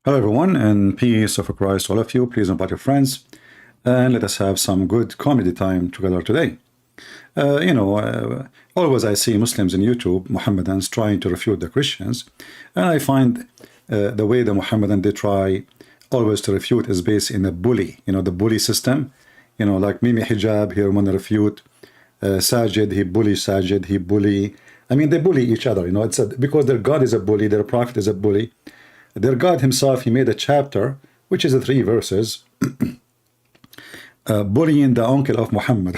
Hello everyone, and peace of Christ to all of you. Please invite your friends and let us have some good comedy time together today. Always I see Muslims in YouTube, Mohammedans, trying to refute the Christians, and I find the way the Mohammedan they try always to refute is based in a bully, the bully system. Like Mimi Hijab here want to refute Sajid, he bully Sajid, he bully. I mean, they bully each other. Because their God is a bully, their prophet is a bully. Their God himself, he made a chapter, which is 3 verses, bullying the uncle of Muhammad.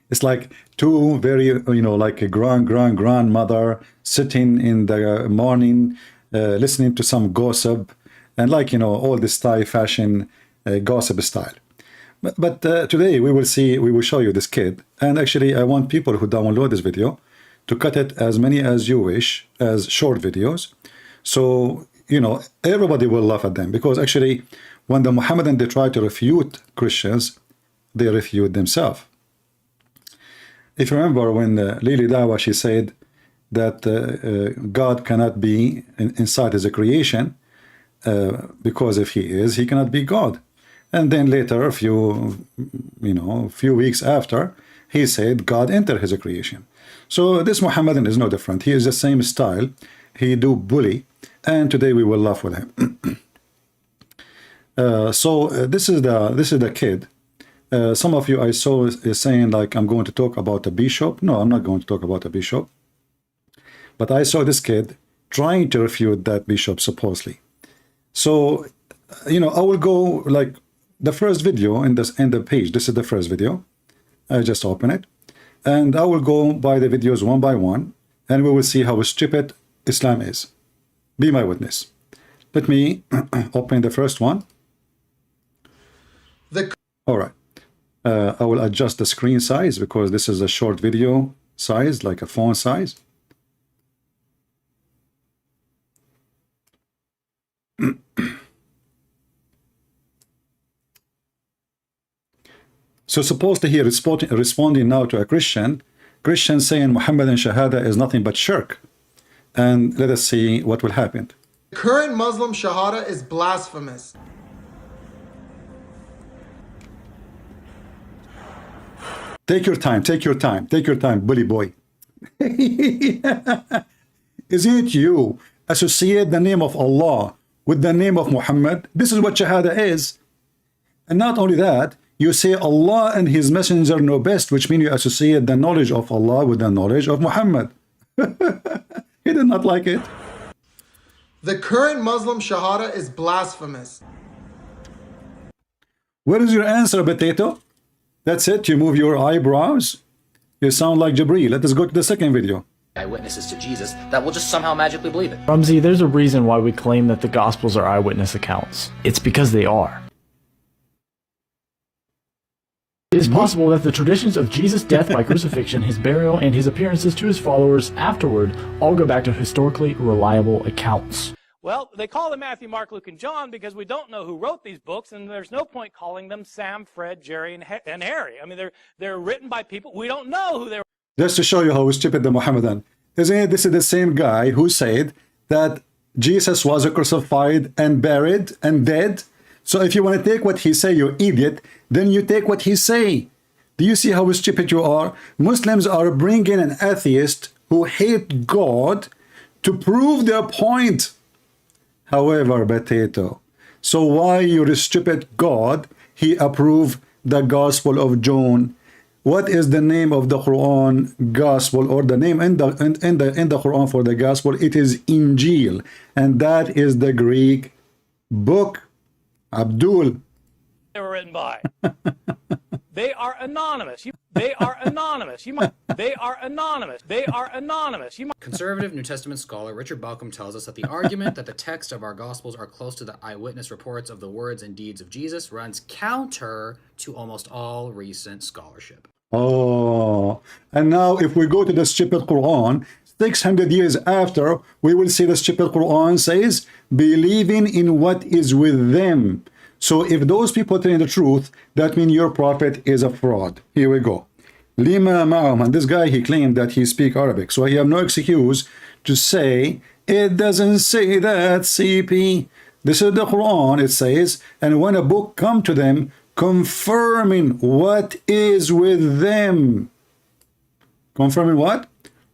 It's like two very, like a grandmother sitting in the morning, listening to some gossip, and all this Thai fashion gossip style. But today we will show you this kid, and actually I want people who download this video to cut it as many as you wish as short videos, so everybody will laugh at them, because actually when the Mohammedan they try to refute Christians, they refute themselves. If you remember when Lily Dawa, she said that God cannot be inside his creation, because if he is, he cannot be God. And then later, a few weeks after, he said God entered his creation. So this Mohammedan is no different. He is the same style. He do bully, and today we will laugh with him. This is the kid. Some of you I saw is saying like I'm going to talk about a bishop. No, I'm not going to talk about a bishop. But I saw this kid trying to refute that bishop supposedly. So I will go like the first video in the page. This is the first video. I just open it. And I will go by the videos one by one, and we will see how stupid Islam is. Be my witness. Let me open the first one. All right. I will adjust the screen size because this is a short video size, like a phone size. So supposedly he responding now to a Christian saying Muhammadan Shahada is nothing but shirk. And let us see what will happen. The current Muslim Shahada is blasphemous. Take your time, bully boy. Isn't it you associate the name of Allah with the name of Muhammad? This is what Shahada is. And not only that, you say Allah and his messenger know best, which means you associate the knowledge of Allah with the knowledge of Muhammad. He did not like it. The current Muslim Shahada is blasphemous. What is your answer, potato? That's it? You move your eyebrows? You sound like Jibreel. Let us go to the second video. Eyewitnesses to Jesus that will just somehow magically believe it. Rumsey, there's a reason why we claim that the Gospels are eyewitness accounts. It's because they are. It is possible that the traditions of Jesus' death by crucifixion, his burial, and his appearances to his followers afterward all go back to historically reliable accounts. Well, they call them Matthew, Mark, Luke, and John because we don't know who wrote these books, and there's no point calling them Sam, Fred, Jerry, and Harry. I mean, they're written by people we don't know who they were. Just to show you how stupid the Mohammedan. Isn't it? This is the same guy who said that Jesus was crucified and buried and dead. So if you want to take what he say, you idiot, then you take what he say. Do you see how stupid you are? Muslims are bringing an atheist who hate God to prove their point. However, potato, so why your stupid God, he approved the Gospel of John? What is the name of the Quran Gospel, or the name in the Quran for the Gospel? It is Injil, and that is the Greek book. Abdul. They were written by. They are anonymous. They are anonymous. They are anonymous. They are anonymous. Conservative New Testament scholar Richard Balcom tells us that the argument that the text of our Gospels are close to the eyewitness reports of the words and deeds of Jesus runs counter to almost all recent scholarship. Oh, and now if we go to the stupid Quran, 600 years after, we will see the stupid Quran says, believing in what is with them. So if those people telling the truth, that means your prophet is a fraud. Here we go. Lima ma'am, and this guy, he claimed that he speak Arabic, so he have no excuse to say, it doesn't say that, CP. This is the Quran, it says, and when a book come to them, confirming what is with them. Confirming what?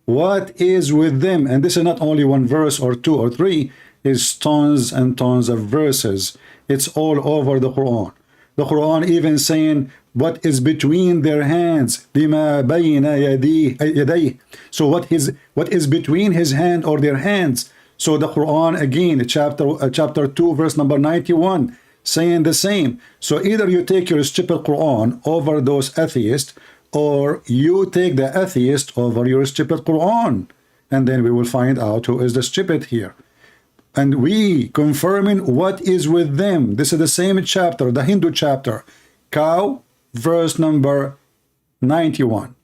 What is with them. And this is not only one verse or two or three, it's tons and tons of verses. It's all over the Quran. The Quran even saying what is between their hands. لِمَا بَيْنَ يَدَيْهِ. So what is between his hand or their hands. So the Quran again, chapter 2, verse number 91, saying the same. So either you take your stupid Quran over those atheists, or you take the atheist over your stupid Quran. And then we will find out who is the stupid here. And we confirming what is with them. This is the same chapter, the Hindu chapter, cow, verse number 91.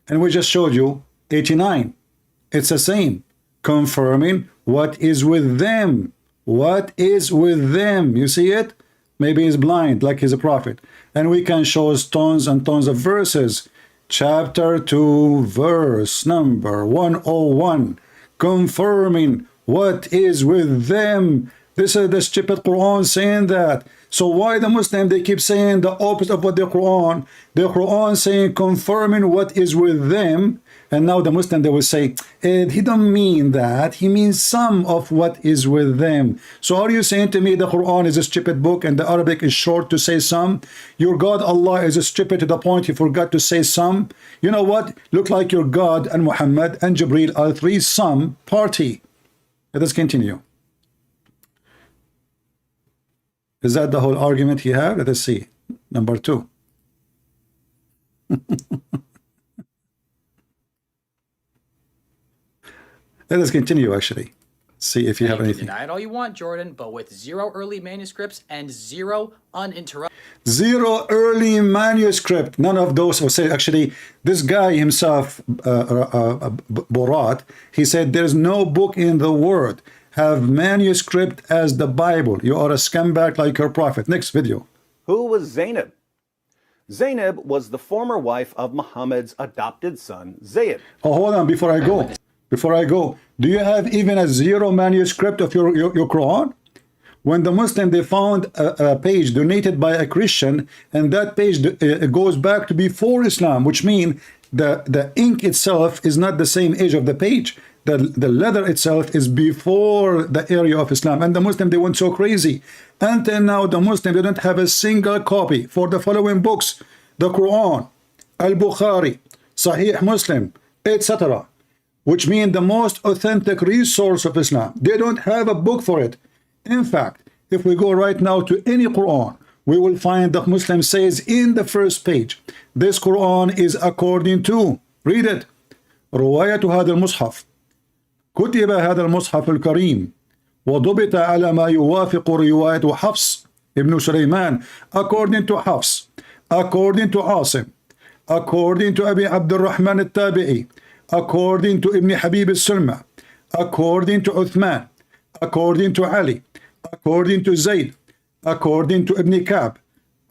And we just showed you 89. It's the same. Confirming what is with them. What is with them? You see it? Maybe he's blind, like he's a prophet. And we can show tons and tons of verses. Chapter 2, verse number 101. Confirming what is with them. This is the stupid Quran saying that. So why the Muslim, they keep saying the opposite of what the Quran saying confirming what is with them. And now the Muslim, they will say, he don't mean that. He means some of what is with them. So are you saying to me the Quran is a stupid book and the Arabic is short to say some? Your God Allah is stupid to the point he forgot to say some? You know what? Look like your God and Muhammad and Jibreel are three some party. Let us continue. Is that the whole argument he had? Let us see. Number 2. Let us continue, actually. See if you have anything. Deny it all you want, Jordan, but with 0 early manuscripts and 0 uninterrupted. 0 early manuscript. None of those will say, actually, this guy himself, Borat, he said there's no book in the world have manuscript as the Bible. You are a scumbag like your prophet. Next video. Who was Zainab? Zainab was the former wife of Muhammad's adopted son, Zayd. Oh, hold on, before I go, do you have even a 0 manuscript of your Quran? When the Muslim, they found a page donated by a Christian, and that page goes back to before Islam, which means the ink itself is not the same age of the page. The leather itself is before the area of Islam. And the Muslim, they went so crazy. Until now, the Muslim, they don't have a single copy for the following books: the Quran, Al-Bukhari, Sahih Muslim, etc., which mean the most authentic resource of Islam. They don't have a book for it. In fact, if we go right now to any Quran, we will find the Muslim says in the first page, this Quran is according to, read it, رواية هذا المصحف كتب هذا المصحف الكريم وضبط على ما يوافق رواية حفص ابن سليمان according to Hafs, according to Asim, according to Abi Abd al-Rahman al-Tabi'i, according to Ibn Habib al-Sulma, according to Uthman, according to Ali, according to Zayd, according to Ibn Ka'b,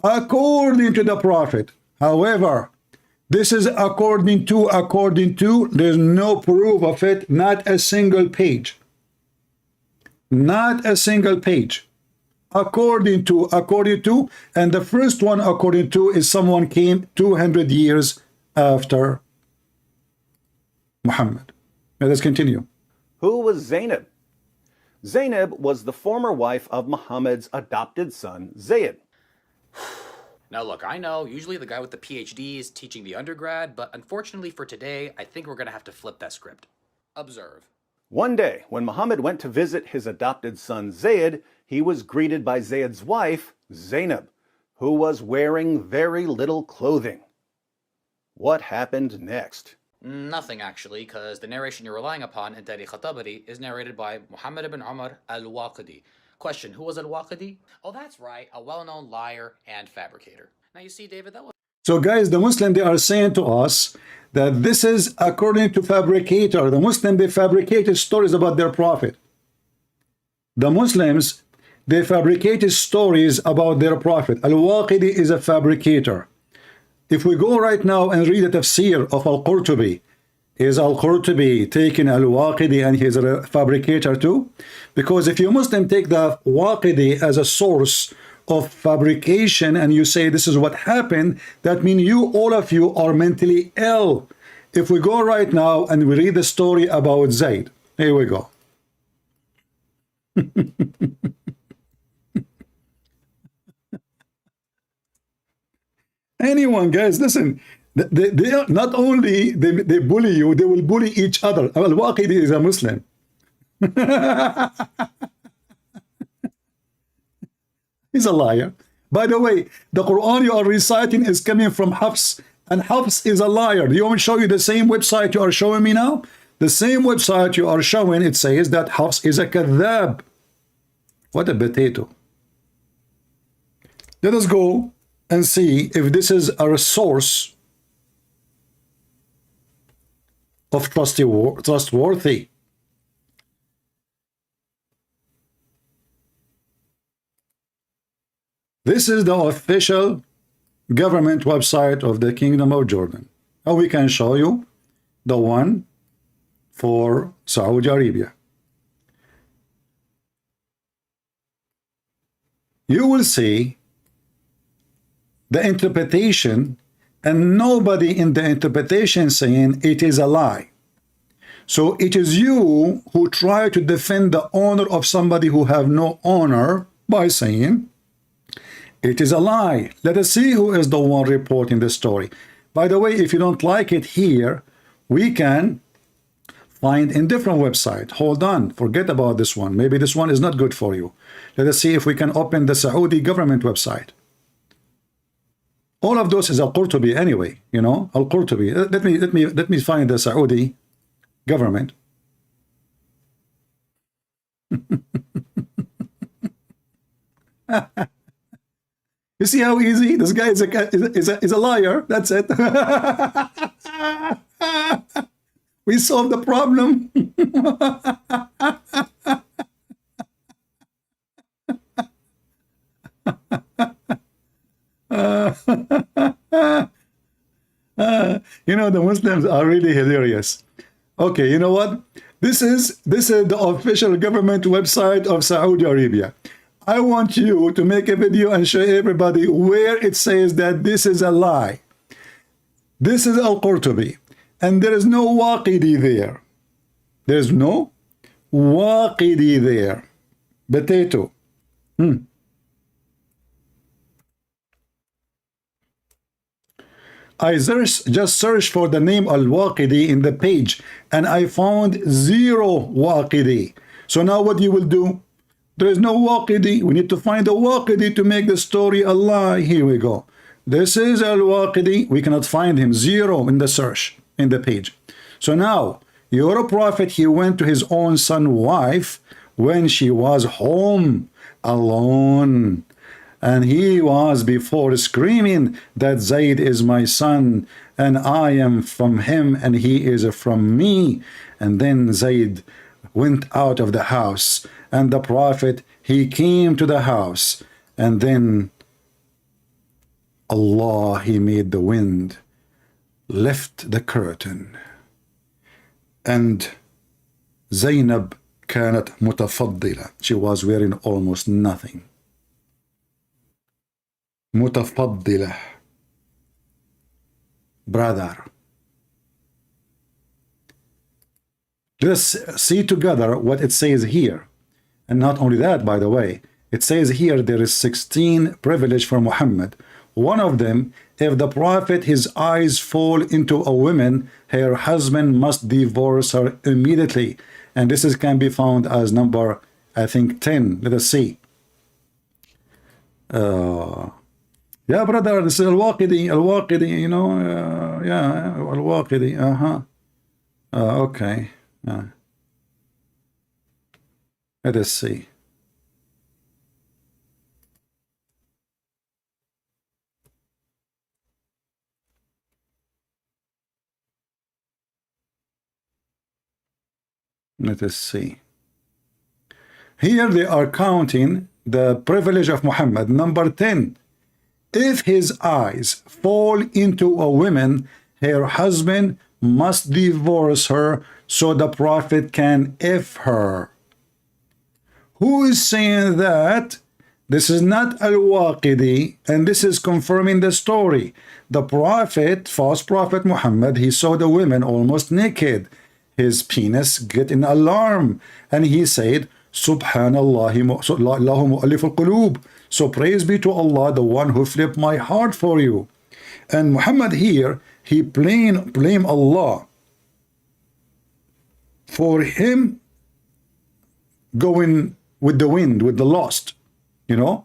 according to the Prophet. However, this is according to, there's no proof of it, not a single page. Not a single page. According to, and the first one according to is someone came 200 years after Muhammad. Now let's continue. Who was Zainab? Zainab was the former wife of Muhammad's adopted son, Zayd. Now look, I know usually the guy with the PhD is teaching the undergrad, but unfortunately for today, I think we're going to have to flip that script. Observe. One day, when Muhammad went to visit his adopted son Zayd, he was greeted by Zayd's wife, Zainab, who was wearing very little clothing. What happened next? Nothing, actually, because the narration you're relying upon in Tarikh al-Tabari is narrated by Muhammad ibn Umar al-Waqidi. Question, who was al-Waqidi? Oh, that's right, a well-known liar and fabricator. Now you see, David, that was... So guys, the Muslim, they are saying to us that this is according to fabricator. The Muslim, they fabricated stories about their prophet. The Muslims, they fabricated stories about their prophet. Al-Waqidi is a fabricator. If we go right now and read the tafsir of Al-Qurtubi, Is Al-Qurtubi taking Al-Waqidi and he's a fabricator too? Because if you Muslim take the Waqidi as a source of fabrication and you say this is what happened, that means you, all of you, are mentally ill. If we go right now and we read the story about Zayd, here we go. Anyone, guys, listen. They are not only they bully you, they will bully each other. Al-Waqidi is a Muslim. He's a liar. By the way, the Quran you are reciting is coming from Hafs, and Hafs is a liar. Do you want me to show you the same website you are showing me now? The same website you are showing, it says that Hafs is a kadhab. What a potato. Let us go and see if this is a source of trustworthy. This is the official government website of the Kingdom of Jordan. Now we can show you the one for Saudi Arabia. You will see the interpretation, and nobody in the interpretation saying it is a lie. So it is you who try to defend the honor of somebody who have no honor by saying it is a lie. Let us see who is the one reporting the story. By the way, if you don't like it here, we can find in different website. Hold on, forget about this one. Maybe this one is not good for you. Let us see if we can open the Saudi government website. All of those is Al-Qurtubi anyway, you know, Al-Qurtubi. Let me find the Saudi government. You see how easy this guy is a liar. That's it. We solved the problem. You know, the Muslims are really hilarious. Okay, you know what? This is the official government website of Saudi Arabia. I want you to make a video and show everybody where it says that this is a lie. This is Al-Qurtubi, and there is no Waqidi there. There's no Waqidi there. Potato. I just searched for the name Al-Waqidi in the page, and I found 0 Waqidi. So now what you will do? There is no Waqidi. We need to find a Waqidi to make the story a lie. Here we go. This is Al-Waqidi. We cannot find him. 0 in the search, in the page. So now, your prophet, he went to his own son's wife when she was home alone. And he was before screaming that Zayd is my son, and I am from him, and he is from me. And then Zayd went out of the house, and the prophet, he came to the house, and then Allah, he made the wind lift the curtain, and Zainab كانت متفضلة. She was wearing almost nothing. متفضلة. Brother. Let's see together what it says here. And not only that, by the way, it says here there is 16 privilege for Muhammad. One of them, if the prophet, his eyes fall into a woman, her husband must divorce her immediately. And this can be found as number, I think, 10. Let us see. Yeah, brother, this is Al-Waqidi, you know, yeah, Al-Waqidi, okay. Let us see. Let us see. Here they are counting the privilege of Muhammad. Number 10. If his eyes fall into a woman, her husband must divorce her so the Prophet can F her. Who is saying that? This is not Al-Waqidi, and this is confirming the story. The Prophet, false Prophet Muhammad, he saw the women almost naked. His penis get in alarm, and he said, Subhanallah, Allahu mu'allif al-qulub. So praise be to Allah, the one who flipped my heart for you. And Muhammad here, he blame Allah for him going with the wind, with the lost, you know.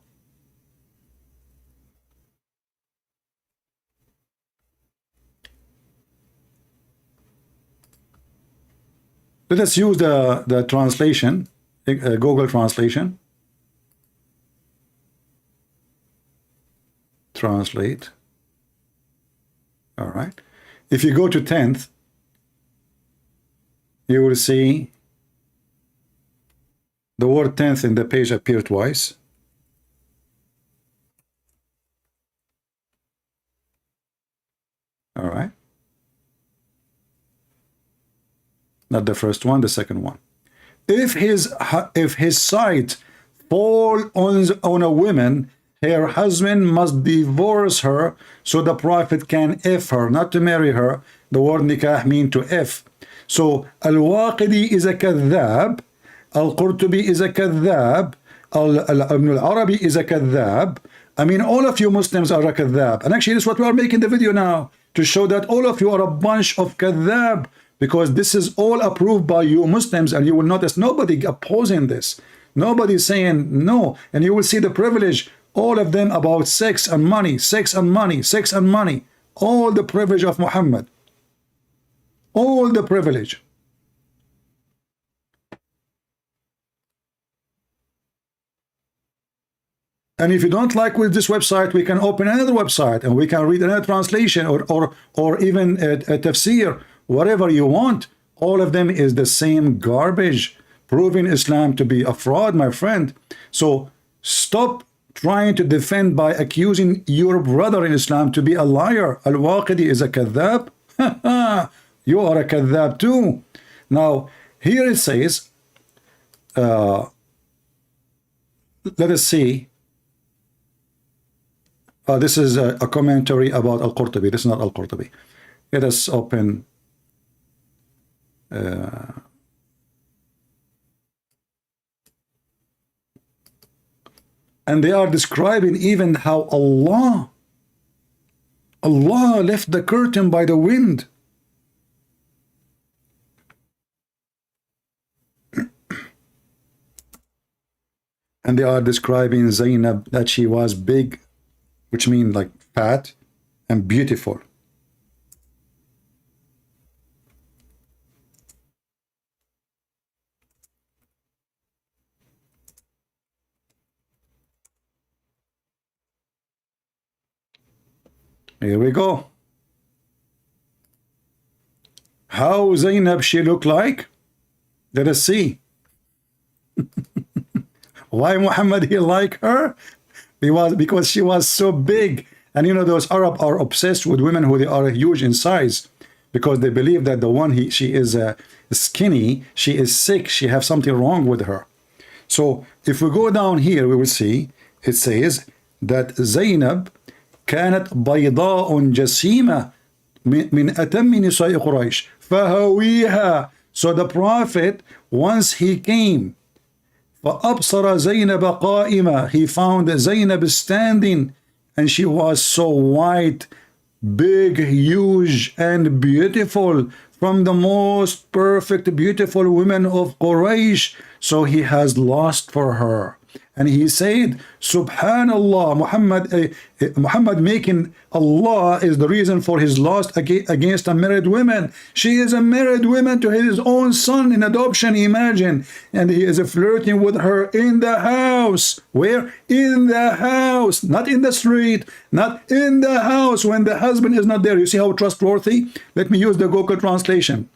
Let us use the translation, Google translation. Translate. All right. If you go to 10th, you will see the word 10th in the page appear twice. All right. Not the first one, the second one. If his sight fall on a woman, her husband must divorce her so the Prophet can F her, not to marry her. The word nikah mean to F. So Al-Waqidi is a kadhab, Al-Qurtubi is a kadhab, Ibn al-Arabi is a kadhab. I mean, all of you Muslims are a kadhab. And actually, this is what we are making the video now, to show that all of you are a bunch of kadhab, because this is all approved by you Muslims, and you will notice nobody opposing this. Nobody saying no. And you will see the privilege, all of them about sex and money, sex and money, sex and money. All the privilege of Muhammad. All the privilege. And if you don't like with this website, we can open another website and we can read another translation or even a tafsir, whatever you want. All of them is the same garbage, proving Islam to be a fraud, my friend. So stop trying to defend by accusing your brother in Islam to be a liar. Al-Waqidi is a kadhab. You are a kadhab too. Now, here it says, let us see. This is a commentary about Al-Qurtubi. This is not Al-Qurtubi. Let us open. And they are describing even how Allah left the curtain by the wind. And they are describing Zainab that she was big, which means like fat and beautiful. Here we go. How Zainab she look like? Let us see. Why Muhammad he like her? Because she was so big. And you know, those Arab are obsessed with women who they are huge in size, because they believe that the one she is skinny, she is sick, she have something wrong with her. So if we go down here, we will see it says that Zainab كانت بيضاء جسيمة من أتم نساء قريش فهويها. So the Prophet, once he came, فأبصر زينب قائمة, he found Zainab standing, and she was so white, big, huge, and beautiful, from the most perfect, beautiful women of Quraysh. So he has lust for her. And he said, Subhanallah, Muhammad making Allah is the reason for his lust against a married woman. She is a married woman to his own son in adoption, imagine. And he is flirting with her in the house. Where? In the house, not in the street, not in the house when the husband is not there. You see how trustworthy? Let me use the Google translation.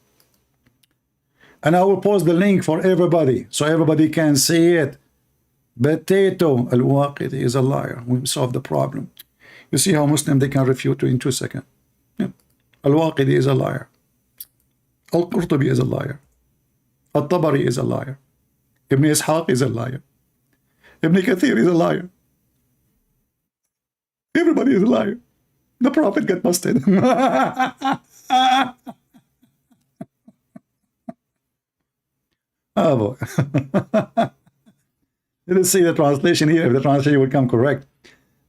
And I will post the link for everybody so everybody can see it. Potato. Al-Waqidi is a liar. We solve the problem. You see how Muslim they can refute you in 2 seconds. Yeah. Al-Waqidi is a liar. Al-Qurtubi is a liar. Al-Tabari is a liar. Ibn Ishaq is a liar. Ibn Kathir is a liar. Everybody is a liar. The Prophet got busted. Oh boy. Let's see the translation here, if the translation will come correct.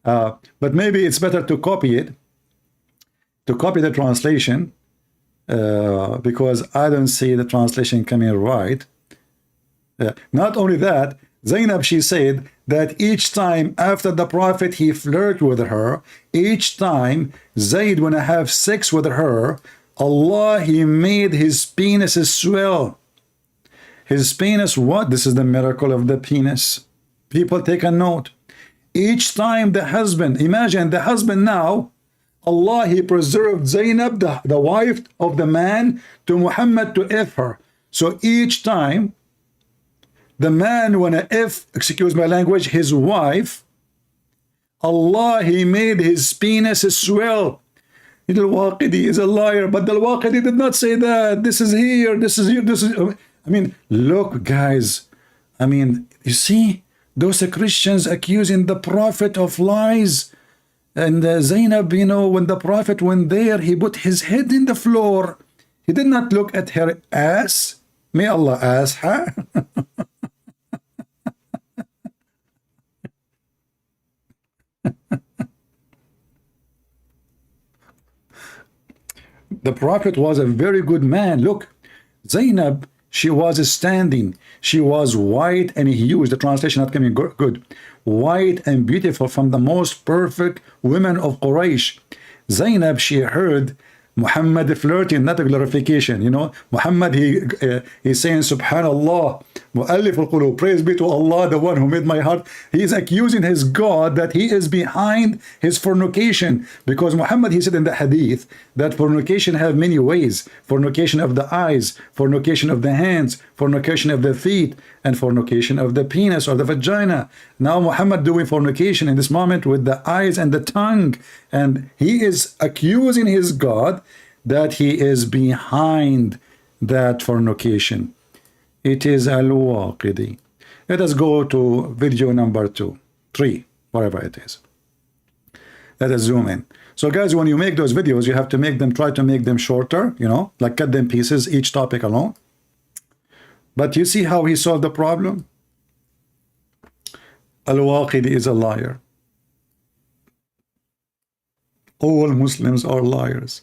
But maybe it's better to copy it, to copy the translation, because I don't see the translation coming right. Not only that, Zainab, she said that each time after the Prophet he flirted with her, each time Zayd wanna have sex with her, Allah, he made his penis swell. His penis, what? This is the miracle of the penis. People take a note. Each time the husband, imagine the husband now, Allah, he preserved Zainab, the wife of the man, to Muhammad to F her. So each time the man wanna F, excuse my language, his wife, Allah, he made his penis swell. Al-Waqidi is a liar, but Al-Waqidi did not say that. This is here, this is here, this is... I mean, look, guys. I mean, you see, those Christians accusing the Prophet of lies. And Zainab, you know, when the Prophet went there, he put his head in the floor. He did not look at her ass. May Allah ask her. The Prophet was a very good man. Look, Zainab, she was standing. She was white and huge. The translation not coming good. White and beautiful, from the most perfect women of Quraysh. Zainab, she heard Muhammad flirting, not a glorification. You know, Muhammad, he's saying, Subhanallah, Mu'allif al-Qulub, praise be to Allah, the one who made my heart. He is accusing his God that he is behind his fornication. Because Muhammad, he said in the hadith that fornication have many ways. Fornication of the eyes, fornication of the hands, fornication of the feet, and fornication of the penis or the vagina. Now Muhammad doing fornication in this moment with the eyes and the tongue. And he is accusing his God that he is behind that fornication. It is Al-Waqidi. Let us go to video number 2, 3, whatever it is. Let us zoom in. So guys, when you make those videos, you have to make them, try to make them shorter, you know, like cut them pieces, each topic alone. But you see how he solved the problem? Al-Waqidi is a liar. All Muslims are liars.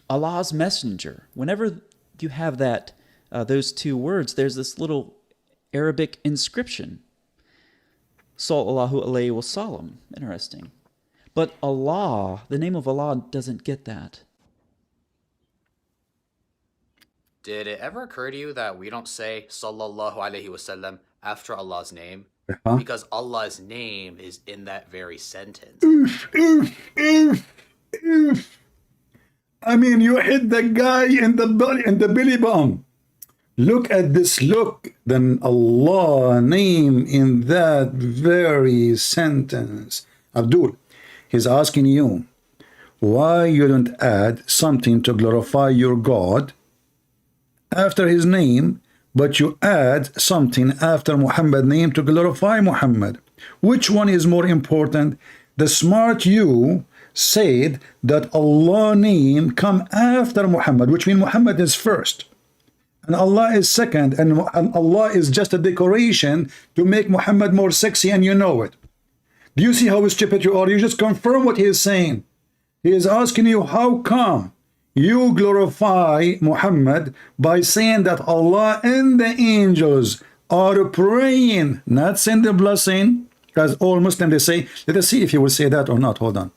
Allah's messenger. Whenever you have that, those two words, there's this little Arabic inscription. Sallallahu alayhi wa sallam. Interesting. But Allah, the name of Allah, doesn't get that. Did it ever occur to you that we don't say Sallallahu Alaihi Wasallam after Allah's name? Because Allah's name is in that very sentence. I mean, you hit the guy in the belly, in the belly button. Look at this look. Then Allah name in that very sentence. Abdul, he's asking you, why you don't add something to glorify your God after his name, but you add something after Muhammad's name to glorify Muhammad? Which one is more important? The smart you said that Allah name come after Muhammad, which means Muhammad is first and Allah is second, and Allah is just a decoration to make Muhammad more sexy, and you know it. Do you see how stupid you are? You just confirm what he is saying. He is asking you, how come you glorify Muhammad by saying that Allah and the angels are praying, not send the blessing? Because all Muslims, they say, let us see if he will say that or not. Hold on.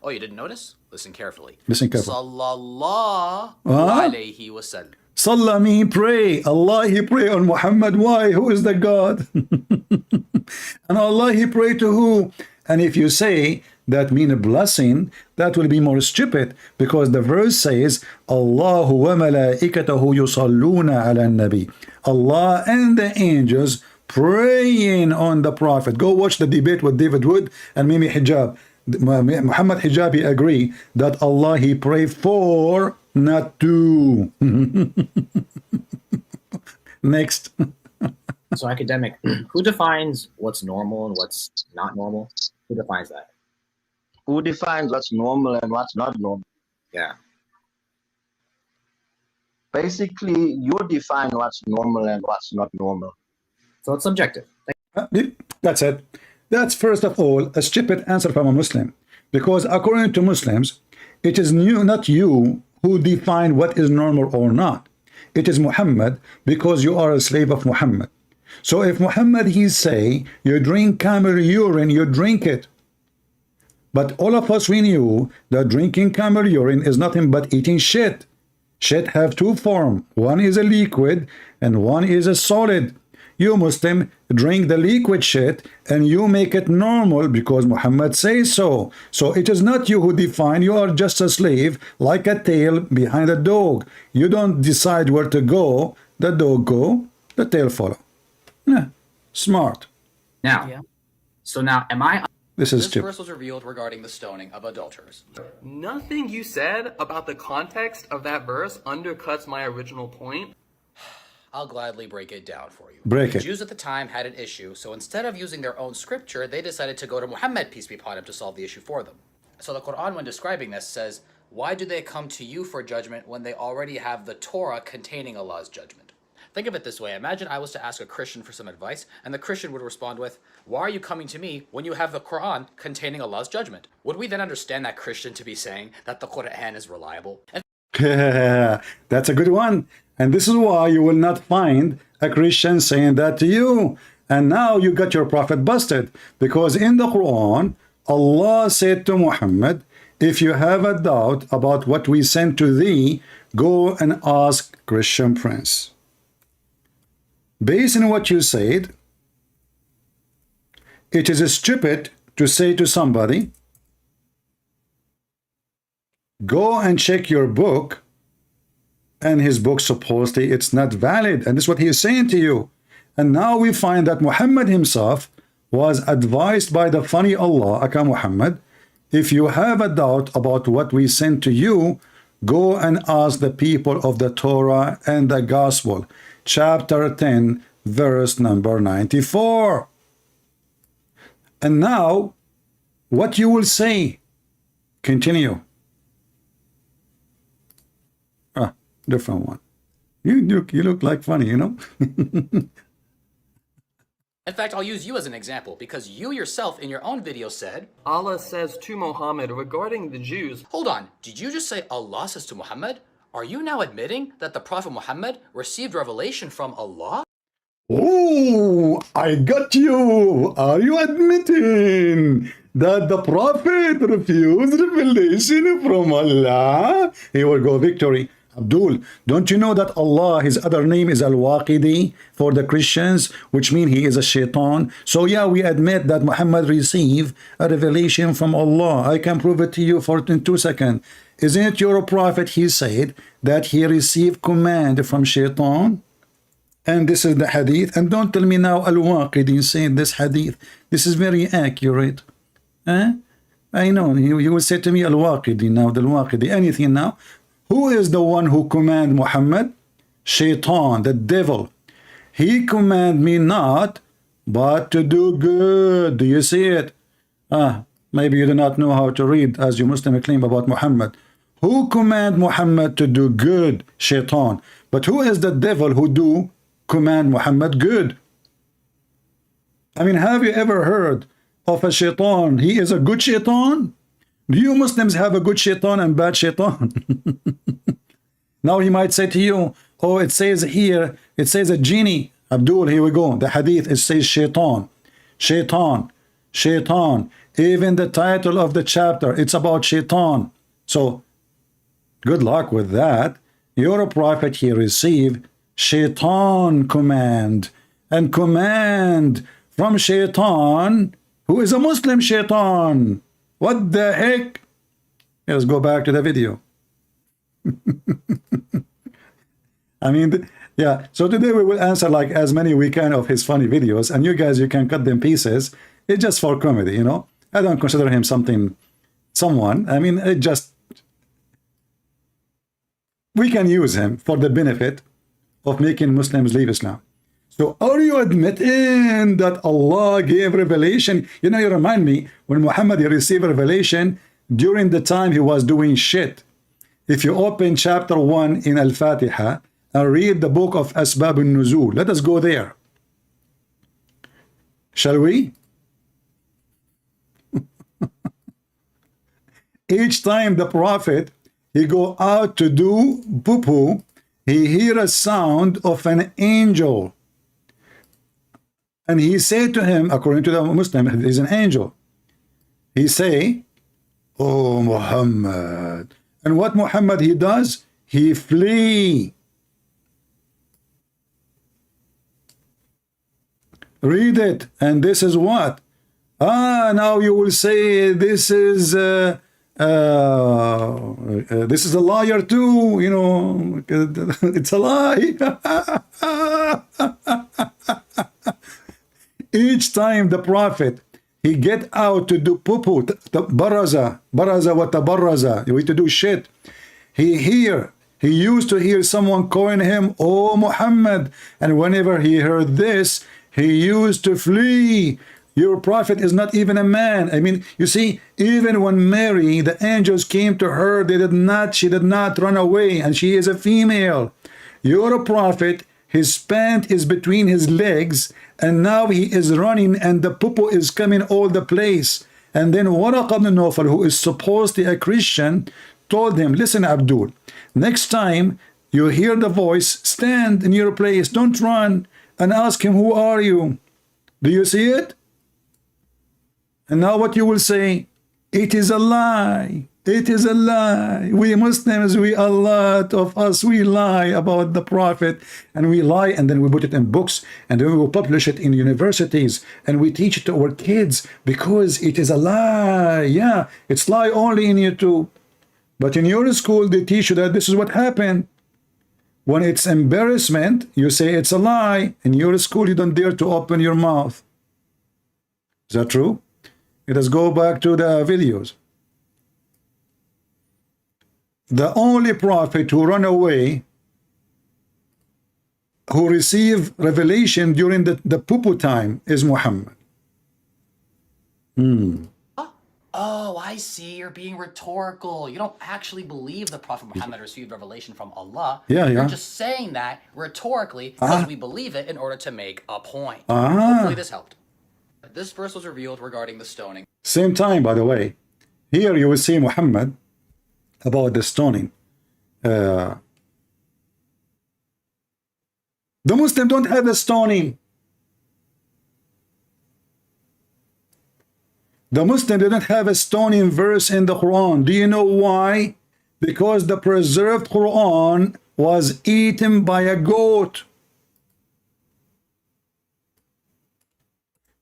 Oh, you didn't notice? Listen carefully. Listen carefully. Sallallahu alayhi wa sallam. Salah mean pray. Allah, he pray on Muhammad. Why? Who is the God? And Allah, he pray to who? And if you say that mean a blessing, that will be more stupid, because the verse says, Allahu wa malaikatahu yusalluna ala nabi. Allah and the angels praying on the Prophet. Go watch the debate with David Wood and Mimi Hijab. Muhammad Hijabi agree that Allah he pray for, not to. Next. So academic, who defines what's normal and what's not normal? Who defines that? Who defines what's normal and what's not normal? Yeah. Basically, you define what's normal and what's not normal. So it's subjective. That's it. That's first of all a stupid answer from a Muslim, because according to Muslims, it is not you who define what is normal or not. It is Muhammad, because you are a slave of Muhammad. So if Muhammad he say you drink camel urine, you drink it. But all of us we knew that drinking camel urine is nothing but eating shit. Shit have two forms. One is a liquid and one is a solid. You Muslim drink the liquid shit and you make it normal because Muhammad says so. So it is not you who define. You are just a slave, like a tail behind a dog. You don't decide where to go. The dog go, the tail follow. Yeah, smart. Now, so now am I? This is This stupid. verse was revealed regarding the stoning of adulterers. Nothing you said about the context of that verse undercuts my original point. I'll gladly break it down for you. Break The it. Jews at the time had an issue, so instead of using their own scripture, they decided to go to Muhammad, peace be upon him, to solve the issue for them. So the Quran, when describing this, says, "Why do they come to you for judgment when they already have the Torah containing Allah's judgment?" Think of it this way. Imagine I was to ask a Christian for some advice, and the Christian would respond with, "Why are you coming to me when you have the Quran containing Allah's judgment?" Would we then understand that Christian to be saying that the Quran is reliable? And That's a good one. And this is why you will not find a Christian saying that to you. And now you got your prophet busted, because in the Quran, Allah said to Muhammad, if you have a doubt about what we sent to thee, go and ask Christian Prince. Based on what you said, it is stupid to say to somebody, go and check your book, and his book supposedly it's not valid, and this is what he is saying to you. And now we find that Muhammad himself was advised by the funny Allah, Aka Muhammad, if you have a doubt about what we sent to you, go and ask the people of the Torah and the Gospel, chapter 10, verse number 94. And now, what you will say? Continue. Different one. You look like funny, you know? in fact, I'll use you as an example, because you yourself in your own video said, Allah says to Muhammad regarding the Jews, hold on, did you just say Allah says to Muhammad? Are you now admitting that the Prophet Muhammad received revelation from Allah? Oh, I got you. Are you admitting that the Prophet refused revelation from Allah? He will go victory. Abdul, don't you know that Allah, his other name is Al-Waqidi for the Christians, which means he is a shaitan? So yeah, we admit that Muhammad received a revelation from Allah. I can prove it to you in 2 seconds. Isn't it your prophet, he said, that he received command from shaitan? And this is the hadith. And don't tell me now Al-Waqidi saying this hadith. This is very accurate. I know, you will say to me Al-Waqidi now, the Al-Waqidi, anything now. Who is the one who command Muhammad? Shaitan, the devil. He command me not, but to do good. Do you see it? Maybe you do not know how to read, as you Muslim claim about Muhammad. Who command Muhammad to do good? Shaitan. But who is the devil who do command Muhammad good? I mean, have you ever heard of a shaitan? He is a good shaitan? Do you Muslims have a good shaitan and bad shaitan? Now he might say to you, oh, it says here, it says a genie. Abdul, here we go. The hadith, it says shaitan. Shaitan. Shaitan. Even the title of the chapter, it's about shaitan. So, good luck with that. You're a prophet, he received shaitan command. And command from shaitan, who is a Muslim shaitan. What the heck? Let's go back to the video. I mean, yeah. So today we will answer like as many we can of his funny videos, and you guys, you can cut them pieces. It's just for comedy, you know. I don't consider him someone. I mean, it just, we can use him for the benefit of making Muslims leave Islam. So are you admitting that Allah gave revelation? You know, you remind me when Muhammad received revelation during the time he was doing shit. If you open chapter 1 in Al-Fatiha and read the book of Asbab al-Nuzul, let us go there. Shall we? Each time the Prophet, he go out to do poo-poo, he hear a sound of an angel. And he said to him, according to the Muslim, he's an angel. He say, oh Muhammad. And what Muhammad he does? He flee. Read it. And this is what? Now you will say this is a liar too, you know, it's a lie. Each time the Prophet, he get out to do poo-poo, baraza wa tabaraza, to do shit, he used to hear someone calling him, oh Muhammad, and whenever he heard this, he used to flee. Your prophet is not even a man. I mean, you see, even when Mary, the angels came to her, she did not run away, and she is a female. Your prophet, his pant is between his legs, and now he is running, and the poo-poo is coming all the place. And then Waraq ibn Nawfal, who is supposedly a Christian, told him, listen, Abdul, next time you hear the voice, stand in your place, don't run, and ask him, who are you? Do you see it? And now what you will say? It is a lie. It is a lie. We Muslims, a lot of us, we lie about the Prophet, and we lie, and then we put it in books, and then we will publish it in universities, and we teach it to our kids because it is a lie. Yeah, it's lie only in YouTube. But in your school, they teach you that this is what happened. When it's embarrassment, you say it's a lie. In your school, you don't dare to open your mouth. Is that true? Let us go back to the videos. The only prophet who ran away, who received revelation during the poo-poo time, is Muhammad. Oh, I see. You're being rhetorical. You don't actually believe the Prophet Muhammad received revelation from Allah. Yeah. You're just saying that rhetorically because we believe it in order to make a point. Hopefully this helped. This verse was revealed regarding the stoning. Same time, by the way. Here you will see Muhammad about the stoning. The Muslims don't have the stoning. The Muslims didn't have a stoning verse in the Quran. Do you know why? Because the preserved Quran was eaten by a goat.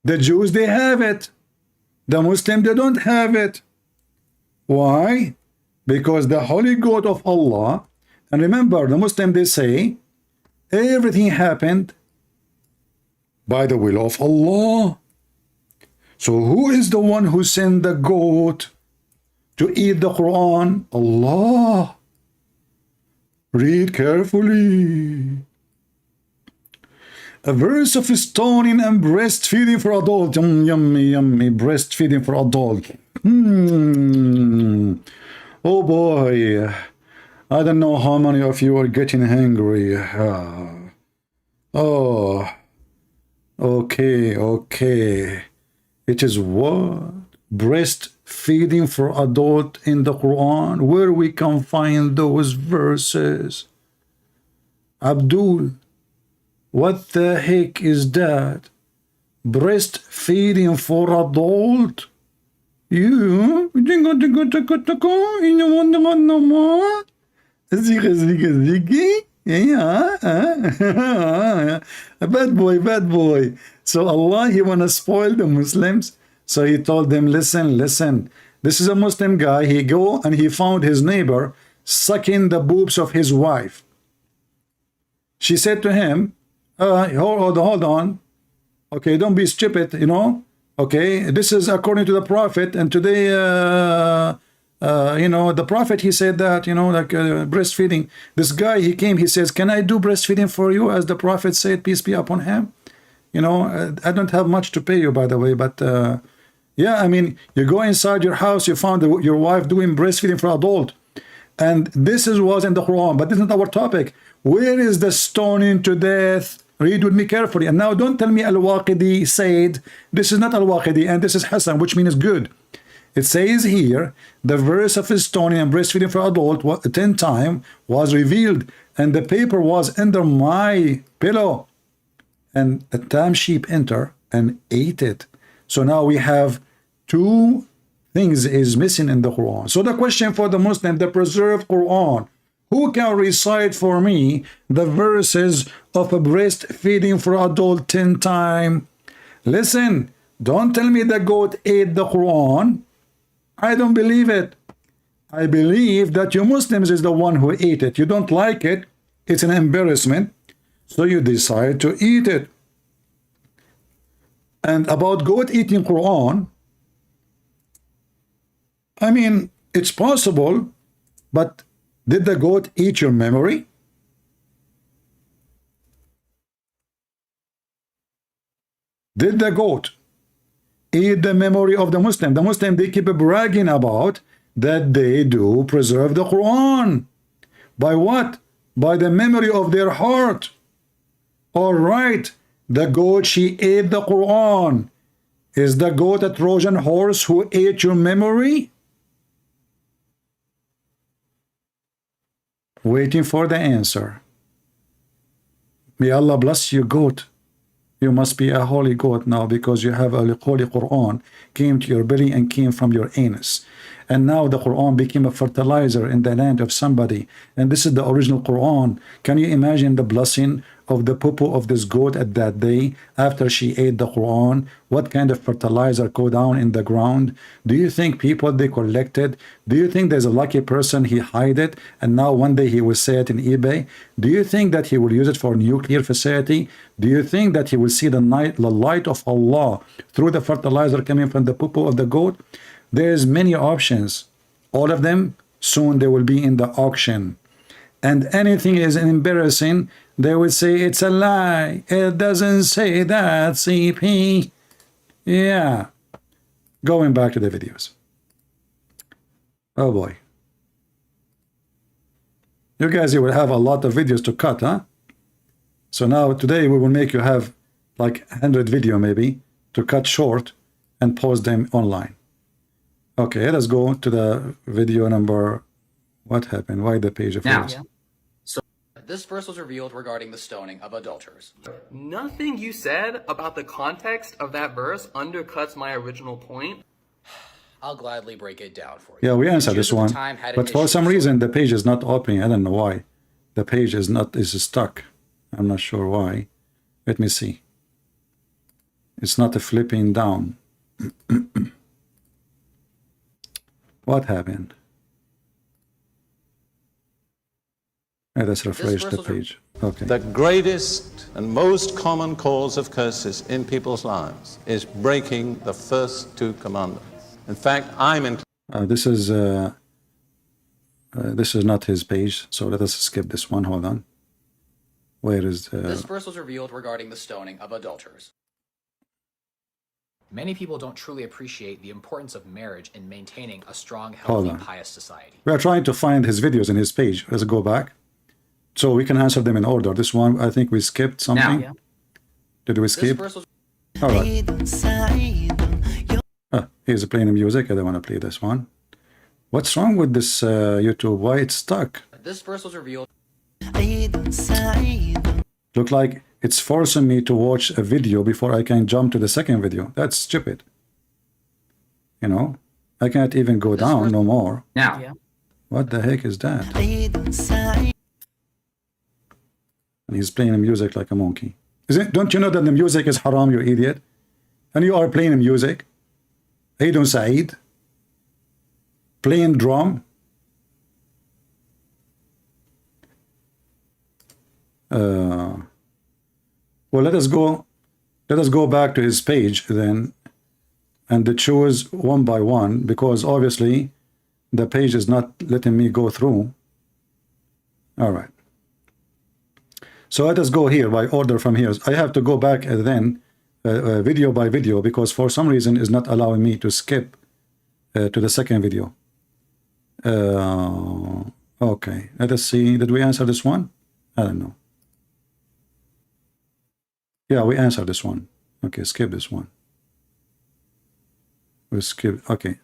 The Jews, they have it. The Muslims, they don't have it. Why? Because the holy goat of Allah, and remember, the Muslims, they say, everything happened by the will of Allah. So who is the one who sent the goat to eat the Quran? Allah. Read carefully. A verse of stoning and breastfeeding for adults. Yummy, yummy. Breastfeeding for adults. Oh boy. I don't know how many of you are getting hungry. Oh. Okay. It is what? Breastfeeding for adult in the Quran. Where we can find those verses? Abdul, what the heck is that? Breastfeeding for adult? You? Yeah. Bad boy. So Allah, he wanna spoil the Muslims. So he told them, listen. This is a Muslim guy. He go and he found his neighbor sucking the boobs of his wife. She said to him, hold on. Okay, don't be stupid, you know. Okay, this is according to the Prophet, and today, you know, the Prophet, he said that, you know, like breastfeeding. This guy, he came, he says, can I do breastfeeding for you? As the Prophet said, peace be upon him. You know, I don't have much to pay you, by the way, but yeah, I mean, you go inside your house, you found your wife doing breastfeeding for adult, and this was in the Quran, but this is not our topic. Where is the stoning to death? Read with me carefully. And now don't tell me Al-Waqidi said, this is not Al-Waqidi, and this is Hassan, which means good. It says here, the verse of stoning and breastfeeding for adult 10 times was revealed, and the paper was under my pillow. And a time sheep enter and ate it. So now we have two things is missing in the Quran. So the question for the Muslim, the preserved Quran, who can recite for me the verses of a breastfeeding for adult 10 times? Listen, don't tell me the goat ate the Quran. I don't believe it. I believe that you Muslims is the one who ate it. You don't like it. It's an embarrassment. So you decide to eat it. And about goat eating Quran, I mean, it's possible, but did the goat eat your memory? Did the goat eat the memory of the Muslim? The Muslim, they keep bragging about that they do preserve the Quran. By what? By the memory of their heart. All right, the goat, she ate the Quran. Is the goat a Trojan horse who ate your memory? Waiting for the answer. May Allah bless you, goat. You must be a holy goat now, because you have a holy Quran came to your belly and came from your anus. And now the Quran became a fertilizer in the land of somebody. And this is the original Quran. Can you imagine the blessing of the poo-poo of this goat at that day after she ate the Quran? What kind of fertilizer go down in the ground? Do you think people, they collected? Do you think there's a lucky person, he hide it, and now one day he will say it in eBay? Do you think that he will use it for nuclear facility? Do you think that he will see the light of Allah through the fertilizer coming from the poo-poo of the goat? There's many options. All of them, soon they will be in the auction. And anything is embarrassing, they would say it's a lie. It doesn't say that, CP. Yeah. Going back to the videos. Oh boy. You guys, you will have a lot of videos to cut, huh? So now today we will make you have like 100 video maybe to cut short and post them online. Okay, let's go to the video number. What happened? Why the page of now? So this verse was revealed regarding the stoning of adulterers. Nothing you said about the context of that verse undercuts my original point. I'll gladly break it down for you. Yeah, we answered this one, but for some reason the page is not opening. I don't know why. The page is stuck. I'm not sure why. Let me see. It's not flipping down. What happened? Let us refresh the page. Okay. The greatest and most common cause of curses in people's lives is breaking the first two commandments. In fact, this is not his page, so let us skip this one. Hold on. Where is this verse was revealed regarding the stoning of adulterers. Many people don't truly appreciate the importance of marriage in maintaining a strong, healthy, pious society. We are trying to find his videos in his page. Let's go back. So we can answer them in order. This one, I think we skipped something. Now, Did we skip? All right. Here's playing the music. I don't want to play this one. What's wrong with this YouTube? Why it's stuck? This verse was revealed. Look like it's forcing me to watch a video before I can jump to the second video. That's stupid. You know, I can't even go down no more. Now, what the heck is that? And he's playing music like a monkey. Don't you know that the music is haram, you idiot? And you are playing music. Aidon Saeed. Playing drum. Well, let us go back to his page then, and choose one by one, because obviously the page is not letting me go through. All right. So let us go here by order from here. I have to go back and then video by video, because for some reason is not allowing me to skip to the second video. Okay, let us see. Did we answer this one? I don't know. Yeah, we answered this one. Okay, skip this one. We skip. Okay.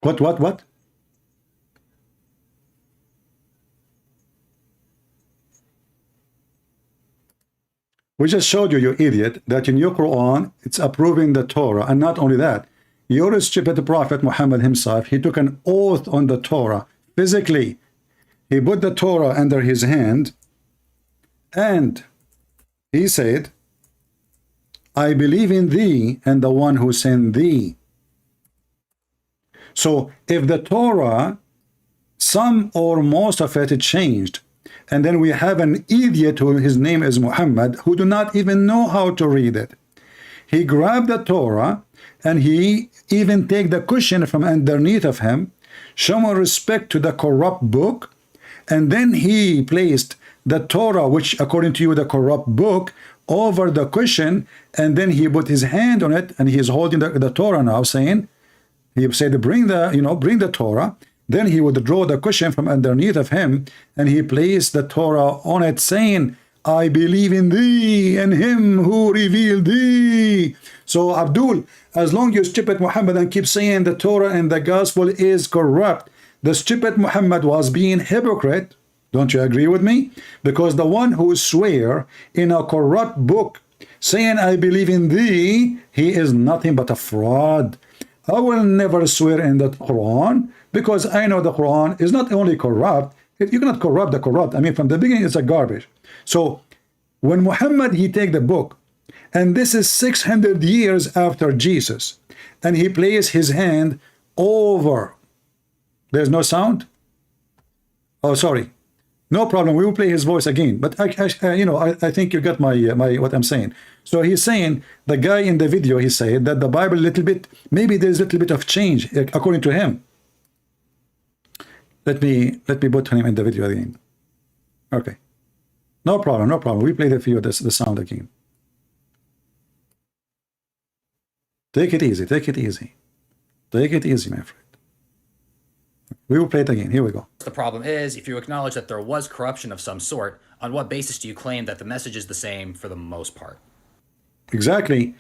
What? We just showed you, you idiot, that in your Quran, it's approving the Torah. And not only that, your stupid prophet Muhammad himself, he took an oath on the Torah. Physically, he put the Torah under his hand, and he said, I believe in thee and the one who sent thee. So if the Torah, some or most of it changed, and then we have an idiot who his name is Muhammad, who do not even know how to read it. He grabbed the Torah and he even take the cushion from underneath of him, show respect to the corrupt book, and then he placed the Torah, which according to you the corrupt book, over the cushion, and then he put his hand on it, and he is holding the Torah now, saying, he said, bring the Torah. Then he would draw the cushion from underneath of him, and he placed the Torah on it, saying, I believe in thee and him who revealed thee. So Abdul, as long as you stupid Muhammad and keep saying the Torah and the gospel is corrupt, the stupid Muhammad was being hypocrite. Don't you agree with me? Because the one who swear in a corrupt book, saying I believe in thee, he is nothing but a fraud. I will never swear in the Quran, because I know the Quran is not only corrupt, you cannot corrupt the corrupt. I mean, from the beginning, it's a garbage. So when Muhammad, he take the book, and this is 600 years after Jesus, and he placed his hand over. There's no sound? Oh, sorry. No problem. We will play his voice again. But I think you got my what I'm saying. So he's saying, the guy in the video, he said that the Bible little bit, maybe there's a little bit of change according to him. Let me put him in the video again. Okay. No problem. We play the video, the sound again. Take it easy, my friend. We will play it again. Here we go. The problem is, if you acknowledge that there was corruption of some sort, on what basis do you claim that the message is the same for the most part? Exactly.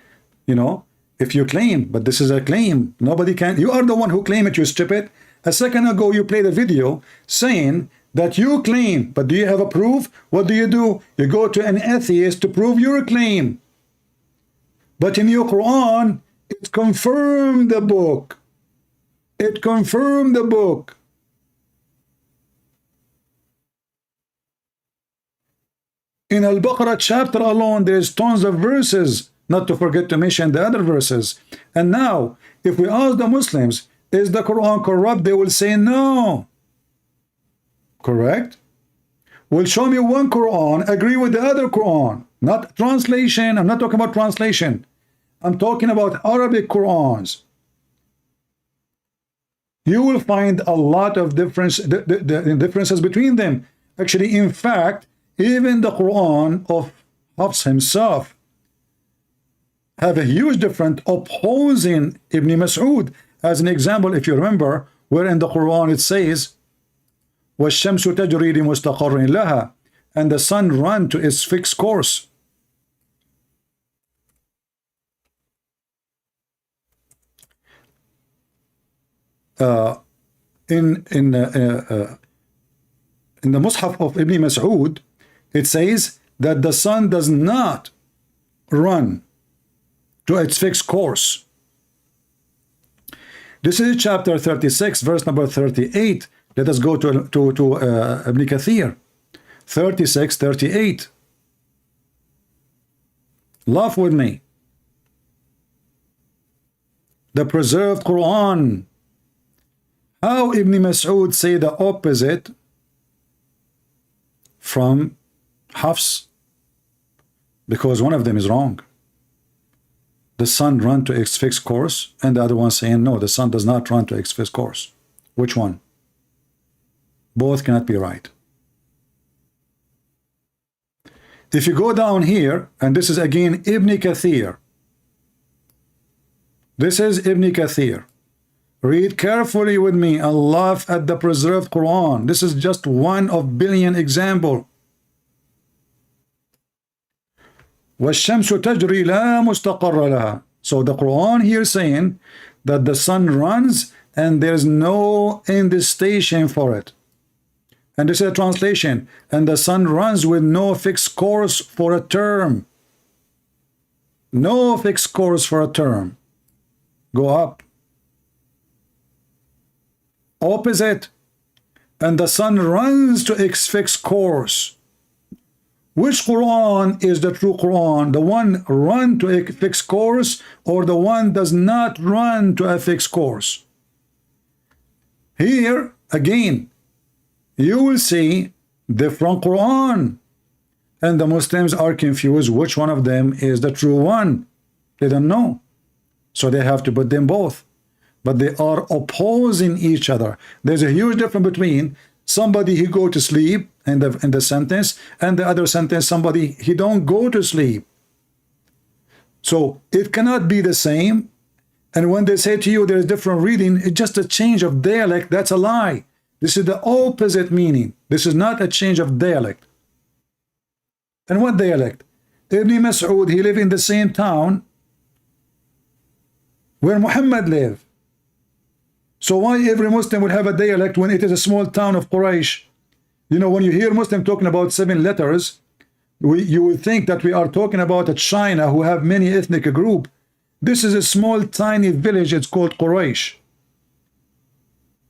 If you claim, but this is a claim, nobody can. You are the one who claim it, you stupid. A second ago, you played a video saying that you claim, but do you have a proof? What do? You go to an atheist to prove your claim. But in your Quran, it confirmed the book. It confirmed the book. In Al-Baqarah chapter alone, there's tons of verses, not to forget to mention the other verses. And now, if we ask the Muslims, is the Quran corrupt? They will say no. Correct? Well, show me one Quran, agree with the other Quran. Not translation. I'm not talking about translation. I'm talking about Arabic Qurans. You will find a lot of differences between them. Actually, in fact, even the Quran of Hafs himself have a huge difference opposing Ibn Mas'ud. As an example, if you remember, where in the Quran it says, وَالشَّمْسُ تَجْرِي لِمُسْتَقَرٍ لَهَا, and the sun run to its fixed course. In the Mus'haf of Ibn Mas'ud, it says that the sun does not run to its fixed course. This is chapter 36, verse number 38. Let us go to Ibn Kathir. 36:38. Laugh with me. the preserved Quran. How Ibn Mas'ud say the opposite from Hafs? Because one of them is wrong. The sun run to its fixed course, and the other one saying no, the sun does not run to its fixed course. Which one? Both cannot be right. If you go down here, and this is again Ibn Kathir. This is Ibn Kathir. Read carefully with me and laugh at the preserved Quran. This is just one of billion example. وَالشَّمْسُ تَجْرِي لَا مُسْتَقَرَّ لَهَا. So the Quran here saying that the sun runs and there's no end station for it. And this is a translation. And the sun runs with no fixed course for a term. No fixed course for a term. Go up. Opposite. And the sun runs to its fixed course. Which Quran is the true Quran? The one run to a fixed course, or the one does not run to a fixed course? Here, again, you will see different Quran. And the Muslims are confused which one of them is the true one. They don't know. So they have to put them both. But they are opposing each other. There's a huge difference between somebody who go to sleep in the sentence, and the other sentence, somebody he don't go to sleep. So it cannot be the same. And when they say to you there is different reading, it's just a change of dialect. That's a lie. This is the opposite meaning. This is not a change of dialect. And what dialect? Ibn Mas'ud, he lived in the same town where Muhammad lived. So why every Muslim would have a dialect when it is a small town of Quraysh? You know, when you hear Muslim talking about 7 letters, you would think that we are talking about a China who have many ethnic group. This is a small tiny village. It's called Quraysh.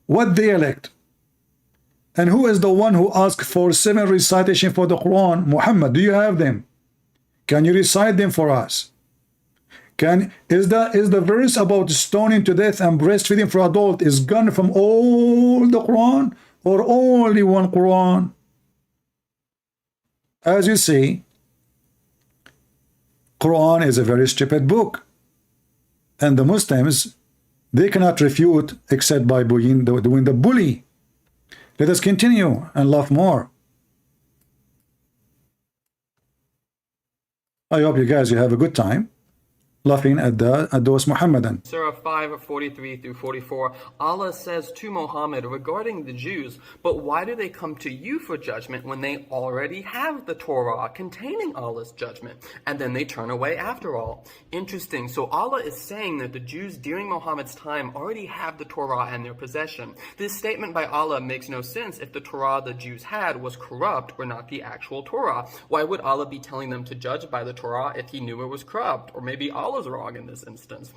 What dialect? And who is the one who asked for 7 recitation for the Quran? Muhammad. Do you have them? Can you recite them for us? Is the verse about stoning to death and breastfeeding for adult is gone from all the Quran, or only one Quran? As you see, Quran is a very stupid book, and the Muslims, they cannot refute except by doing the bully. Let us continue and laugh more. I hope you guys have a good time laughing at those Muhammadan. Surah 5:43 through 44, Allah says to Muhammad regarding the Jews, but why do they come to you for judgment when they already have the Torah containing Allah's judgment, and then they turn away after all? Interesting. So Allah is saying that the Jews during Muhammad's time already have the Torah in their possession. This statement by Allah makes no sense if the Torah the Jews had was corrupt or not the actual Torah. Why would Allah be telling them to judge by the Torah if he knew it was corrupt? Or maybe Allah's wrong in this instance.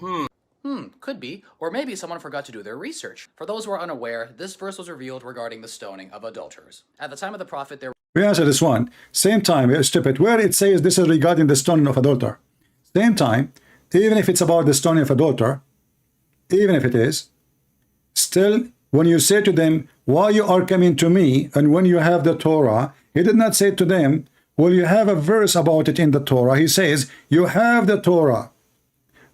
Could be. Or maybe someone forgot to do their research. For those who are unaware, this verse was revealed regarding the stoning of adulterers. At the time of the Prophet, there we answer this one. Same time, stupid. Where it says this is regarding the stoning of adulterer. Same time, even if it's about the stoning of adulterer, even if it is, still, when you say to them, why you are coming to me, and when you have the Torah, he did not say to them, well, you have a verse about it in the Torah. He says, you have the Torah.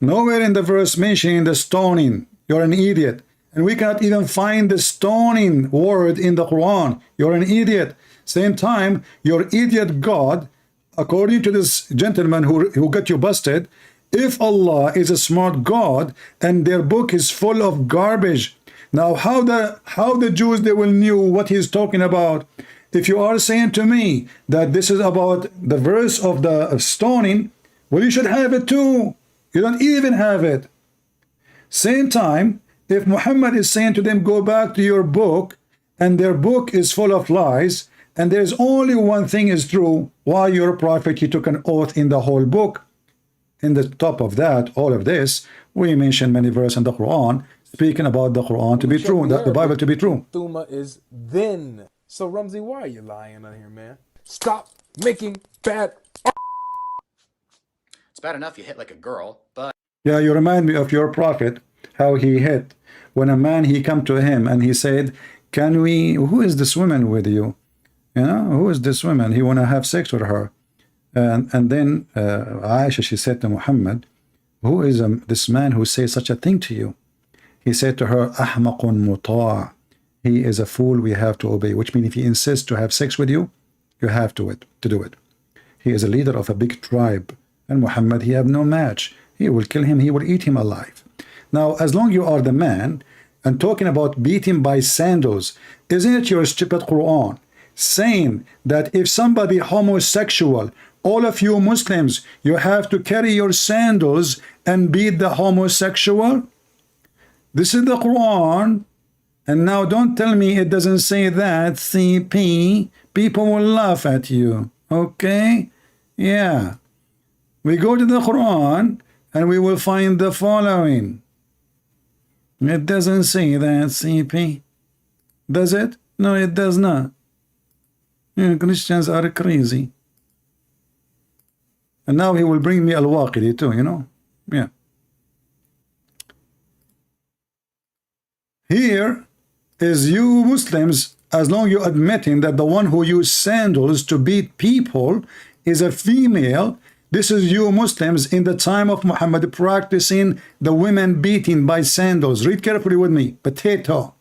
Nowhere in the verse mentioning the stoning. You're an idiot. And we cannot even find the stoning word in the Quran. You're an idiot. Same time, your idiot God, according to this gentleman who got you busted, if Allah is a smart God and their book is full of garbage, now how the Jews, they will knew what he's talking about? If you are saying to me that this is about the verse of the stoning, well, you should have it too. You don't even have it. Same time, if Muhammad is saying to them, go back to your book, and their book is full of lies, and there's only one thing is true, why your prophet, he took an oath in the whole book. In the top of that, all of this, we mention many verses in the Quran, speaking about the Quran to be true, the Bible to be true. Thuma is then. So, Rumsey, why are you lying on here, man? Stop making bad. It's bad enough you hit like a girl, but... Yeah, you remind me of your prophet, how he hit when a man, he come to him and he said, can we, who is this woman with you? You know, who is this woman? He want to have sex with her. And then Aisha, she said to Muhammad, who is this man who says such a thing to you? He said to her, Ahmaqun muta'. He is a fool we have to obey, which means if he insists to have sex with you, you have to do it. He is a leader of a big tribe, and Muhammad, he have no match. He will kill him, he will eat him alive. Now, as long you are the man, and talking about beating by sandals, isn't it your stupid Quran saying that if somebody homosexual, all of you Muslims, you have to carry your sandals and beat the homosexual? This is the Quran. And now don't tell me it doesn't say that, CP. People will laugh at you. Okay? Yeah. We go to the Quran and we will find the following. It doesn't say that, CP. Does it? No, it does not. Yeah, Christians are crazy. And now he will bring me Al-Waqidi too, you know? Yeah. Here is you Muslims, as long you admitting that the one who used sandals to beat people is a female. This is you Muslims in the time of Muhammad practicing the women beating by sandals. Read carefully with me. Potato.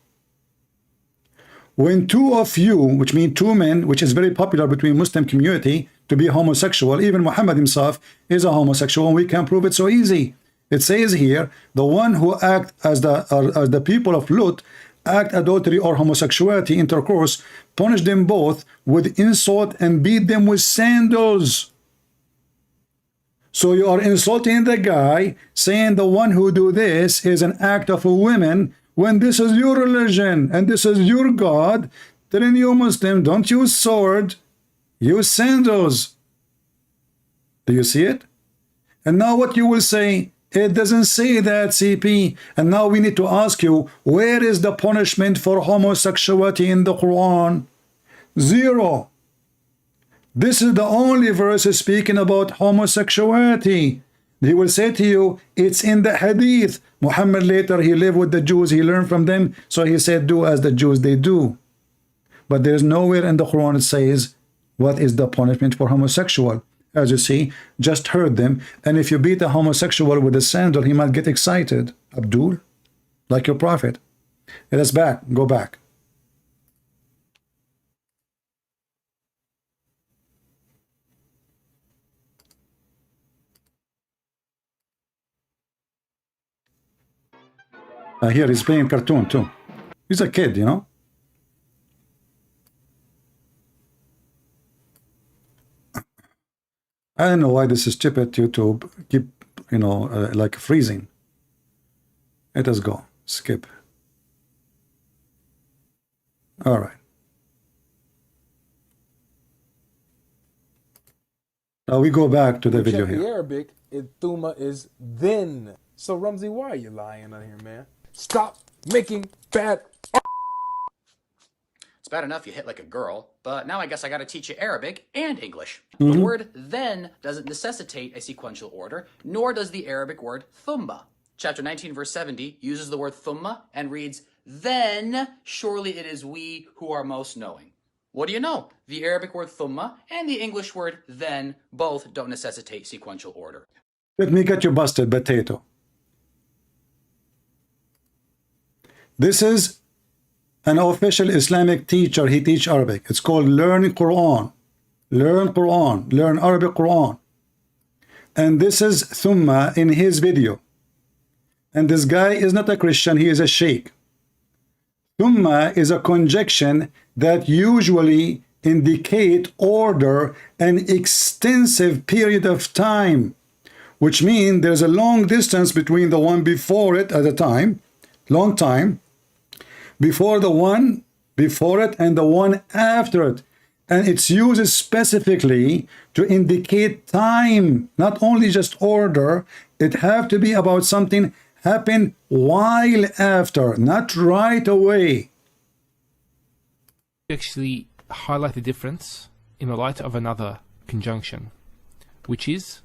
When two of you, which mean two men, which is very popular between Muslim community to be homosexual, even Muhammad himself is a homosexual, and we can prove it so easy. It says here, the one who act as the people of Lut, act adultery or homosexuality, intercourse, punish them both with insult and beat them with sandals. So you are insulting the guy, saying the one who do this is an act of a woman, when this is your religion and this is your God, telling you Muslim, don't use sword, use sandals. Do you see it? And now what you will say, it doesn't say that, CP. And now we need to ask you, where is the punishment for homosexuality in the Quran? Zero. This is the only verse speaking about homosexuality. He will say to you, it's in the hadith. Muhammad later, he lived with the Jews, he learned from them, so he said, do as the Jews they do. But there's nowhere in the Quran it says, what is the punishment for homosexual? As you see, just heard them. And if you beat a homosexual with a sandal, he might get excited. Abdul, like your prophet. Let us back, go back. Here he's playing cartoon too. He's a kid, you know. I don't know why this is stupid YouTube keep, you know, like freezing. Let us go. Skip. All right. Now we go back to the video Check the here. Arabic, Thumma is then. So Rumsey, why are you lying on here, man? Stop making bad. It's bad enough you hit like a girl, but now I guess I gotta teach you Arabic and English. Mm-hmm. The word then doesn't necessitate a sequential order, nor does the Arabic word thumma. Chapter 19, verse 70 uses the word thumma and reads, then surely it is we who are most knowing. What do you know? The Arabic word thumma and the English word then both don't necessitate sequential order. Let me get you busted, potato. This is an official Islamic teacher. He teaches Arabic. It's called Learn Quran. Learn Quran. Learn Arabic Quran. And this is Thumma in his video. And this guy is not a Christian. He is a sheikh. Thumma is a conjunction that usually indicate order and extensive period of time, which means there's a long distance between the one before it at a time, long time, before the one before it and the one after it. And it's used specifically to indicate time, not only just order. It have to be about something happen while after, not right away. Actually highlight the difference in the light of another conjunction, which is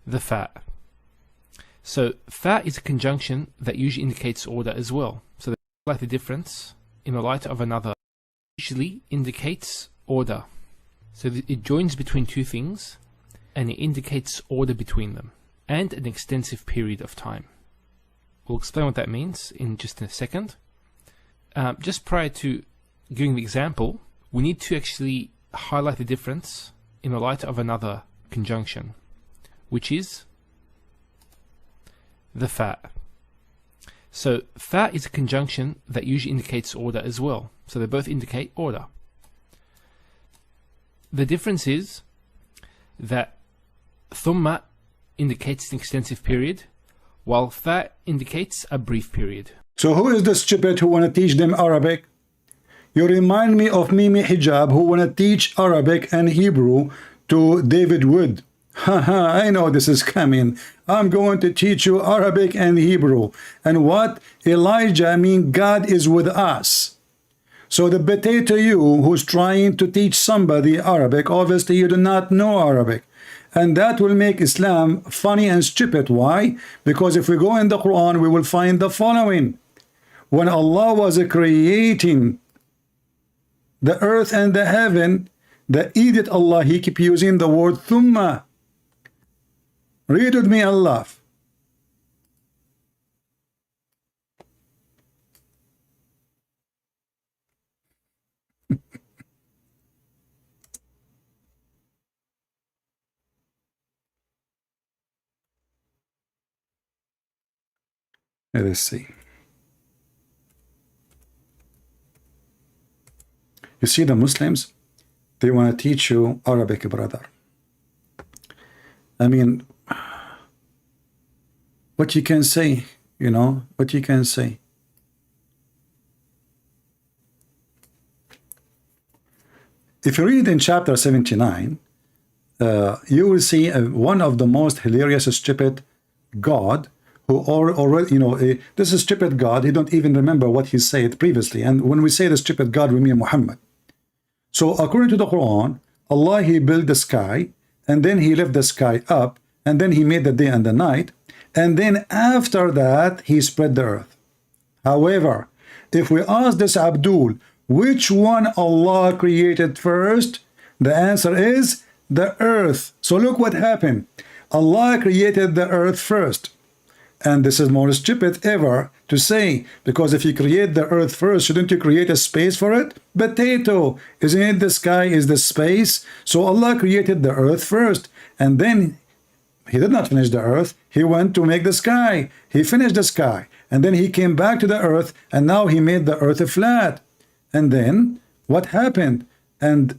the fa. So fa is a conjunction that usually indicates order as well. So they highlight the difference in the light of another. Usually indicates order. So it joins between two things and it indicates order between them and an extensive period of time. We'll explain what that means in just a second. Just prior to giving the example, we need to actually highlight the difference in the light of another conjunction, which is the fa. So fa is a conjunction that usually indicates order as well. So they both indicate order. The difference is that thumma indicates an extensive period, while fa indicates a brief period. So who is the stupid who want to teach them Arabic? You remind me of Mimi Hijab, who want to teach Arabic and Hebrew to David Wood. Haha, I know this is coming. I'm going to teach you Arabic and Hebrew. And what? Elijah mean God is with us. So the potato you who's trying to teach somebody Arabic, obviously you do not know Arabic. And that will make Islam funny and stupid. Why? Because if we go in the Quran, we will find the following. When Allah was creating the earth and the heaven, the idiot Allah, he keep using the word thumma. Read with me and laugh. Let us see. You see, the Muslims, they want to teach you Arabic, brother. I mean, what you can say, you know, what you can say. If you read in chapter 79, you will see one of the most hilarious, stupid God who already, you know, this is stupid God. He don't even remember what he said previously. And when we say the stupid God, we mean Muhammad. So according to the Quran, Allah, he built the sky, and then he left the sky up, and then he made the day and the night, and then after that, he spread the earth. However, if we ask this Abdul, which one Allah created first? The answer is the earth. So look what happened. Allah created the earth first. And this is more stupid ever to say, because if you create the earth first, shouldn't you create a space for it? Potato, isn't it the sky is the space? So Allah created the earth first, and then he did not finish the earth. He went to make the sky. He finished the sky, and then he came back to the earth, and now he made the earth flat. And then what happened? And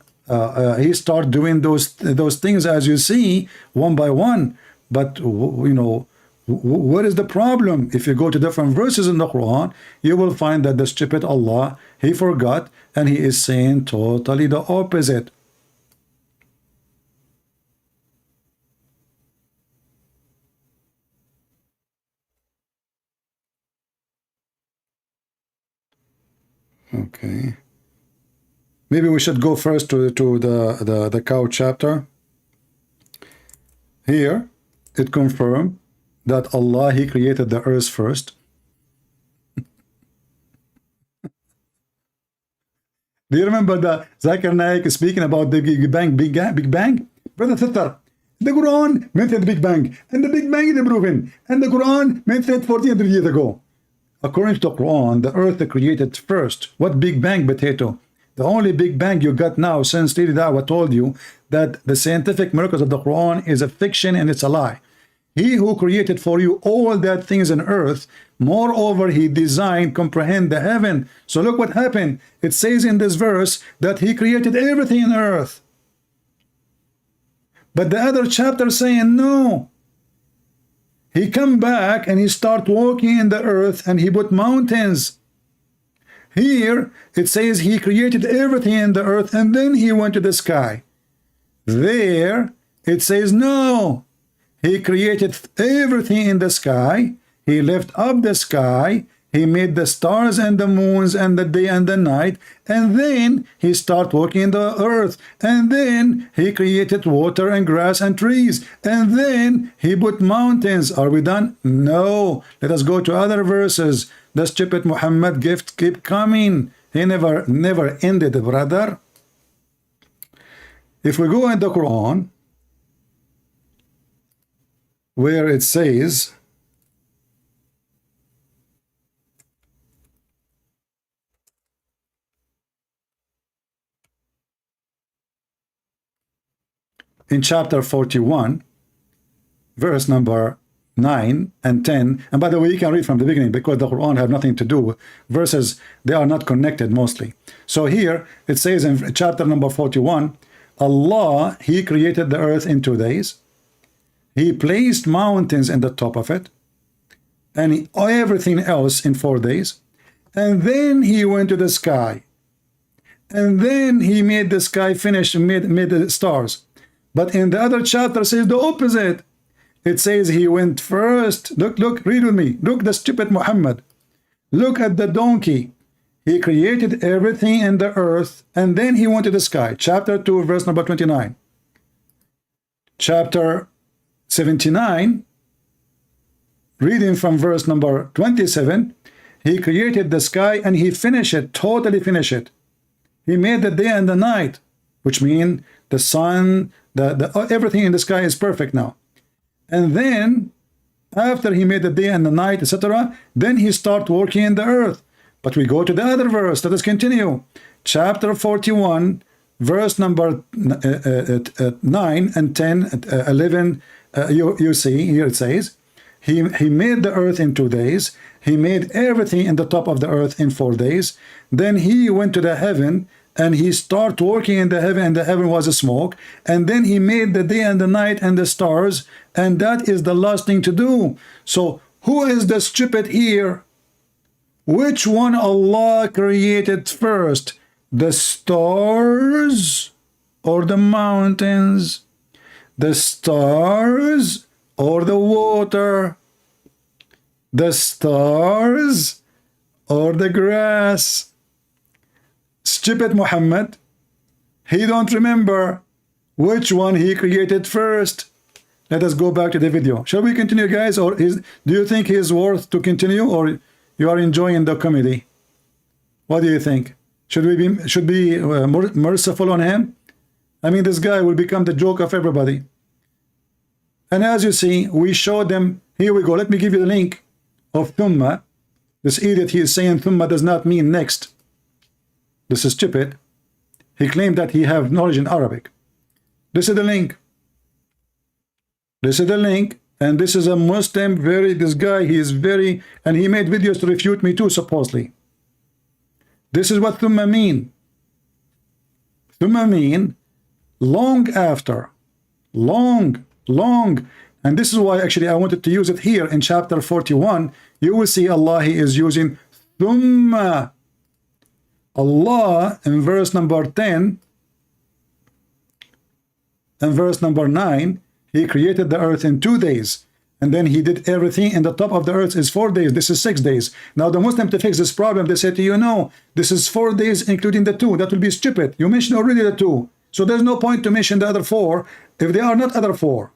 he started doing those things as you see, one by one. But you know, what is the problem? If you go to different verses in the Quran, you will find that the stupid Allah, he forgot, and he is saying totally the opposite. Okay. Maybe we should go first to the cow chapter. Here, it confirmed that Allah, he created the earth first. Do you remember the Zakir Naik speaking about the Big Bang? Brother sister, the Quran mentioned the Big Bang, and the Big Bang is proven, and the Quran mentioned 1400 years ago. According to the Quran, the earth created first. What Big Bang, potato? The only Big Bang you got now, since Lady Dawa told you that the scientific miracles of the Quran is a fiction and it's a lie. He who created for you all that things in earth, moreover, he designed, comprehend the heaven. So look what happened. It says in this verse that he created everything in earth. But the other chapter saying no. He come back and he start walking in the earth and he put mountains. Here it says he created everything in the earth and then he went to the sky. There it says no. He created everything in the sky. He left up the sky. he made the stars and the moons and the day and the night, and then he started working the earth, and then he created water and grass and trees, and then he put mountains. Are we done? No. Let us go to other verses. The stupid Muhammad gift keep coming. He never ended, brother. If we go in the Quran, where it says, in chapter 41, verse number 9 and 10, and by the way, you can read from the beginning because the Quran have nothing to do with verses. They are not connected mostly. So here it says in chapter number 41, Allah, he created the earth in 2 days. He placed mountains in the top of it, and everything else in 4 days. And then he went to the sky, and then he made the sky finish, made the stars. But in the other chapter says the opposite. It says he went first. Look, read with me. Look, the stupid Muhammad. Look at the donkey. He created everything in the earth, and then he went to the sky. Chapter 2, verse number 29. Chapter 79, reading from verse number 27, he created the sky and he finished it, totally finished it. He made the day and the night, which means the sun, everything in the sky is perfect now. And then after he made the day and the night, etc., then he started working in the earth. But we go to the other verse. Let us continue. Chapter 41, verse number 9 and 10, 11. You see here it says he made the earth in 2 days. He made everything in the top of the earth in 4 days. Then he went to the heaven, and he started working in the heaven, and the heaven was a smoke. And then he made the day and the night and the stars, and that is the last thing to do. So who is the stupid here? Which one Allah created first? The stars or the mountains? The stars or the water? The stars or the grass? Stupid Muhammad, he don't remember which one he created first. Let us go back to the video. Shall we continue, guys, or do you think he is worth to continue, or you are enjoying the comedy? What do you think? Should we be more merciful on him? I mean, this guy will become the joke of everybody. And as you see, we showed them. Here we go. Let me give you the link of Thumma. This idiot, he is saying Thumma does not mean next. This is stupid. He claimed that he have knowledge in Arabic. This is the link. This is the link. And this is a Muslim, this guy, he is very, and he made videos to refute me too, supposedly. This is what Thumma mean. Thumma mean long after. Long. And this is why actually I wanted to use it here in chapter 41. You will see Allah, he is using Thumma. Allah in verse number 10 and verse number 9, he created the earth in 2 days, and then he did everything in the top of the earth is 4 days. This is 6 days. Now the Muslim, to fix this problem, they say to you, no, this is 4 days including the 2. That will be stupid. You mentioned already the 2, so there's no point to mention the other 4 if they are not other 4.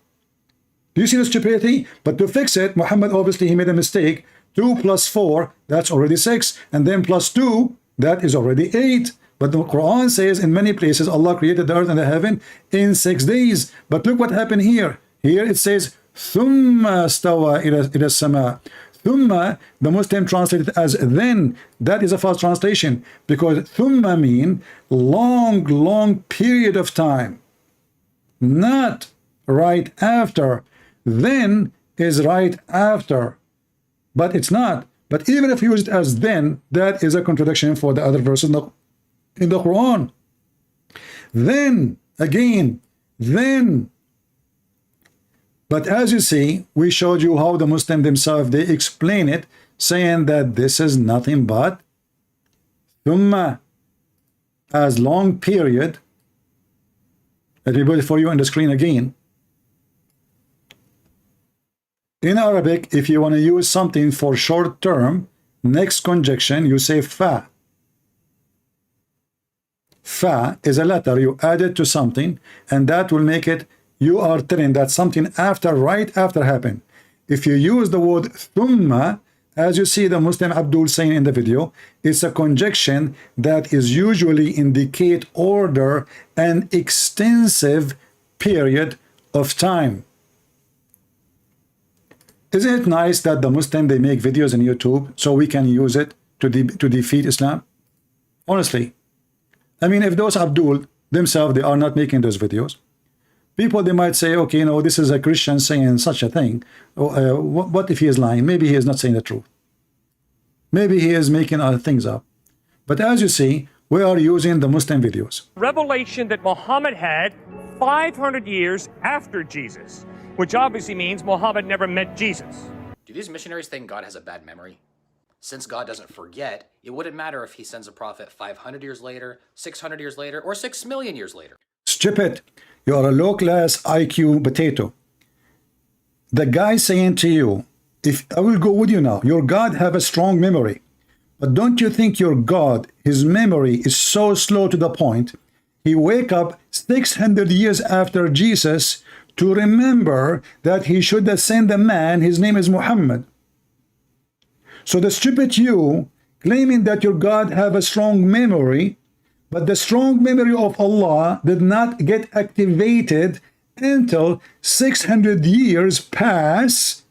Do you see the stupidity? But to fix it, Muhammad obviously he made a mistake. 2 plus 4, that's already 6, and then plus 2, that is already 8. But the Quran says in many places Allah created the earth and the heaven in 6 days. But look what happened here. Here it says Thumma stawa ila sama. Thumma, the Muslim translated as then. That is a false translation, because Thumma mean long period of time, not right after. Then is right after, but it's not. But even if you use it as then, that is a contradiction for the other verses in the Quran. Then, again, then. But as you see, we showed you how the Muslim themselves, they explain it, saying that this is nothing but Thumma, as long period. Let me put it for you on the screen again. In Arabic, if you want to use something for short term, Next conjunction, you say fa. Fa is a letter you add it to something, and that will make it, you are telling that something after, right after happened. If you use the word thumma, as you see the Muslim Abdul saying in the video, it's a conjunction that is usually indicate order and extensive period of time. Isn't it nice that the Muslim, they make videos on YouTube so we can use it to defeat Islam? Honestly. I mean, if those Abdul themselves, they are not making those videos, people, they might say, okay, no, this is a Christian saying such a thing. What if he is lying? Maybe he is not saying the truth. Maybe he is making other things up. But as you see, we are using the Muslim videos. Revelation that Muhammad had 500 years after Jesus, which obviously means Muhammad never met Jesus. Do these missionaries think God has a bad memory? Since God doesn't forget, it wouldn't matter if he sends a prophet 500 years later, 600 years later, or 6 million years later. Stupid. You are a low-class IQ potato. The guy saying to you, if I will go with you now, your God have a strong memory. But don't you think your God, his memory is so slow to the point, he wake up 600 years after Jesus to remember that he should have sent a man, his name is Muhammad. So the stupid you, claiming that your God have a strong memory, but the strong memory of Allah did not get activated until 600 years pass.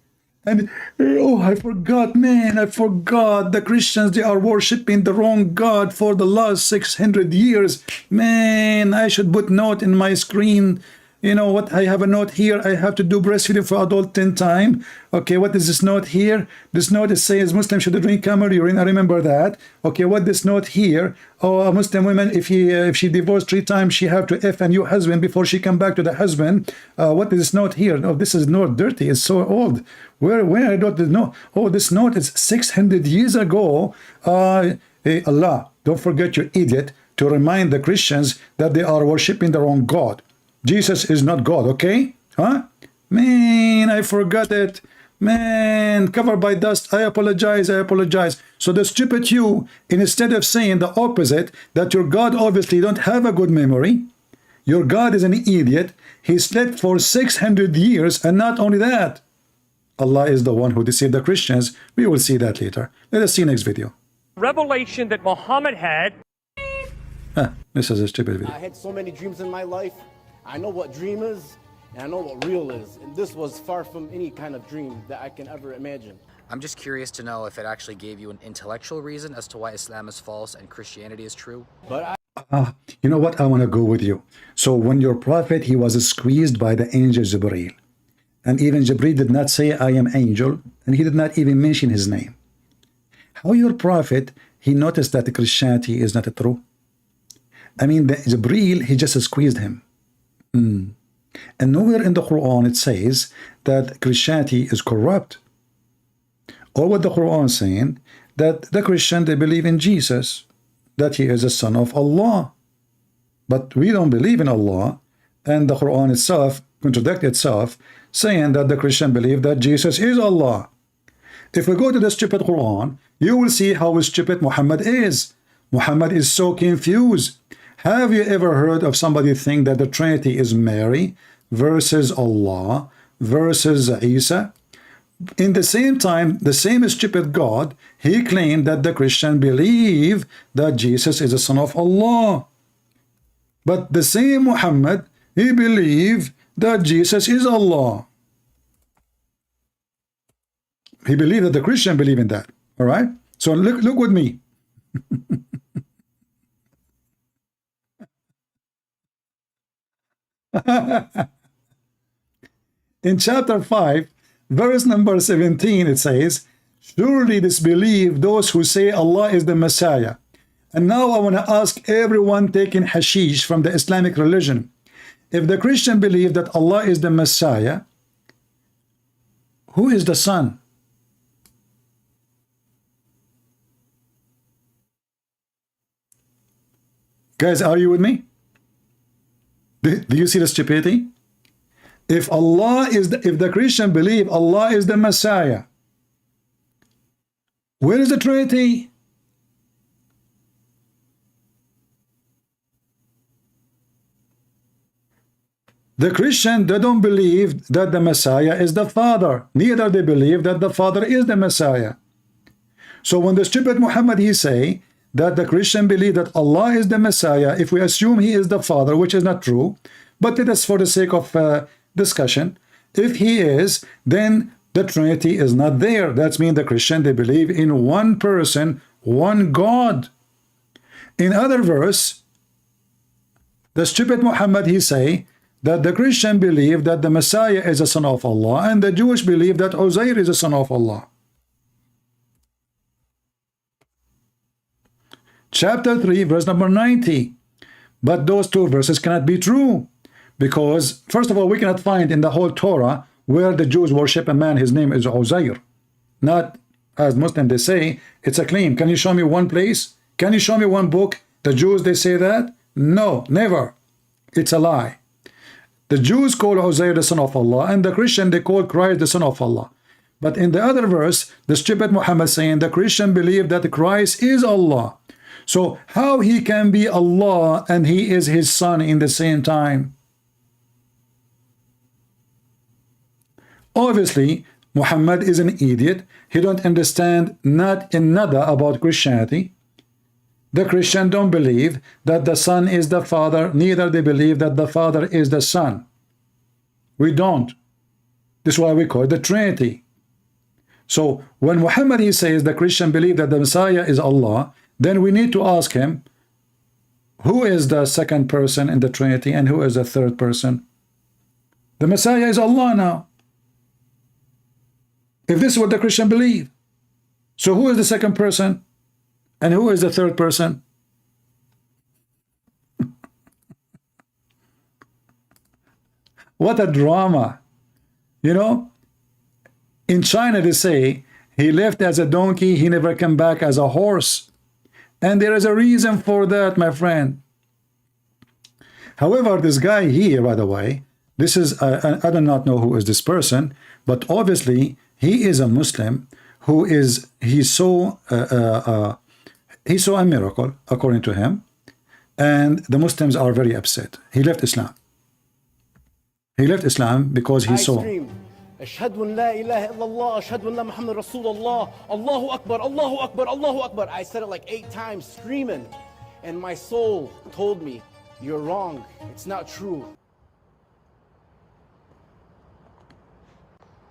And, oh, I forgot, man, I forgot. The Christians, they are worshipping the wrong God for the last 600 years. Man, I should put note in my screen. You know what? I have a note here. I have to do breastfeeding for adult 10 times. Okay, what is this note here? This note is says Muslim should drink camel urine. I remember that. Okay, what this note here? Oh, a Muslim woman, if she divorced 3 times, she have to F a new husband before she come back to the husband. What is this note here? Oh, this is note dirty. It's so old. Where I don't know. Oh, this note is 600 years ago. Hey, Allah, don't forget, you idiot, to remind the Christians that they are worshiping the wrong God. Jesus is not God, okay? Huh? Man, I forgot it. Man, covered by dust. I apologize, I apologize. So the stupid you, instead of saying the opposite, that your God obviously don't have a good memory, your God is an idiot, he slept for 600 years, and not only that, Allah is the one who deceived the Christians. We will see that later. Let us see next video. Revelation that Muhammad had. This is a stupid video. I had so many dreams in my life. I know what dream is, and I know what real is. And this was far from any kind of dream that I can ever imagine. I'm just curious to know if it actually gave you an intellectual reason as to why Islam is false and Christianity is true. But you know what? I want to go with you. So when your prophet, he was squeezed by the angel Jibreel. And even Jibreel did not say, I am angel. And he did not even mention his name. How your prophet, he noticed that Christianity is not true? I mean, the Jibreel, he just squeezed him. And nowhere in the Quran it says that Christianity is corrupt. Or what the Quran is saying, that the Christian, they believe in Jesus, that he is a son of Allah. But we don't believe in Allah, and the Quran itself contradicts itself, saying that the Christian believe that Jesus is Allah. If we go to the stupid Quran, you will see how stupid Muhammad is. Muhammad is so confused. Have you ever heard of somebody think that the Trinity is Mary versus Allah versus Isa? In the same time, the same stupid God, he claimed that the Christian believe that Jesus is a son of Allah. But the same Muhammad, he believed that Jesus is Allah. He believed that the Christian believe in that. All right? So look with me. In chapter 5, verse number 17, it says, surely disbelieve those who say Allah is the Messiah. And now I want to ask everyone taking hashish from the Islamic religion, if the Christian believe that Allah is the Messiah, who is the Son? Guys, are you with me? Do you see the stupidity? If Allah is if the Christian believe Allah is the Messiah, Where is the Trinity? The Christian, they don't believe that the Messiah is the Father. Neither they believe that the Father is the Messiah. So when the stupid Muhammad, he say that the Christian believe that Allah is the Messiah, if we assume he is the Father, which is not true, but it is for the sake of discussion, if he is, then the Trinity is not there. That means the Christian, they believe in one person, one God. In other verse, the stupid Muhammad, he say that the Christian believe that the Messiah is a son of Allah, and the Jewish believe that Uzair is a son of Allah. Chapter 3, verse number 90. But those two verses cannot be true, because first of all, we cannot find in the whole Torah where the Jews worship a man, his name is Uzair. Not as Muslims they say, it's a claim. Can you show me one place? Can you show me one book? The Jews, they say that? No, never. It's a lie. The Jews call Uzair the son of Allah, and the Christian, they call Christ the son of Allah. But in the other verse, the stupid Muhammad saying the Christian believe that Christ is Allah. So how he can be Allah and he is his son in the same time? Obviously, Muhammad is an idiot. He don't understand not nada about Christianity. The Christian don't believe that the Son is the Father, neither they believe that the Father is the Son. We don't. This is why we call it the Trinity. So when Muhammad, he says the Christian believe that the Messiah is Allah, then we need to ask him, who is the second person in the Trinity and who is the third person? The Messiah is Allah now. If this is what the Christian believe, so who is the second person and who is the third person? What a drama. You know, in China they say he left as a donkey, he never came back as a horse. And there is a reason for that, my friend. However, this guy here, by the way, this is, I do not know who is this person, but obviously he is a Muslim who is, he saw a miracle, according to him, and the Muslims are very upset. He left Islam. He left Islam because he saw. أشهد أن لا إله إلا الله أشهد أن محمد رسول الله الله أكبر الله أكبر الله أكبر. I said it like 8 times screaming, and my soul told me, you're wrong, it's not true.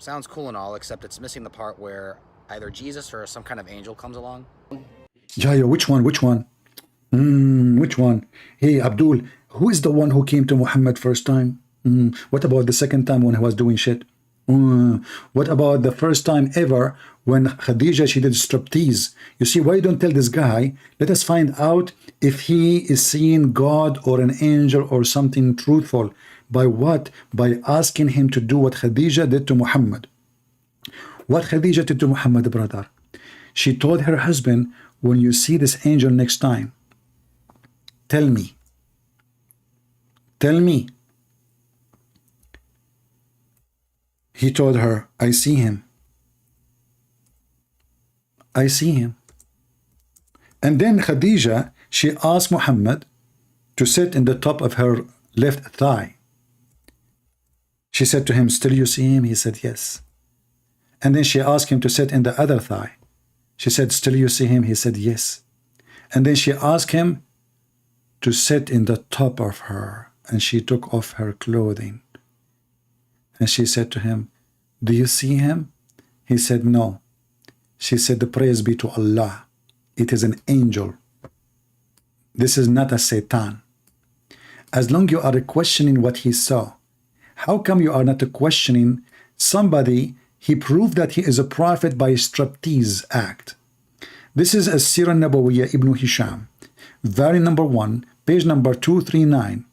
Sounds cool and all, except it's missing the part where either Jesus or some kind of angel comes along. Yeah, which one? Which one? Which one? Hey, Abdul, who is the one who came to Muhammad first time? What about the second time when he was doing shit? What about the first time ever when Khadija, she did striptease? You see, why you don't tell this guy? Let us find out if he is seeing God or an angel or something truthful. By what? By asking him to do what Khadija did to Muhammad. What Khadija did to Muhammad, brother? She told her husband, when you see this angel next time, tell me. Tell me. He told her, I see him. I see him. And then Khadija, she asked Muhammad to sit in the top of her left thigh. She said to him, still you see him? He said, yes. And then she asked him to sit in the other thigh. She said, still you see him? He said, yes. And then she asked him to sit in the top of her, and she took off her clothing. And she said to him, do you see him? He said, no. She said, the praise be to Allah. It is an angel. This is not a Satan. As long you are questioning what he saw, how come you are not questioning somebody? He proved that he is a prophet by striptease act. This is a Sirah Nabawiyya Ibn Hisham, volume number 1, page number 239.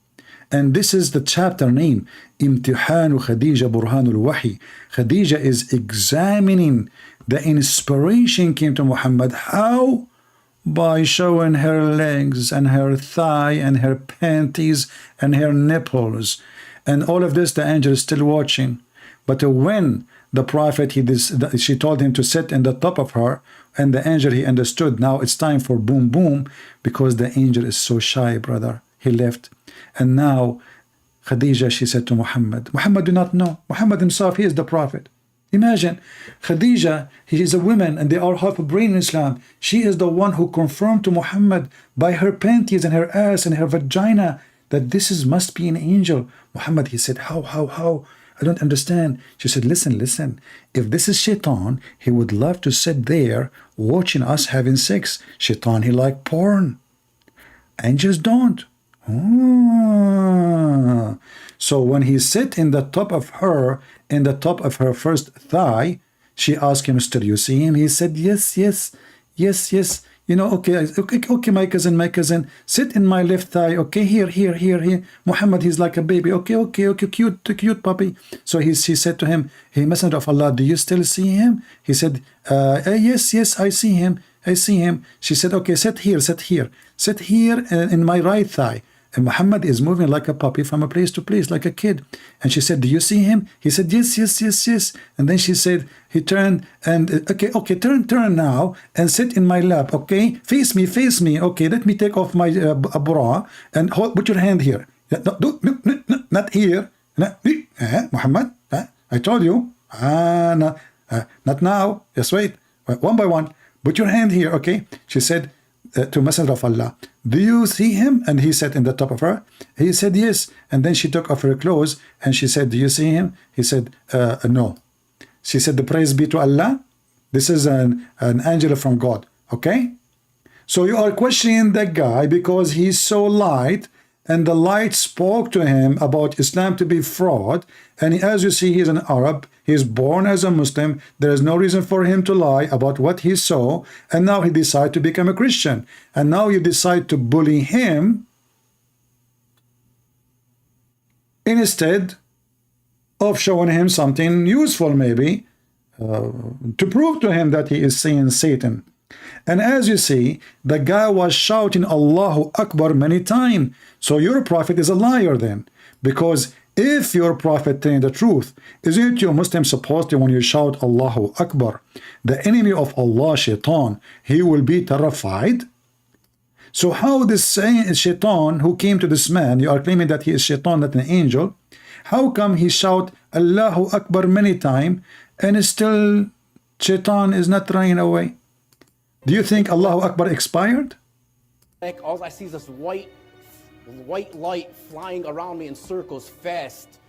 And this is the chapter name, Imtihanu Khadija Burhanul Wahi. Khadija is examining the inspiration came to Muhammad. How? By showing her legs and her thigh and her panties and her nipples. And all of this, the angel is still watching. But when the prophet, she told him to sit in the top of her, and the angel, he understood. Now it's time for boom boom, because the angel is so shy, brother. He left. And now Khadija, she said to Muhammad, Muhammad do not know. Muhammad himself, he is the prophet. Imagine, Khadija, he is a woman, and they are half a brain in Islam. She is the one who confirmed to Muhammad by her panties and her ass and her vagina that this must be an angel. Muhammad, he said, how? I don't understand. She said, listen. If this is Shaitan, he would love to sit there watching us having sex. Shaitan, he like porn. Angels don't. Oh. So when he sat in the top of her first thigh, she asked him, still you see him? He said, yes. You know, okay, my cousin, sit in my left thigh. Okay, here. Muhammad, he's like a baby. Okay, cute puppy. So she said to him, hey, Messenger of Allah, do you still see him? He said, yes, I see him. She said, okay, sit here in my right thigh. And Muhammad is moving like a puppy from a place to place, like a kid. And she said, do you see him? He said, yes. And then she said, he turned and, okay, turn now and sit in my lap, okay? Face me. Okay, let me take off my bra and put your hand here. Not here. Muhammad, I told you. Not now. Just wait. One by one. Put your hand here, okay? She said to Messenger of Allah, do you see him? And he sat in the top of her. He said yes. And then she took off her clothes and she said, do you see him? He said, no. She said, the praise be to Allah. This is an angel from God. Okay? So you are questioning that guy because he's so light, and the light spoke to him about Islam to be fraud. And as you see, he's an Arab. He's born as a Muslim. There is no reason for him to lie about what he saw. And now he decided to become a Christian. And now you decide to bully him instead of showing him something useful, maybe, to prove to him that he is seeing Satan. And as you see, the guy was shouting Allahu Akbar many times. So your prophet is a liar then. Because if your prophet telling the truth, isn't you Muslim supposed to, when you shout Allahu Akbar, the enemy of Allah, Shaitan, he will be terrified? So how this Shaitan who came to this man, you are claiming that he is Shaitan, not an angel, how come he shout Allahu Akbar many times and still Shaitan is not running away? Do you think Allahu Akbar expired? Like, all I see is this white light flying around me in circles fast,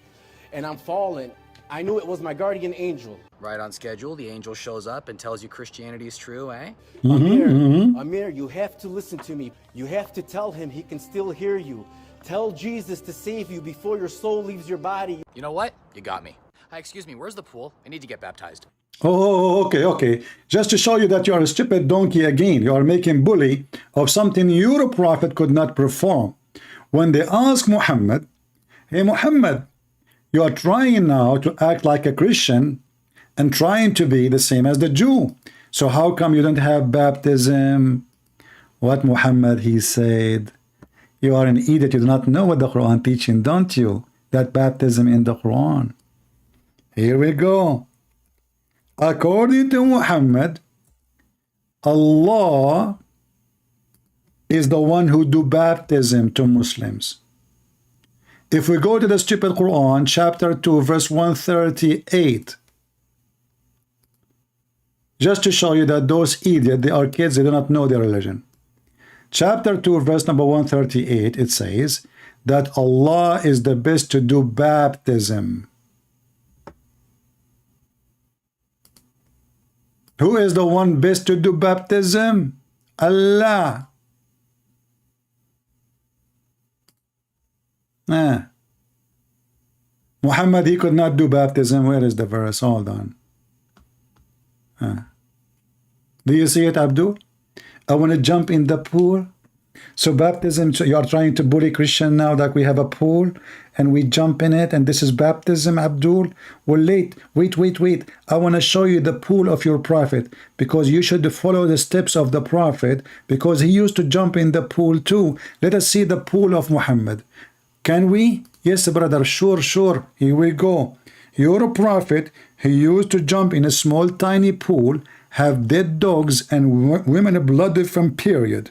and I'm falling. I knew it was my guardian angel. Right on schedule, the angel shows up and tells you Christianity is true, eh? Amir, you have to listen to me. You have to tell him he can still hear you. Tell Jesus to save you before your soul leaves your body. You know what? You got me. Hi, excuse me, where's the pool? I need to get baptized. Oh, okay. Just to show you that you are a stupid donkey again. You are making bully of something your prophet could not perform. When they ask Muhammad, hey Muhammad, you are trying now to act like a Christian and trying to be the same as the Jew. So how come you don't have baptism? What Muhammad, he said, you are an idiot. You do not know what the Quran teaching, don't you? That baptism in the Quran. Here we go. According to Muhammad, Allah is the one who do baptism to Muslims. If we go to the stupid Quran, chapter 2, verse 138, just to show you that those idiots, they are kids, they do not know their religion. Chapter 2, verse number 138, it says that Allah is the best to do baptism. Who is the one best to do baptism? Allah. Muhammad, he could not do baptism. Where is the verse? Hold on. Do you see it, Abdul? I want to jump in the pool. So baptism, so you are trying to bully Christian now that we have a pool and we jump in it and this is baptism, Abdul? Well, wait. I want to show you the pool of your prophet, because you should follow the steps of the prophet, because he used to jump in the pool too. Let us see the pool of Muhammad. Can we? Yes, brother. Sure. Here we go. Your prophet, he used to jump in a small tiny pool, have dead dogs and women blood from period.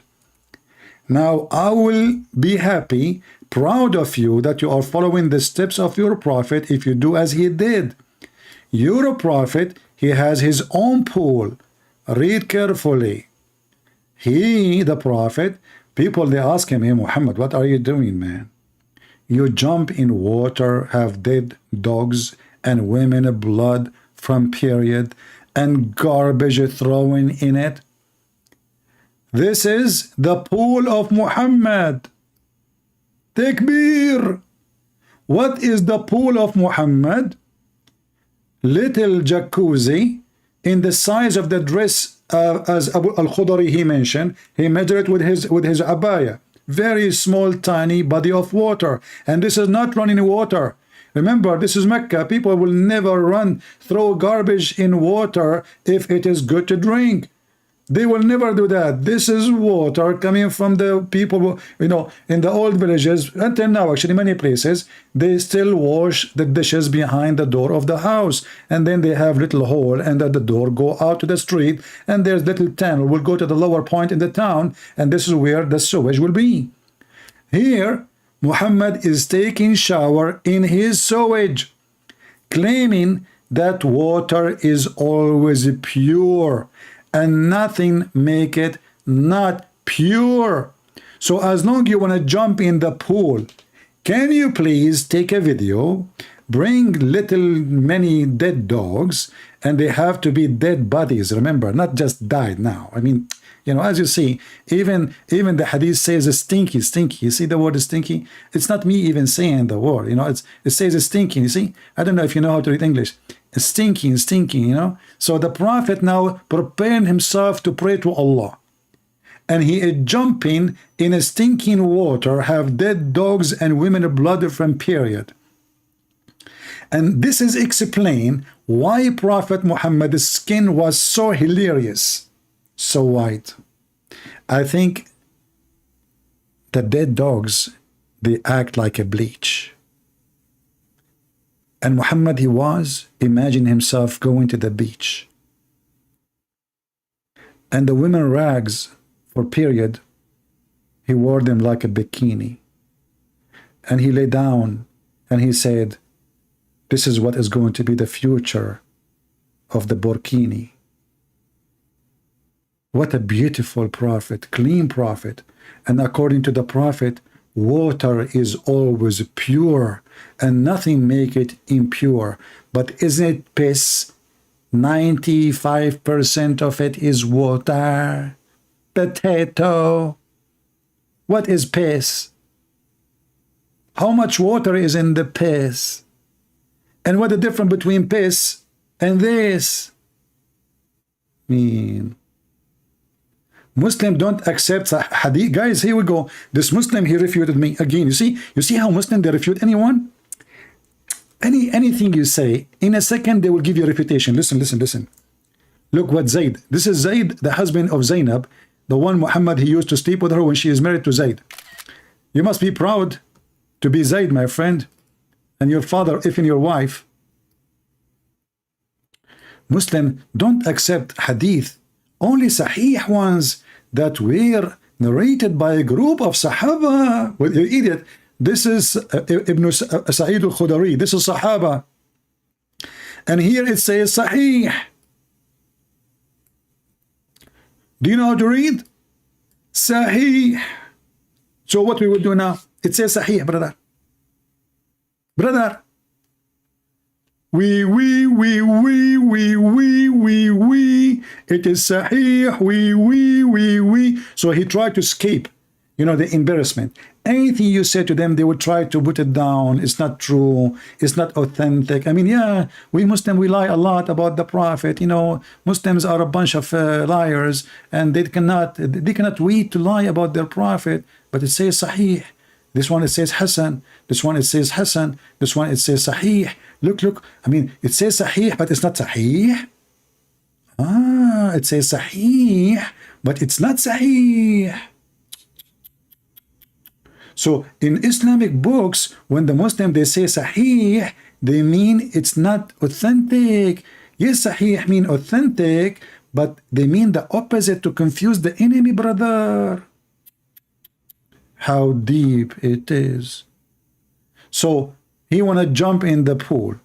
Now I will be happy, proud of you that you are following the steps of your prophet if you do as he did. Your prophet, he has his own pool. Read carefully. He, the prophet, people, they ask him, hey Muhammad, what are you doing, man? You jump in water, have dead dogs and women blood from period and garbage thrown in it. This is the pool of Muhammad. Takbir. What is the pool of Muhammad? Little jacuzzi in the size of the dress, as Abu al-Khudari he mentioned. He measured it with his abaya. Very small, tiny body of water. And this is not running water. Remember, this is Mecca. People will never throw garbage in water if it is good to drink. They will never do that. This is water coming from the people, you know, in the old villages. Until now, actually, many places, they still wash the dishes behind the door of the house. And then they have little hole, and at the door go out to the street. And there's little tunnel will go to the lower point in the town. And this is where the sewage will be. Here, Muhammad is taking shower in his sewage, claiming that water is always pure. And nothing make it not pure. So as long you want to jump in the pool, can you please take a video, bring many dead dogs, and they have to be dead bodies, remember, not just died now. I mean, you know, as you see, even the hadith says stinky. You see the word stinky? It's not me even saying the word, you know, it says stinky, you see? I don't know if you know how to read English. Stinking, you know. So the prophet now preparing himself to pray to Allah, and he is jumping in a stinking water, have dead dogs and women blood from period. And this is explain why Prophet Muhammad's skin was so hilarious, so white. I think the dead dogs, they act like a bleach. And Muhammad, he was, imagine himself going to the beach. And the women rags for period, he wore them like a bikini. And he lay down and he said, this is what is going to be the future of the burkini. What a beautiful prophet, clean prophet. And according to the prophet, water is always pure and nothing make it impure. But isn't it piss? 95% of it is water. Potato. What is piss? How much water is in the piss? And what the difference between piss and this? Muslim don't accept hadith. Guys, here we go. This Muslim, he refuted me again. You see how Muslim, they refute anyone? Anything you say, in a second, they will give you a refutation. Listen. Look what Zayd. This is Zayd, the husband of Zainab, the one Muhammad, he used to sleep with her when she is married to Zayd. You must be proud to be Zayd, my friend, and your father, even your wife. Muslim, don't accept hadith. Only sahih ones that were narrated by a group of Sahaba. Well, you idiot. This is Ibn Sa'id al-Khudari. This is Sahaba. And here it says Sahih. Do you know how to read? Sahih. So what we will do now? It says Sahih, brother. We. It is Sahih. We. So he tried to escape, you know, the embarrassment. Anything you say to them, they would try to put it down. It's not true. It's not authentic. I mean, yeah, we Muslims, we lie a lot about the Prophet. You know, Muslims are a bunch of liars, and they cannot wait to lie about their Prophet. But it says Sahih. This one it says Hassan. This one it says Hassan. This one it says Sahih. Look. I mean, it says Sahih, but it's not Sahih. It says Sahih, but it's not Sahih. So in Islamic books, when the Muslim they say Sahih, they mean it's not authentic. Yes, sahih mean authentic, but they mean the opposite to confuse the enemy, brother. How deep it is. So he wanna jump in the pool.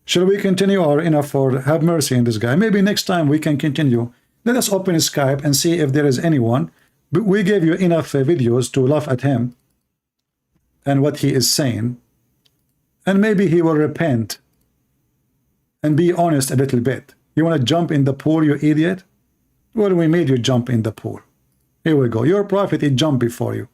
Shall we continue or enough for have mercy in this guy? Maybe next time we can continue. Let us open Skype and see if there is anyone. But we gave you enough videos to laugh at him and what he is saying. And maybe he will repent and be honest a little bit. You want to jump in the pool, you idiot? Well, we made you jump in the pool. Here we go. Your prophet, he jumped before you.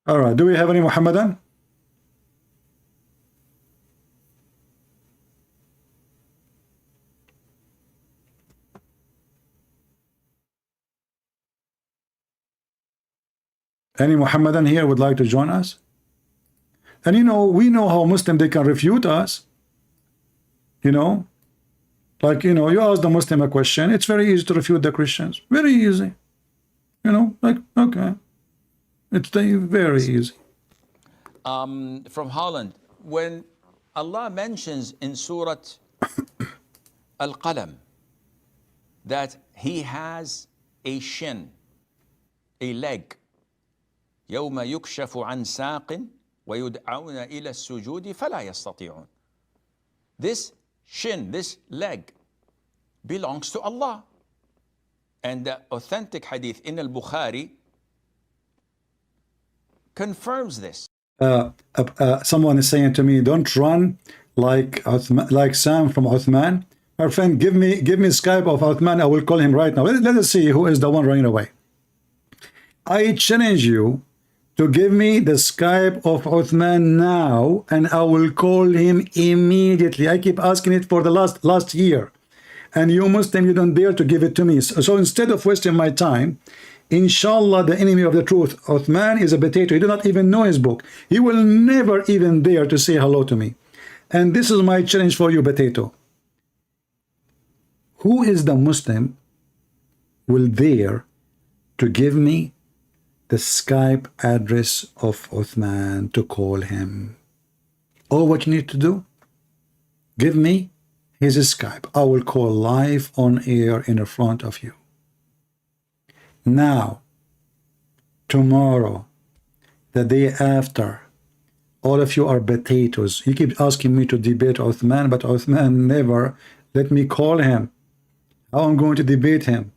All right. Do we have any Muhammadan? Any Muhammadan here would like to join us? And you know, we know how Muslim they can refute us. You know, like, you know, you ask the Muslim a question, it's very easy to refute the Christians. Very easy. You know, like, okay. It's very easy. From Holland, when Allah mentions in Surah Al-Qalam that He has a shin, a leg, يوم يكشف عن ساق ويدعون إلى السجود فلا يستطيعون. This shin, this leg, belongs to Allah. And the authentic hadith in Al-Bukhari confirms this. Someone is saying to me, don't run like Sam from Uthman. Our friend, give me Skype of Uthman. I will call him right now. Let us see who is the one running away. I challenge you to give me the Skype of Uthman now, and I will call him immediately. I keep asking it for the last year, and you Muslim, you don't dare to give it to me. So instead of wasting my time, inshallah, the enemy of the truth, Uthman, is a potato. You do not even know his book. He will never even dare to say hello to me. And this is my challenge for you, potato. Who is the Muslim will dare to give me the Skype address of Uthman to call him? All what you need to do, give me his Skype. I will call live on air in front of you. Now, tomorrow, the day after, all of you are potatoes. You keep asking me to debate Uthman, but Uthman never let me call him. How I'm going to debate him?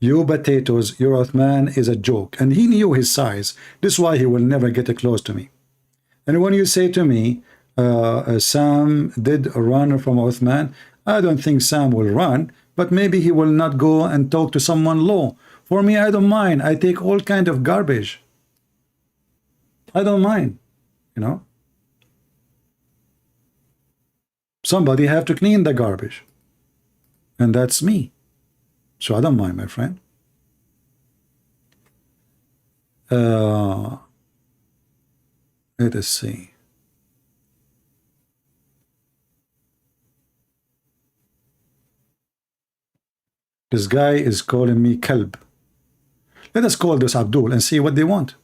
You potatoes, your Uthman is a joke. And he knew his size. This is why he will never get close to me. And when you say to me, Sam did run from Uthman, I don't think Sam will run, but maybe he will not go and talk to someone low. For me, I don't mind. I take all kind of garbage. I don't mind, you know. Somebody have to clean the garbage. And that's me. So I don't mind, my friend. Let us see. This guy is calling me Kalb. Let us call this Abdul and see what they want.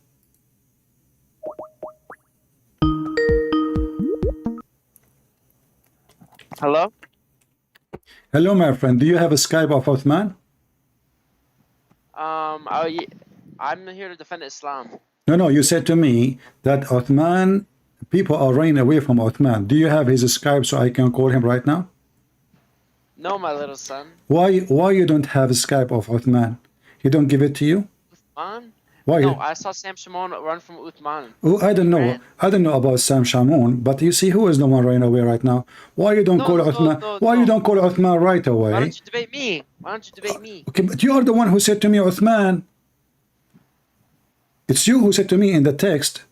Hello? Hello, my friend. Do you have a Skype of Uthman? I'm here to defend Islam. No, you said to me that Uthman, people are running away from Uthman. Do you have his Skype so I can call him right now? No, my little son. Why you don't have a Skype of Uthman? He don't give it to you? Uthman? Why? No, I saw Sam Shimon run from Uthman. Oh, I don't know. I don't know about Sam Shamoun, but you see who is the one running away right now? Why you don't call Uthman? Why you don't call Uthman right away? Why don't you debate me? Why don't you debate me? Okay, but you are the one who said to me, Uthman. It's you who said to me in the text,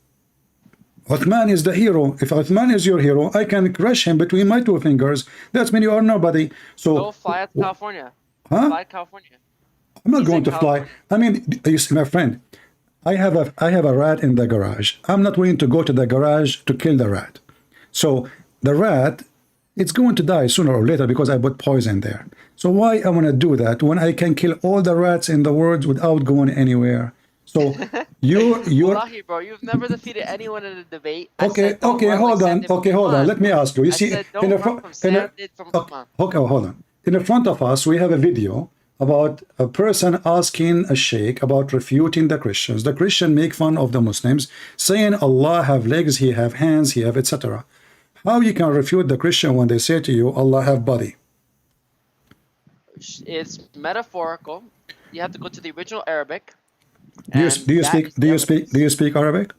Uthman is the hero. If Uthman is your hero, I can crush him between my two fingers. That's mean you are nobody. So go fly out to California. Huh? Fly to California. I'm not going to fly. I mean, you see, my friend, I have a rat in the garage. I'm not willing to go to the garage to kill the rat. So the rat, it's going to die sooner or later because I put poison there. So why I want to do that when I can kill all the rats in the world without going anywhere? So you're Wallahi, bro, you've never defeated anyone in a debate. okay. Okay, hold on. Okay, hold on. Let me ask you. You see, in the front, okay, hold on. In the front of us, we have a video about a person asking a sheikh about refuting the Christians. The Christian make fun of the Muslims, saying Allah have legs, He have hands, He have etc. How you can refute the Christian when they say to you Allah have body? It's metaphorical. You have to go to the original Arabic. Do you speak Arabic?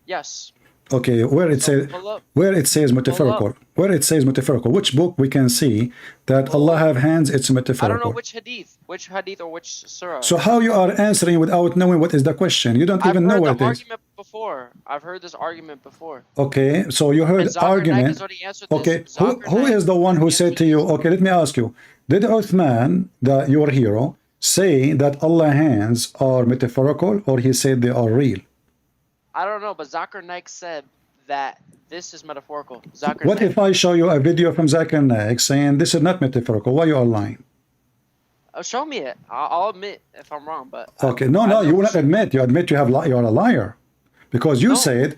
Yes. Okay, where it says metaphorical, which book we can see that Allah have hands, it's metaphorical. I don't know which hadith or which surah. So how you are answering without knowing what is the question? You don't even know what it is. I've heard this argument before. Okay, so you heard argument. Okay, who is the one who said to you, okay, let me ask you, did Uthman, your hero, say that Allah's hands are metaphorical, or he said they are real? I don't know, but Zakir Naik said that this is metaphorical. What if I show you a video from Zakir Naik saying this is not metaphorical? Why you are lying? Show me it. I'll admit if I'm wrong, but okay, no, you will not admit. You admit you are a liar, because you said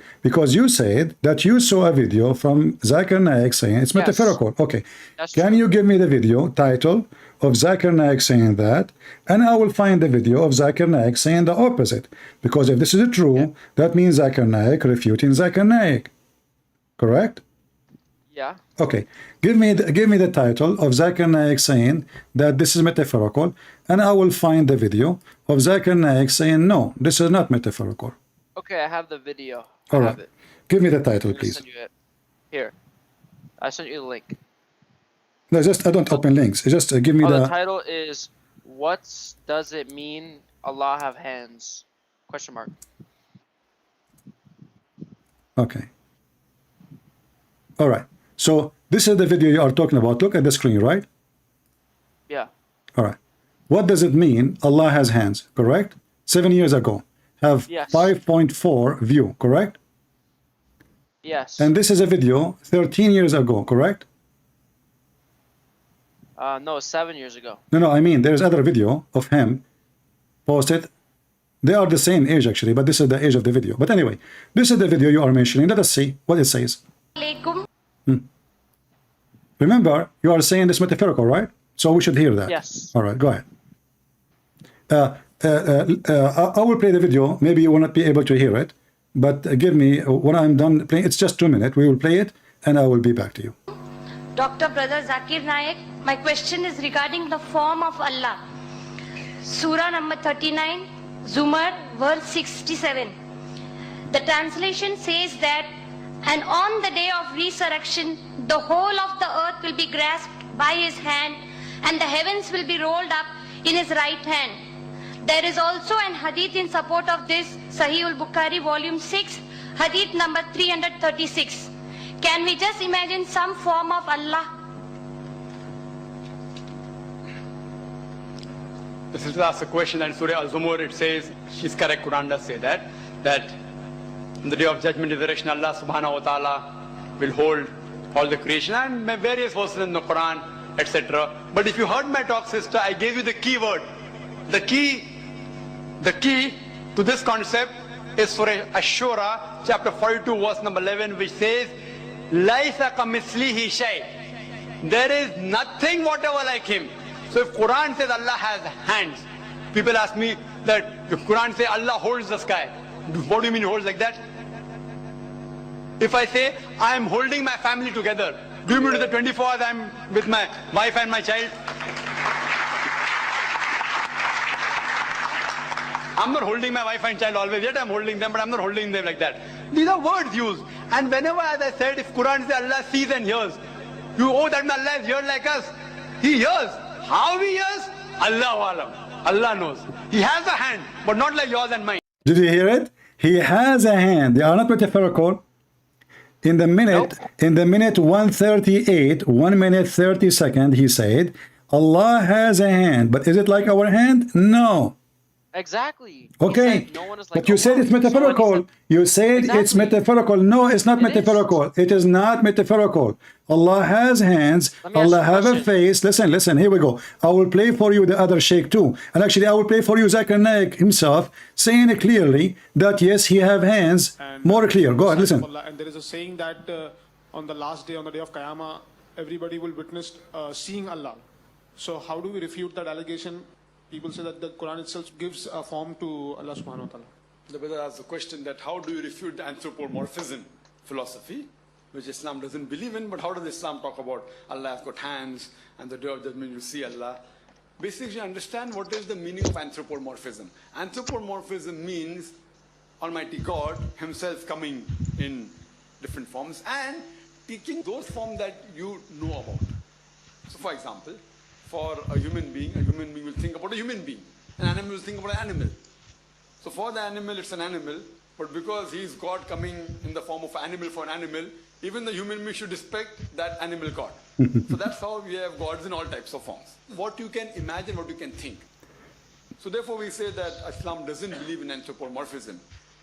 that you saw a video from Zakir Naik saying it's metaphorical. Okay, can you give me the video title of Zakir Naik saying that, and I will find the video of Zakir Naik saying the opposite, because if this is true, that means Zakir Naik refuting Zakir Naik, correct? Yeah. Okay, give me the title of Zakir Naik saying that this is metaphorical, and I will find the video of Zakir Naik saying no, this is not metaphorical. Okay, I have the video. All right, give me the title, please. Send you it. Here, I sent you the link. No, I don't open links. Just give me the title is "What does it mean Allah have hands?" Question mark. Okay. All right. So this is the video you are talking about. Look at the screen, right? Yeah. All right. What does it mean Allah has hands? Correct. 7 years ago, have 5.4 view. Correct. Yes. And this is a video 13 years ago. Correct. No, 7 years ago. No, I mean, there's other video of him posted. They are the same age, actually, but this is the age of the video. But anyway, this is the video you are mentioning. Let us see what it says. Remember, you are saying this metaphorical, right? So we should hear that. Yes. All right, go ahead. I will play the video. Maybe you will not be able to hear it, but give me, when I'm done playing, it's just 2 minutes. We will play it, and I will be back to you. Dr. Brother Zakir Naik, my question is regarding the form of Allah. Surah number 39, Zumar, verse 67. The translation says that, and on the day of resurrection, the whole of the earth will be grasped by His hand, and the heavens will be rolled up in His right hand. There is also an hadith in support of this, Sahih al-Bukhari, volume 6, hadith number 336. Can we just imagine some form of Allah? The sister asked a question and Surah Al-Zumur, it says, she's correct, Quran does say that on the day of judgment, the direction Allah subhanahu wa ta'ala will hold all the creation, and various verses in the Quran, etc. But if you heard my talk, sister, I gave you the key word. The key to this concept is Surah Ash-Shura, chapter 42, verse number 11, which says, Laisa kamithlihi shay. There is nothing whatever like Him. So if Quran says Allah has hands, people ask me that if Quran says Allah holds the sky, what do you mean He holds like that? If I say I am holding my family together, do you mean to the 24 hours I am with my wife and my child? I'm not holding my wife and child always, yet I'm holding them, but I'm not holding them like that. These are words used. And whenever, as I said, if Quran says Allah sees and hears, that Allah is here like us. He hears. How He hears? Allahu Alam. Allah knows. He has a hand, but not like yours and mine. Did you hear it? He has a hand. They are not metaphorical. In the minute 1:38, 1 minute 30 seconds, he said, Allah has a hand, but is it like our hand? No. Exactly. Okay, No one is like but you said it's metaphorical. You said it's metaphorical. No, it's not metaphorical. It is not metaphorical. Allah has hands. Allah have a face. Listen, here we go. I will play for you the other sheikh too. And actually, I will play for you Zakir Naik himself, saying clearly that yes, he have hands. More clear. Go ahead, listen. And there is a saying that on the last day, on the day of Qiyamah, everybody will witness seeing Allah. So how do we refute that allegation? People say that the Quran itself gives a form to Allah subhanahu wa ta'ala. The brother asked the question that how do you refute the anthropomorphism philosophy, which Islam doesn't believe in, but how does Islam talk about Allah has got hands and the day of judgment you see Allah? Basically, understand what is the meaning of anthropomorphism. Anthropomorphism means Almighty God himself coming in different forms and taking those forms that you know about. So for example, for a human being will think about a human being. An animal will think about an animal. So for the animal, it's an animal, but because he's God coming in the form of an animal for an animal, even the human being should respect that animal God. So that's how we have gods in all types of forms. What you can imagine, what you can think. So therefore we say that Islam doesn't believe in anthropomorphism.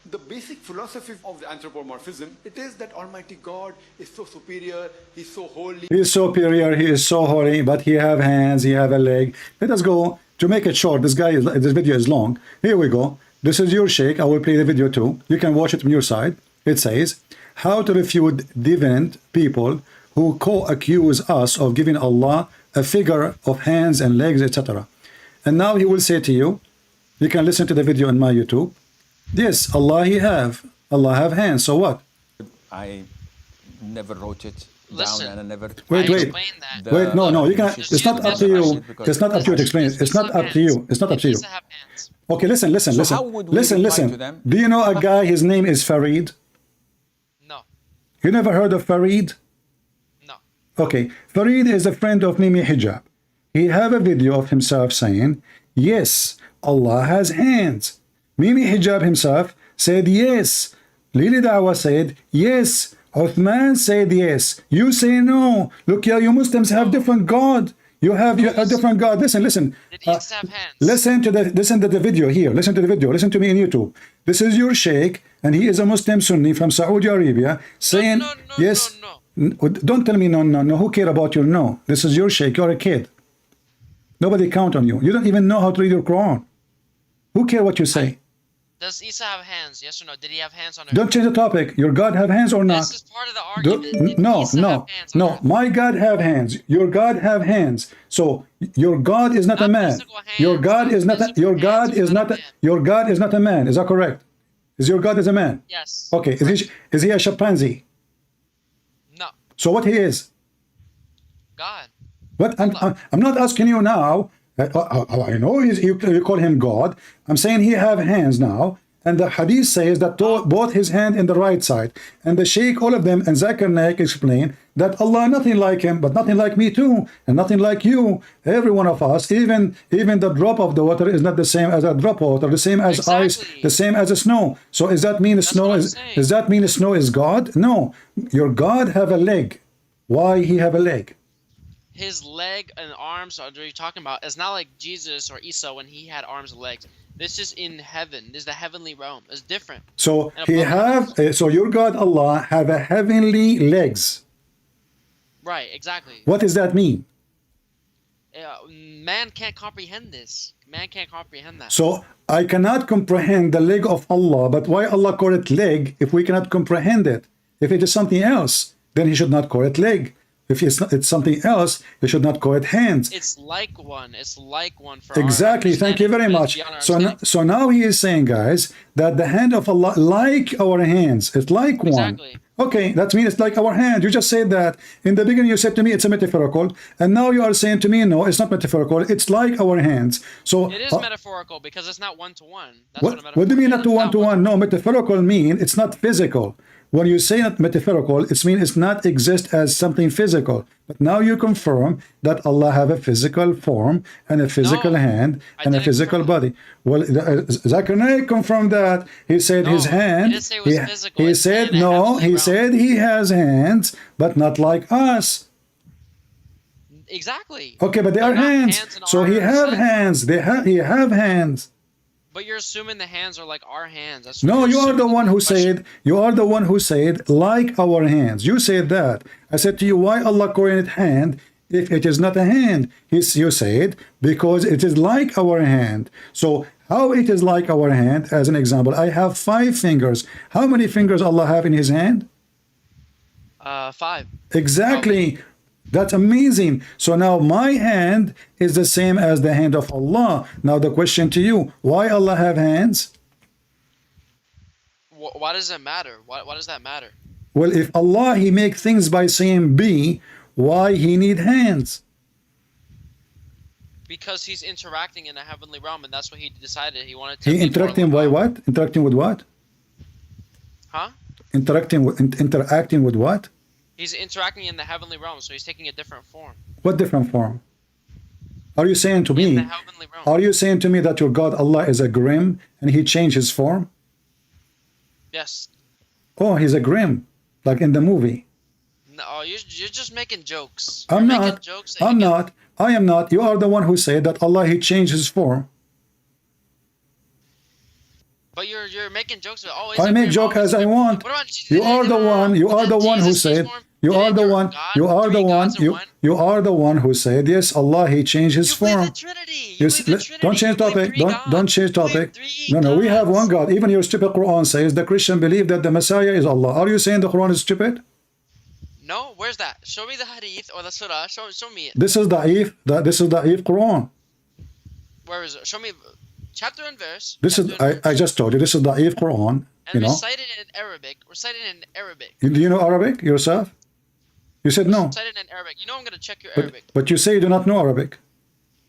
The basic philosophy of the anthropomorphism, it is that Almighty God is so superior, He's so holy. He is superior, he is so holy, but he have hands, he have a leg. Let us go. To make it short, this video is long. Here we go. This is your sheikh. I will play the video too. You can watch it from your side. It says, how to refute deviant people who co-accuse us of giving Allah a figure of hands and legs, etc. And now he will say to you, you can listen to the video on my YouTube. Yes, Allah have hands, so what? I never wrote it down and I never... Wait, no, you can, it's not up to you. It's not up to you to explain it. It's not up to you. It's not up to you. Okay, listen. Listen. Do you know a guy, his name is Farid? No. You never heard of Farid? No. Okay, Farid is a friend of Mimi Hijab. He have a video of himself saying, yes, Allah has hands. Mimi Hijab himself said yes. Lili Dawah said yes. Uthman said yes. You say no. Look here, you Muslims have different God. You have a different God. Listen. Did he have hands? Listen to the video here. Listen to the video. Listen to me in YouTube. This is your sheikh, and he is a Muslim Sunni from Saudi Arabia saying yes. Don't tell me no. Who care about your no? This is your sheikh. You're a kid. Nobody count on you. You don't even know how to read your Quran. Who care what you say? Does Isa have hands? Yes or no? Did he have hands on earth? Don't change the topic. Your God have hands or not? This is part of the argument. No. My God have hands. Your God have hands. So your God is not a man. Your God is not a man. Is that correct? Is your God is a man? Yes. Okay. Is he a chimpanzee? No. So what he is? God. What I'm not asking you now. I know you call him God. I'm saying he have hands now. And the hadith says that both his hand in the right side. And the sheikh, all of them, and Zakir Naik explain that Allah nothing like him, but nothing like me too, and nothing like you. Every one of us, even the drop of the water is not the same as a drop of water, the same as ice, the same as a snow. So does that mean snow is God? No. Your God have a leg. Why he have a leg? His leg and arms, are you talking about? It's not like Jesus or Isa when he had arms and legs. This is in heaven. This is the heavenly realm. It's different. So so your God Allah have a heavenly legs. Right, exactly. What does that mean? Man can't comprehend this. Man can't comprehend that. So I cannot comprehend the leg of Allah, but why Allah call it leg if we cannot comprehend it? If it is something else, then he should not call it leg. If it's something else, you should not call it hands. It's like one. It's like one for exactly. Thank you very much. So now he is saying, guys, that the hand of Allah, like our hands, it's like one. Okay, that means it's like our hand. You just said that. In the beginning, you said to me it's a metaphorical, and now you are saying to me, no, it's not metaphorical. It's like our hands. So it is metaphorical because it's not one-to-one. What do you mean not to one-to-one? No, metaphorical mean it's not physical. When you say not metaphorical, it means it's not exist as something physical. But now you confirm that Allah have a physical form and a physical hand and a physical body. Well, Zakir Naik confirmed that. He said his hand. He said no. He said he has hands, but not like us. Exactly. Okay, but they are hands. So he have hands. He have hands. But you're assuming the hands are like our hands. That's No, you are the one who question. said, you are the one who said, like our hands. You said that. I said to you, why Allah calling it hand if it is not a hand? You said, because it is like our hand. So how it is like our hand, as an example, I have 5 fingers. How many fingers Allah have in his hand? 5. Exactly. That's amazing. So now my hand is the same as the hand of Allah. Now the question to you, why Allah have hands? Why does it matter? Why does that matter? Well, if Allah, he make things by saying be, why he need hands? Because he's interacting in a heavenly realm, and that's what he decided he wanted to. He interacting by what? Interacting with what? Huh? Interacting with what? He's interacting in the heavenly realm, so he's taking a different form. What different form? Are you saying to me? Are you saying to me that your God Allah is a grim and he changed his form? Yes. Oh, he's a grim, like in the movie. No, you're just making jokes. I'm not. I'm not. I am not. You are the one who said that Allah he changed his form. But you're making jokes. I make joke as I want. You are the one. You are the one who said. You are the one. You are the one. You are the one who said yes. Allah he changed his form. Yes. Don't change topic. Don't change topic. No. We have one God. Even your stupid Quran says the Christian believe that the Messiah is Allah. Are you saying the Quran is stupid? No. Where's that? Show me the hadith or the surah. Show me it. This is da'if. This is da'if Quran. Where is it? Show me chapter and verse. This is I just told you. This is da'if Quran. And recite it in Arabic. Recite it in Arabic. Do you know Arabic yourself? You said no. Recite it in Arabic. You know I'm gonna check your Arabic. But you say you do not know Arabic.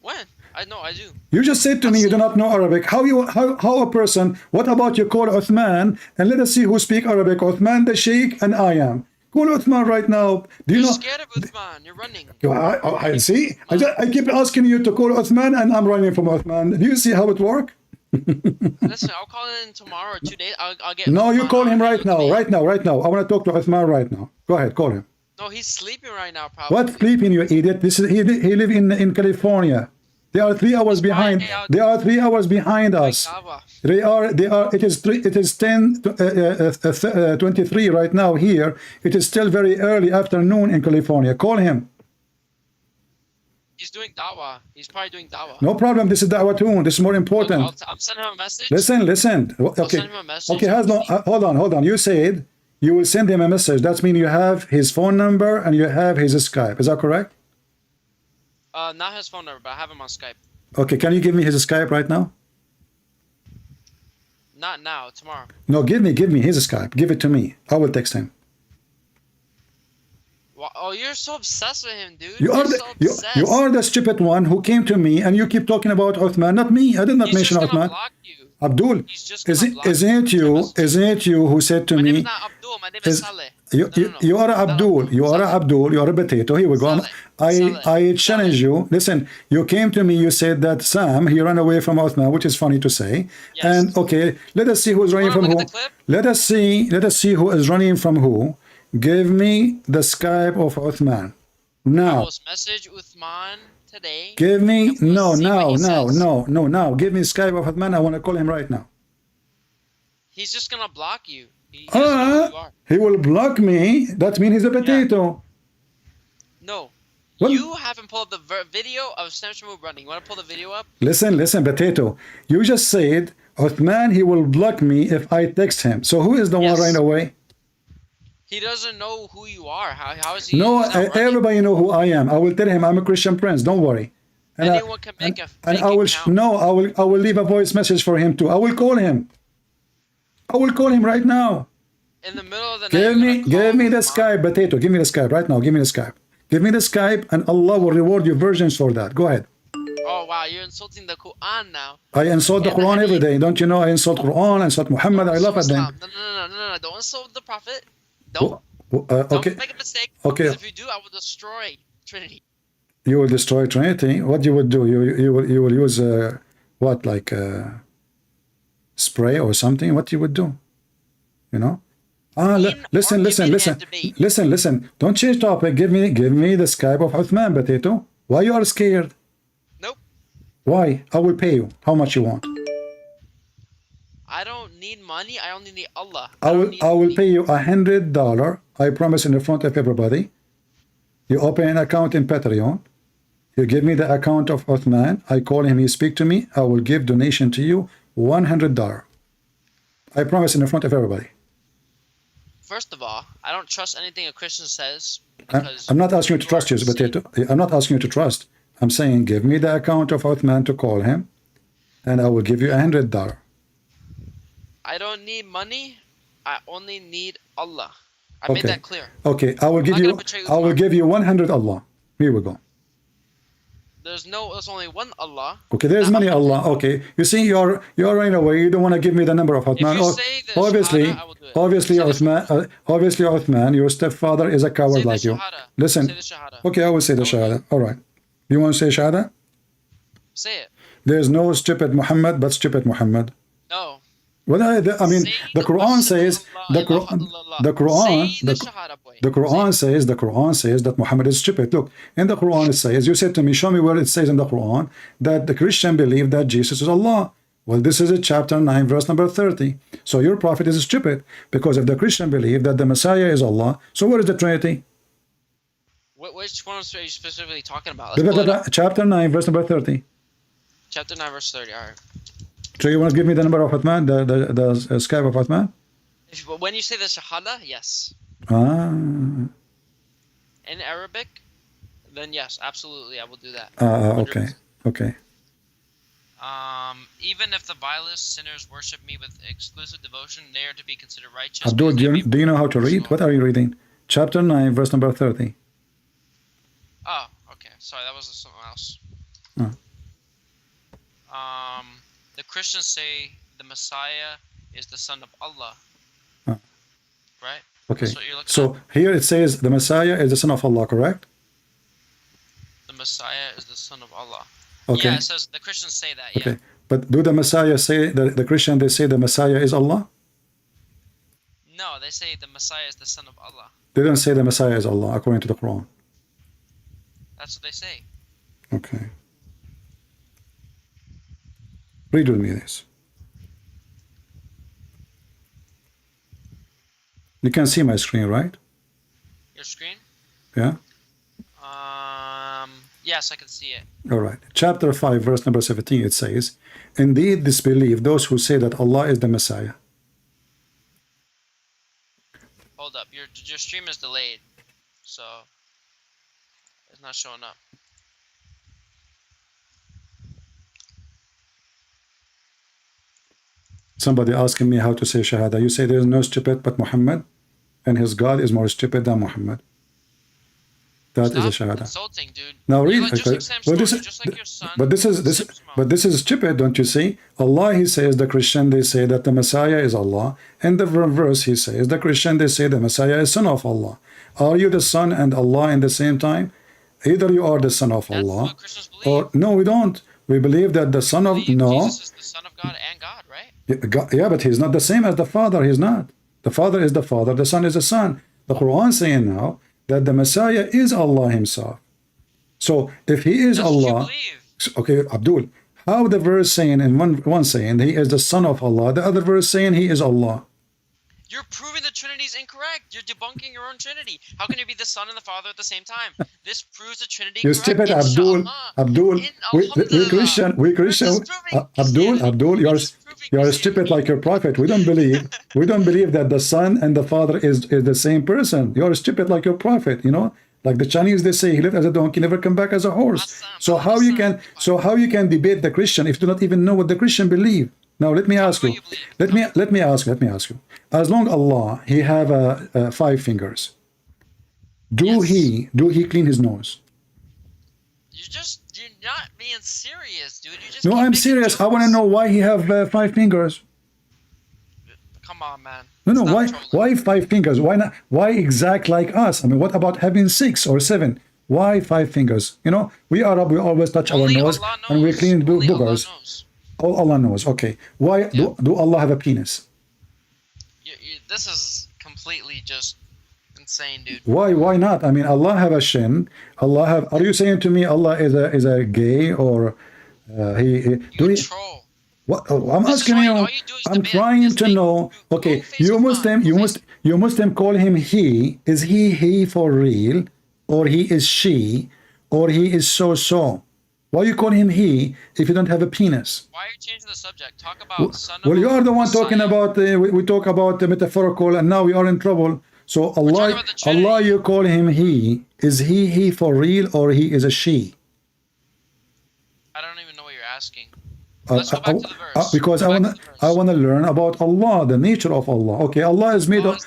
When? I know I do. You just said to me you do not know Arabic. How a person? What about you call Uthman and let us see who speak Arabic? Uthman the Sheikh and I am. Call Uthman right now. Do you know? You're scared of Uthman. You're running. I see. I keep asking you to call Uthman and I'm running from Uthman. Do you see how it works? Listen, I'll call in tomorrow or 2 days. I'll get. No, you call him right now. Right now. I want to talk to Uthman right now. Go ahead, call him. No, he's sleeping right now, probably. What sleeping, you idiot? This is he live in California. They are 3 hours behind. They are 3 hours behind us. They are. It is 10:23 right now here. It is still very early afternoon in California. Call him. He's doing da'wah. He's probably doing da'wah. No problem. This is da'wah too. This is more important. I'm sending him a message. Listen. Okay. I'll send him a message. Okay. Hold on. You said you will send him a message. That means you have his phone number and you have his Skype. Is that correct? Not his phone number, but I have him on Skype. Okay. Can you give me his Skype right now? Not now. Tomorrow. No. Give me his Skype. Give it to me. I will text him. Oh, you're so obsessed with him, dude. You are the stupid one who came to me and you keep talking about Uthman, not me. I did not mention Uthman. Abdul, isn't it you who said to me? My name is Saleh. You are Abdul. You are Abdul. You are a potato. Here we go. I challenge you. Listen, you came to me. You said that Sam he ran away from Uthman, which is funny to say. Yes. And okay, let us see who is running from who. Let us see who is running from who. Give me the Skype of Uthman. Now. Message Uthman today. Give me now. Give me Skype of Uthman. I want to call him right now. He's just gonna block you. He will block me. That means he's a potato. Yeah. No. What? You haven't pulled up the video of Samsung running. You want to pull the video up? Listen, potato. You just said Uthman he will block me if I text him. So who is the one right away? He doesn't know who you are. How is he? No, everybody know who I am. I will tell him I'm a Christian prince. Don't worry. And anyone can make a fake account. I will leave a voice message for him too. I will call him. Right now. In the middle of the night. Give me the Skype, potato. Give me the Skype right now. Give me the Skype. Give me the Skype, and Allah will reward you virgins for that. Go ahead. Oh wow, you're insulting the Quran now. I insult the Quran every day. Don't you know? I insult Quran. I insult Muhammad. I love them. No. Don't insult the Prophet. Don't make a mistake. Okay. Because if you do, I will destroy Trinity. You will destroy Trinity? What you would do? You will use what, like spray or something? What you would do? You know? Listen. Don't change topic. Give me the Skype of Uthman, potato. Why you are scared? Nope. Why? I will pay you. How much you want? I don't need money. I only need Allah. I will pay you $100. I promise in the front of everybody. You open an account in Patreon. You give me the account of Uthman. I call him. He speak to me. I will give donation to you $100. I promise in the front of everybody. First of all, I don't trust anything a Christian says. I'm not asking you to trust you, but I'm not asking you to trust. I'm saying give me the account of Uthman to call him, and I will give you $100. I don't need money. I only need Allah. I made that clear. Okay, I will give you 100 Allah. Here we go. There's only one Allah. Okay, there's many Allah. Okay, you see, you're running away. You don't want to give me the number of Uthman. Obviously, Uthman, your stepfather is a coward like you. Listen. Okay, I will say the Shahada. All right. You want to say Shahada? Say it. There's no stupid Muhammad but stupid Muhammad. No. Well, I mean, the Quran says the Quran says that Muhammad is stupid. Look, in the Quran it says, you said to me, show me where it says in the Quran that the Christian believe that Jesus is Allah. Well, this is chapter 9, verse number 30. So your prophet is stupid, because if the Christian believe that the Messiah is Allah, so where is the Trinity? Which one are you specifically talking about? Chapter 9, verse number 30. Chapter 9, verse 30. All right. So you want to give me the number of Uthman, the Skype of Uthman? When you say the Shahada, yes. In Arabic, then yes, absolutely, I will do that. Okay. Even if the vilest sinners worship me with exclusive devotion, they are to be considered righteous. Abdul, do you know how to read? What are you reading? Chapter 9, verse number 30. Oh, okay. Sorry, that was something else. The Christians say the Messiah is the son of Allah. Right? Okay. So here it says the Messiah is the son of Allah, correct? The Messiah is the son of Allah. Okay. Yeah, it says the Christians say that. Okay. But do the Messiah say the Christian? They say the Messiah is Allah? No, they say the Messiah is the son of Allah. They don't say the Messiah is Allah according to the Quran. That's what they say. Okay. Read with me this. You can see my screen, right? Your screen? Yeah. Yes, I can see it. All right. Chapter 5, verse number 17, it says, indeed disbelieve those who say that Allah is the Messiah. Hold up. Your stream is delayed. So, it's not showing up. Somebody asking me how to say Shahada. You say there is no stupid but Muhammad, and his God is more stupid than Muhammad. That is a Shahada. Insulting, dude. Now read. Well, this is stupid, don't you see? Allah, he says the Christian, they say that the Messiah is Allah. In the verse, he says the Christian, they say the Messiah is son of Allah. Are you the son and Allah in the same time? Either you are the son of Allah, or no, we don't. We believe that the son of Jesus is the son of God and God, right? Yeah, but he's not the same as the Father. He's not. The Father is the Father. The Son is the Son. The Quran saying now that the Messiah is Allah himself. So if he is Allah, okay, Abdul, how the verse saying in one saying he is the son of Allah, the other verse saying he is Allah? You're proving the Trinity is incorrect. You're debunking your own Trinity. How can you be the Son and the Father at the same time? This proves the Trinity. You stupid Abdul. Abdul, we Christian. Abdul, you're stupid like your prophet. We don't believe that the Son and the Father is the same person. You're stupid like your prophet. You know, like the Chinese, they say he lived as a donkey, never come back as a horse. So how you can debate the Christian if you do not even know what the Christian believe? Now let me ask you. Let me ask you. As long Allah, he have 5 fingers. Do he clean his nose? You're not being serious, dude. No, I'm serious. I want to know why he have 5 fingers. Come on, man. No. Why 5 fingers? Why not? Why exact like us? I mean, what about having 6 or 7? Why 5 fingers? You know, we Arab, we always touch our nose and we clean boogers. All Allah knows. Okay. Why do Allah have a penis? This is completely just insane, dude. Why not? I mean, Allah have a shin. Allah have. Are you saying to me Allah is a gay or he do he? What? Oh, I'm asking you. I'm trying to know. Okay, you Muslim call him he. Is he for real, or he is she, or he is so? Why you call him he if you don't have a penis? Why are you changing the subject? Talk about son Well, of you are the one Messiah. talking about. We talk about the metaphorical, and now we are in trouble. So Allah, you call him he. Is he for real, or he is a she? I don't even know what you're asking. Let's go back to the verse. Because I wanna learn about Allah, the nature of Allah. Okay, Allah is made of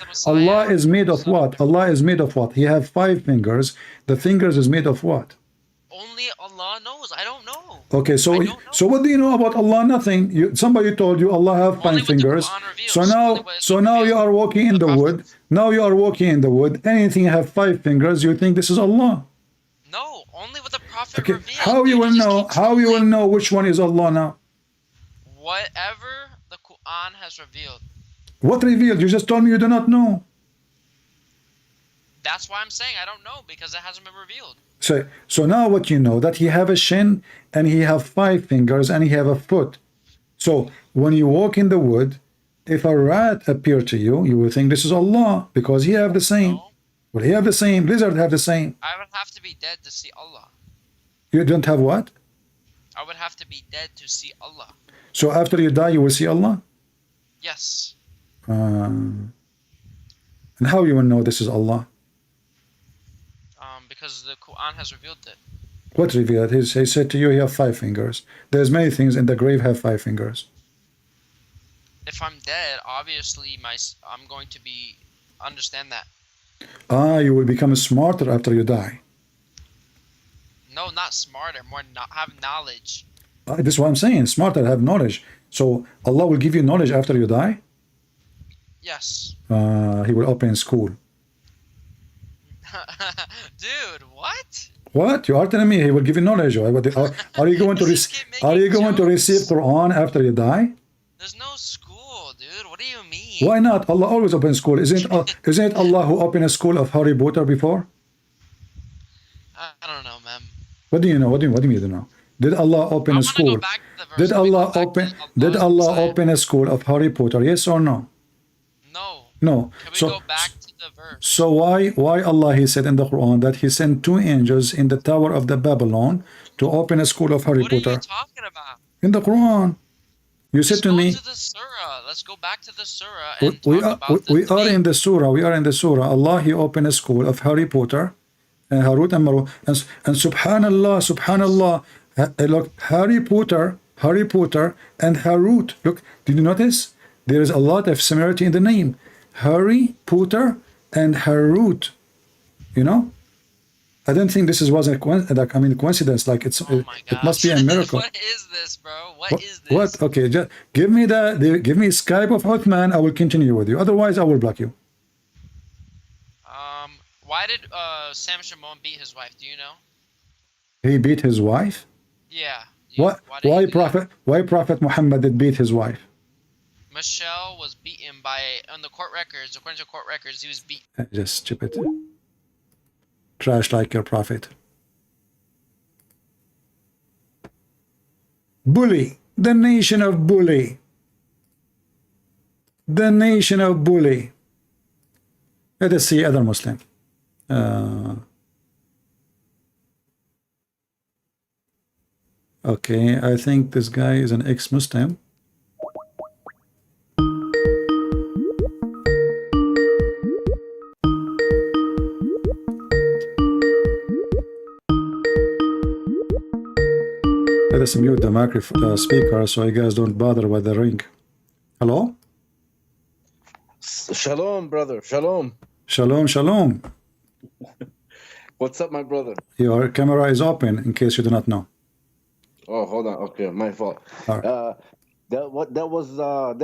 what? Allah is made of what? He have 5 fingers. The fingers is made of what? Only Allah knows. I don't know. Okay, so what do you know about Allah? Nothing. Somebody told you Allah have 5 fingers. So now you are walking in the wood. Now you are walking in the wood. Anything have 5 fingers, you think this is Allah? No, only what the Prophet revealed. How you will know? How you will know which one is Allah now? Whatever the Quran has revealed. What revealed? You just told me you do not know. That's why I'm saying I don't know, because it hasn't been revealed. So now what you know, that he have a shin and he have 5 fingers and he have a foot. So when you walk in the wood, if a rat appear to you, you will think this is Allah because he have the same. Well, he have the same. Lizard have the same. I would have to be dead to see Allah. You don't have what? I would have to be dead to see Allah. So after you die, you will see Allah? Yes. And how you will know this is Allah? Because the Quran has revealed it. What revealed? He said to you, he have 5 fingers. There's many things in the grave have 5 fingers. If I'm dead, obviously I'm going to be understand that. You will become smarter after you die. No, not smarter, more have knowledge. This is what I'm saying. Smarter, have knowledge. So Allah will give you knowledge after you die? Yes. He will open a school. Dude, what? What? You are telling me he will give you knowledge? Are you going to receive Quran after you die? There's no school, dude. What do you mean? Why not? Allah always opens school. Isn't it Allah who opened a school of Harry Potter before? I don't know, man. What do you know? What do you know? Did Allah open a school? Did Allah open a school of Harry Potter? Yes or no? No. So why Allah, he said in the Quran that he sent 2 angels in the Tower of the Babylon to open a school of Harry Potter? What are you talking about? In the Quran. You said to me. Let's go back to the surah and talk about we are in the surah. We are in the surah. Allah, he opened a school of Harry Potter and Harut and Marut. And subhanallah, look, Harry Potter and Harut. Look, did you notice? There is a lot of similarity in the name. Harry Potter and Harut. You know? I don't think this was a coincidence. Like it must be a miracle. What is this, bro? What is this? What? Okay, just give me Skype of Uthman. I will continue with you. Otherwise, I will block you. Why did Sam Shimon beat his wife? Do you know? He beat his wife? Yeah. What? Why Prophet Muhammad did beat his wife? Michelle was beaten by, on the court records, according to court records, he was beaten. Just stupid. Trash like your prophet. Bully. The nation of bully. The nation of bully. Let us see other Muslim. Okay, I think this guy is an ex-Muslim. Let us mute the microphone speaker so you guys don't bother with the ring. Hello? Shalom, brother. Shalom. Shalom, shalom. What's up, my brother? Your camera is open in case you do not know. Oh, hold on. Okay, my fault. Right. That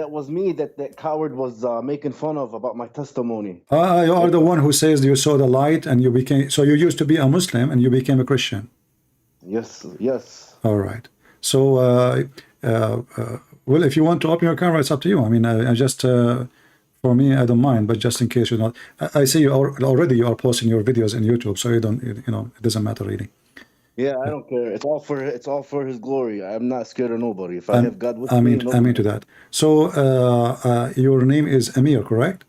was me that coward was making fun of about my testimony. You are the one who says you saw the light and you became, so you used to be a Muslim and you became a Christian. Yes, yes. All right. So, well, if you want to open your camera, it's up to you. I mean, I just For me, I don't mind, but just in case you're not, I see you already you are posting your videos in YouTube, so you don't, you know, it doesn't matter really. Yeah, I don't care. It's all for His glory. I'm not scared of nobody. If I have God with I me, mean, nobody. to that. So, your name is Amir, correct?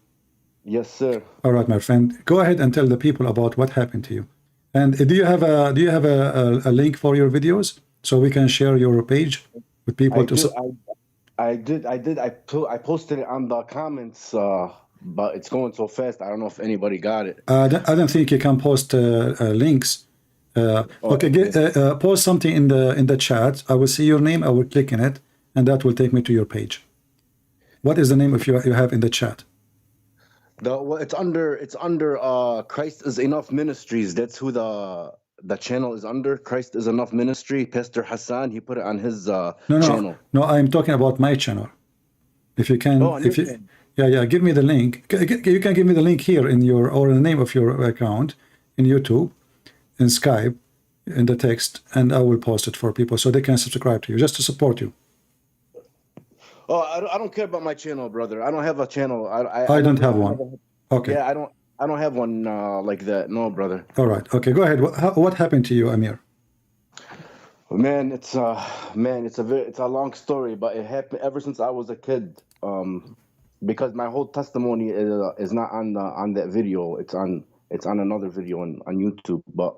Yes, sir. All right, my friend. Go ahead and tell the people about what happened to you. And do you have a link for your videos so we can share your page with people I to? do. I posted it on the comments, but it's going so fast. I don't know if anybody got it. I don't think you can post links. Okay, post something in the chat. I will see your name. I will click in it, and that will take me to your page. What is the name if you have in the chat? It's under Christ is Enough Ministries. That's who the channel is under. Christ is Enough Ministry. Pastor Hassan, he put it on his channel. No. I'm talking about my channel. If you can, on your channel. Yeah, give me the link. You can give me the link here in your or the name of your account in YouTube, in Skype, in the text, and I will post it for people so they can subscribe to you just to support you. Oh, I don't care about my channel, brother. I don't have a channel. I don't have one. Okay. Yeah, I don't have one like that. No, brother. All right. Okay, go ahead. What happened to you, Amir? Man, it's a long story, but it happened ever since I was a kid. Because my whole testimony is not on that video. It's on another video on YouTube. But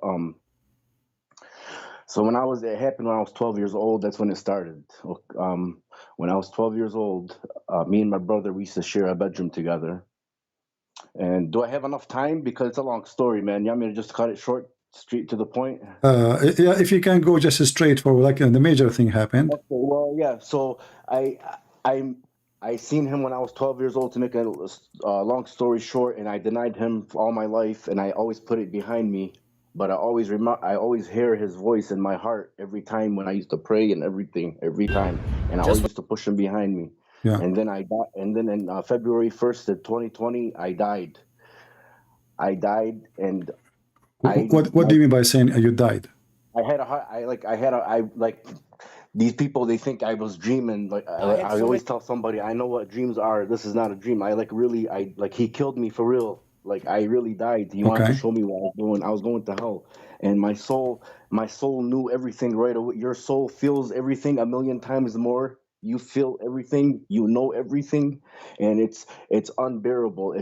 so it happened when I was 12 years old. That's when it started. When I was 12 years old, me and my brother, we used to share a bedroom together. And do I have enough time? Because it's a long story, man. You want me to just cut it short, straight to the point? Yeah, if you can go just straight for like the major thing happened. Okay, well, yeah. So I seen him when I was 12 years old. To make a long story short, and I denied him for all my life, and I always put it behind me. But I always hear his voice in my heart every time when I used to pray and everything, every time, and I always used to push him behind me. Yeah. And then I got, and then in February 1st of 2020, I died. And What do you mean by saying you died? I had a heart. I like these people. They think I was dreaming. Like I always tell somebody, I know what dreams are. This is not a dream. He killed me for real. Like I really died. He wanted to show me what I was doing. I was going to hell, and my soul knew everything right away. Your soul feels everything a million times more. You feel everything. You know everything, and it's unbearable.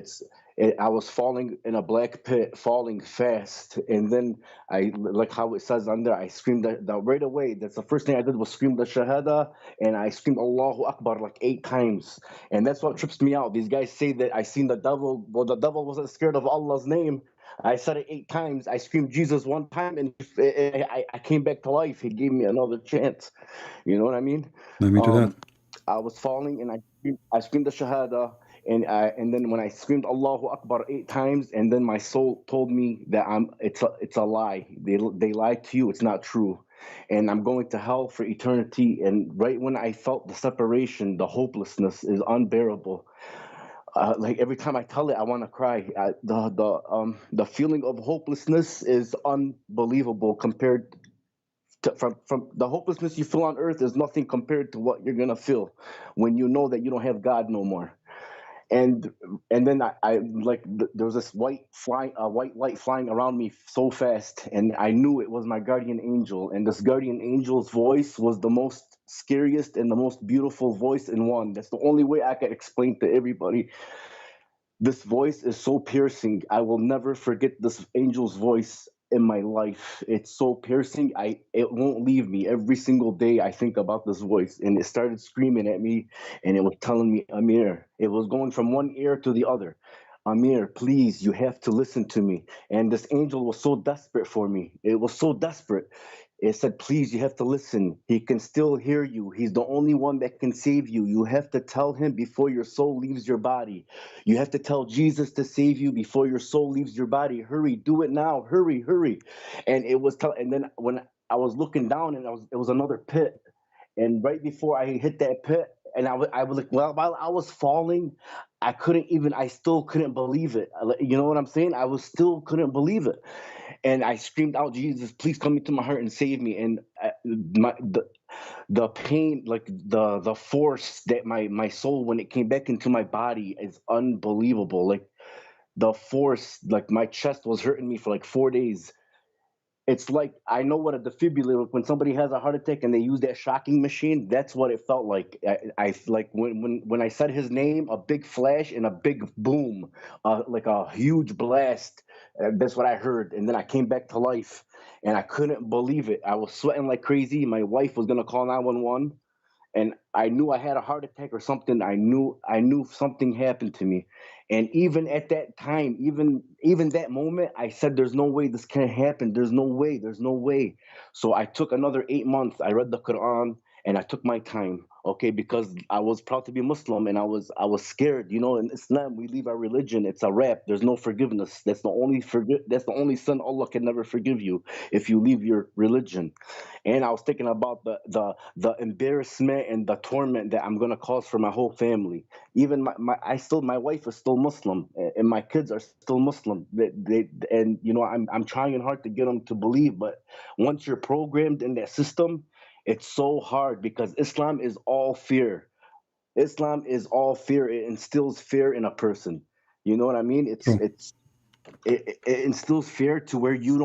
I was falling in a black pit, falling fast, and then I, like how it says on there, I screamed that right away. That's the first thing I did was scream the Shahada, and I screamed Allahu Akbar like 8 times, and that's what trips me out. These guys say that I seen the devil. Well, the devil wasn't scared of Allah's name. I said it 8 times. I screamed Jesus 1 time, and I came back to life. He gave me another chance. You know what I mean? Let me do that. I was falling, and I screamed the Shahada. And then when I screamed Allahu Akbar 8 times, and then my soul told me that it's a lie. They lied to you. It's not true, and I'm going to hell for eternity. And right when I felt the separation, the hopelessness is unbearable. Like every time I tell it, I want to cry. The feeling of hopelessness is unbelievable compared from the hopelessness you feel on earth is nothing compared to what you're gonna feel when you know that you don't have God no more. And then there was this white light flying around me so fast, and I knew it was my guardian angel. And this guardian angel's voice was the most scariest and the most beautiful voice in one. That's the only way I can explain to everybody. This voice is so piercing. I will never forget this angel's voice in my life. It's so piercing. It won't leave me. Every single day I think about this voice, and it started screaming at me, and it was telling me, Amir. It was going from one ear to the other. Amir, please, you have to listen to me. And this angel was so desperate for me. It was so desperate. It said, please, you have to listen. He can still hear you. He's the only one that can save you. You have to tell him before your soul leaves your body. You have to tell Jesus to save you before your soul leaves your body. Hurry, do it now. Hurry, hurry. And and then when I was looking down, and it was another pit. And right before I hit that pit, and I was like, well, while I was falling, I still couldn't believe it. You know what I'm saying? Still couldn't believe it. And I screamed out, Jesus, please come into my heart and save me. And the pain, like the force that my soul, when it came back into my body, is unbelievable. Like the force, like my chest was hurting me for like 4 days. It's like, I know what a defibrillator, when somebody has a heart attack and they use that shocking machine, that's what it felt like. I like when I said his name, a big flash and a big boom, like a huge blast. That's what I heard, and then I came back to life, and I couldn't believe it. I was sweating like crazy. My wife was gonna call 911, and I knew I had a heart attack or something. I knew something happened to me. And even at that time, even that moment, I said, there's no way this can happen. There's no way. There's no way. So I took another 8 months. I read the Quran and I took my time, okay, because I was proud to be Muslim, and I was scared. You know, in Islam, we leave our religion, it's a wrap. There's no forgiveness. That's the only sin Allah can never forgive you, if you leave your religion. And I was thinking about the embarrassment and the torment that I'm gonna cause for my whole family. Even my wife is still Muslim, and my kids are still Muslim. And you know, I'm trying hard to get them to believe, but once you're programmed in that system, it's so hard, because Islam is all fear. Islam is all fear. It instills fear in a person. You know what I mean? It instills fear to where you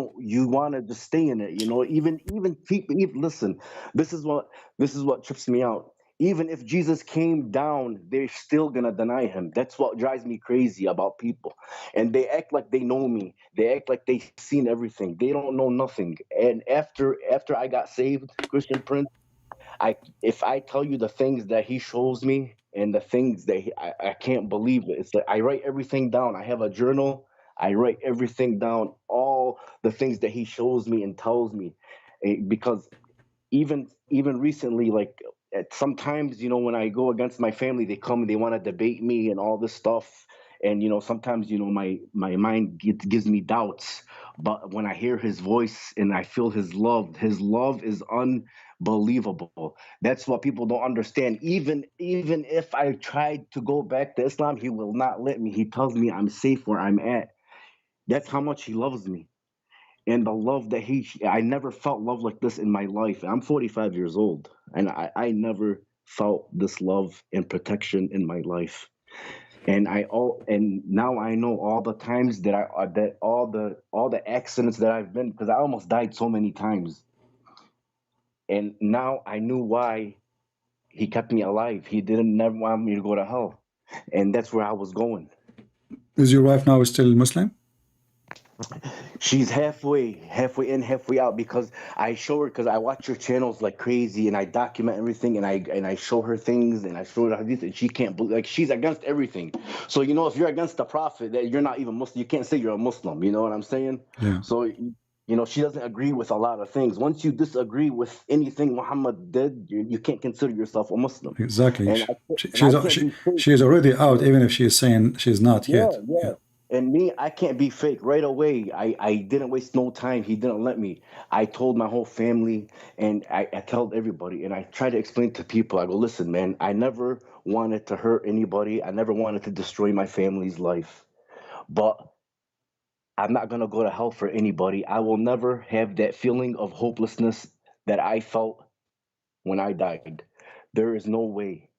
want to just stay in it. You know, even people. Even, listen, this is what trips me out. Even if Jesus came down, they're still gonna deny him. That's what drives me crazy about people. And they act like they know me. They act like they've seen everything. They don't know nothing. And after I got saved, Christian Prince, if I tell you the things that he shows me and the things that I can't believe it. It's like I write everything down. I have a journal. I write everything down, all the things that he shows me and tells me. Because even recently, like sometimes, you know, when I go against my family, they come and they want to debate me and all this stuff. And you know, sometimes, you know, my mind gives me doubts. But when I hear his voice and I feel his love is unbelievable. That's what people don't understand. Even if I tried to go back to Islam, he will not let me. He tells me I'm safe where I'm at. That's how much he loves me. And the love that I never felt love like this in my life. I'm 45 years old, and I never felt this love and protection in my life. And now I know all the times that all the accidents that I've been, because I almost died so many times. And now I knew why he kept me alive. He didn't never want me to go to hell. And that's where I was going. Is your wife now still Muslim? She's halfway in, halfway out, because I show her, because I watch your channels like crazy, and I document everything, and I show her things, and I show her hadith, and she can't believe, like, she's against everything. So you know, if you're against the Prophet, that you're not even Muslim. You can't say you're a Muslim. You know what I'm saying? Yeah. So you know, she doesn't agree with a lot of things. Once you disagree with anything Muhammad did, you can't consider yourself a Muslim. Exactly. And She's already out, even if she's saying she's not yet. yeah. And me, I can't be fake. Right away, I didn't waste no time. He didn't let me. I told my whole family, and I told everybody, and I try to explain to people. I go, listen, man, I never wanted to hurt anybody. I never wanted to destroy my family's life. But I'm not going to go to hell for anybody. I will never have that feeling of hopelessness that I felt when I died. There is no way.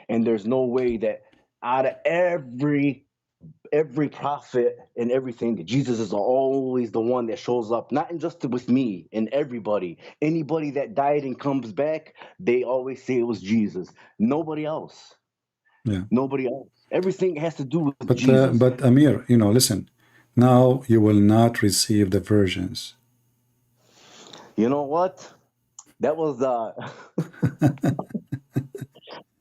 And there's no way that out of every prophet and everything, Jesus is always the one that shows up, not in just with me and everybody. Anybody that died and comes back, they always say it was Jesus. Nobody else. Yeah. Nobody else. Everything has to do with Jesus. But Amir, you know, listen. Now you will not receive the virgins. You know what? That was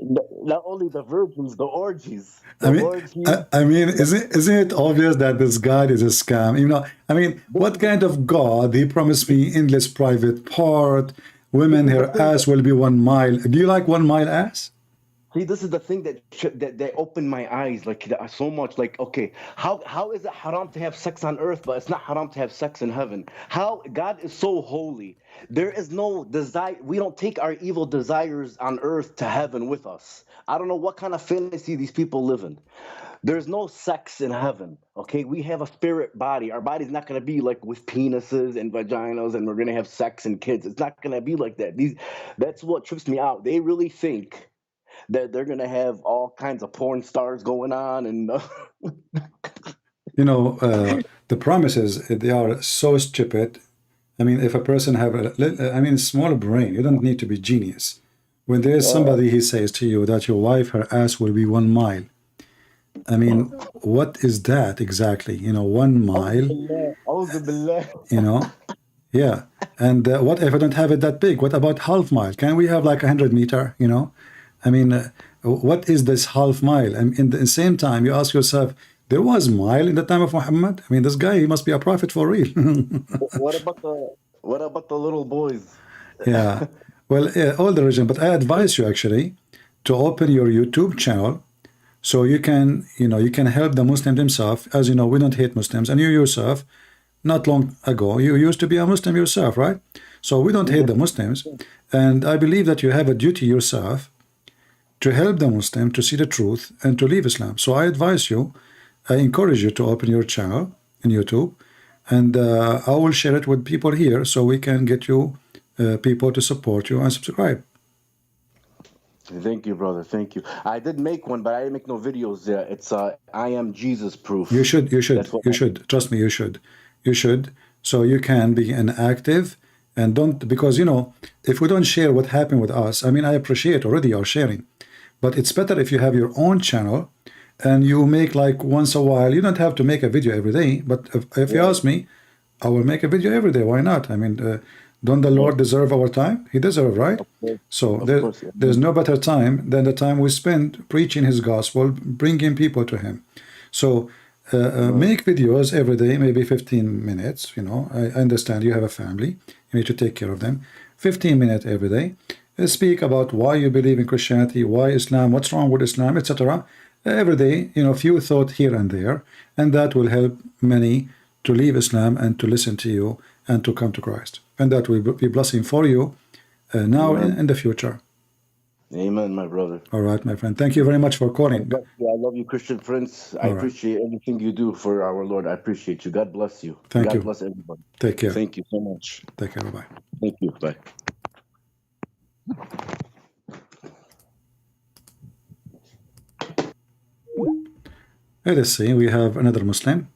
not only the virgins, the orgies. I mean, isn't it obvious that this God is a scam? You know, I mean, what kind of God? He promised me endless private part. Women, her ass will be 1 mile. Do you like 1 mile ass? See, this is the thing that opened my eyes like so much. Like, okay, how is it haram to have sex on earth, but it's not haram to have sex in heaven? How God is so holy. There is no desire. We don't take our evil desires on earth to heaven with us. I don't know what kind of fantasy these people live in. There's no sex in heaven. Okay, we have a spirit body. Our body's not gonna be like with penises and vaginas, and we're gonna have sex and kids. It's not gonna be like that. That's what trips me out. They really think that they're gonna have all kinds of porn stars going on, and You know, the promises, they are so stupid. I mean, if a person have a small brain, you don't need to be genius. When there's somebody, he says to you that your wife, her ass will be 1 mile. I mean, what is that exactly? You know, 1 mile, you know? Yeah. And what if I don't have it that big? What about half mile? Can we have like 100 meter, you know? I mean, what is this half mile? And in the same time, you ask yourself, there was mile in the time of Muhammad? I mean, this guy, he must be a prophet for real. what about the little boys? Yeah. Well, all the religion, but I advise you actually to open your YouTube channel so you can, you can help the Muslim themselves. As you know, we don't hate Muslims, and you yourself, not long ago, you used to be a Muslim yourself, right? So we don't hate the Muslims, and I believe that you have a duty yourself to help the Muslim to see the truth and to leave Islam. So I advise you, I encourage you to open your channel in YouTube, and I will share it with people here so we can get you people to support you and subscribe. Thank you, brother. Thank you. I did make one, but I didn't make no videos. It's I am Jesus proof. You should. Trust me, you should. So you can be an active and don't, because if we don't share what happened with us, I mean, I appreciate already your sharing, but it's better if you have your own channel and you make like once a while. You don't have to make a video every day, but if you ask me, I will make a video every day. Why not? I mean, don't the Lord deserve our time? He deserves, right? So there's no better time than the time we spend preaching his gospel, bringing people to him. So make videos every day, maybe 15 minutes. I understand you have a family. You need to take care of them. 15 minutes every day. Speak about why you believe in Christianity, why Islam, what's wrong with Islam, etc. Every day, few thoughts here and there. And that will help many to leave Islam and to listen to you and to come to Christ. And that will be blessing for you now and in the future. Amen, my brother. All right, my friend. Thank you very much for calling. I love you, Christian Prince. I appreciate everything you do for our Lord. I appreciate you. God bless you. Thank you. God bless everybody. Take care. Thank you so much. Take care. Bye-bye. Thank you. Bye. Let us see. We have another Muslim.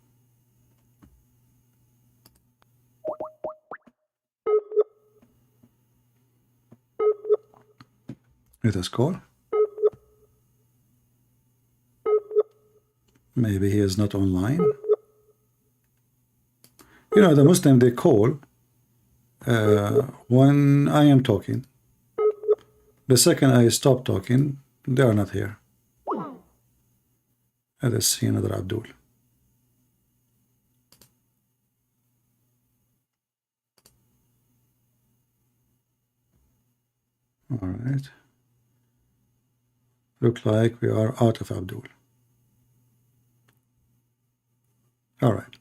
Let us call. Maybe he is not online. The Muslim, they call when I am talking. The second I stop talking, they are not here. Let us see another Abdul. All right. Look like we are out of Abdul. All right.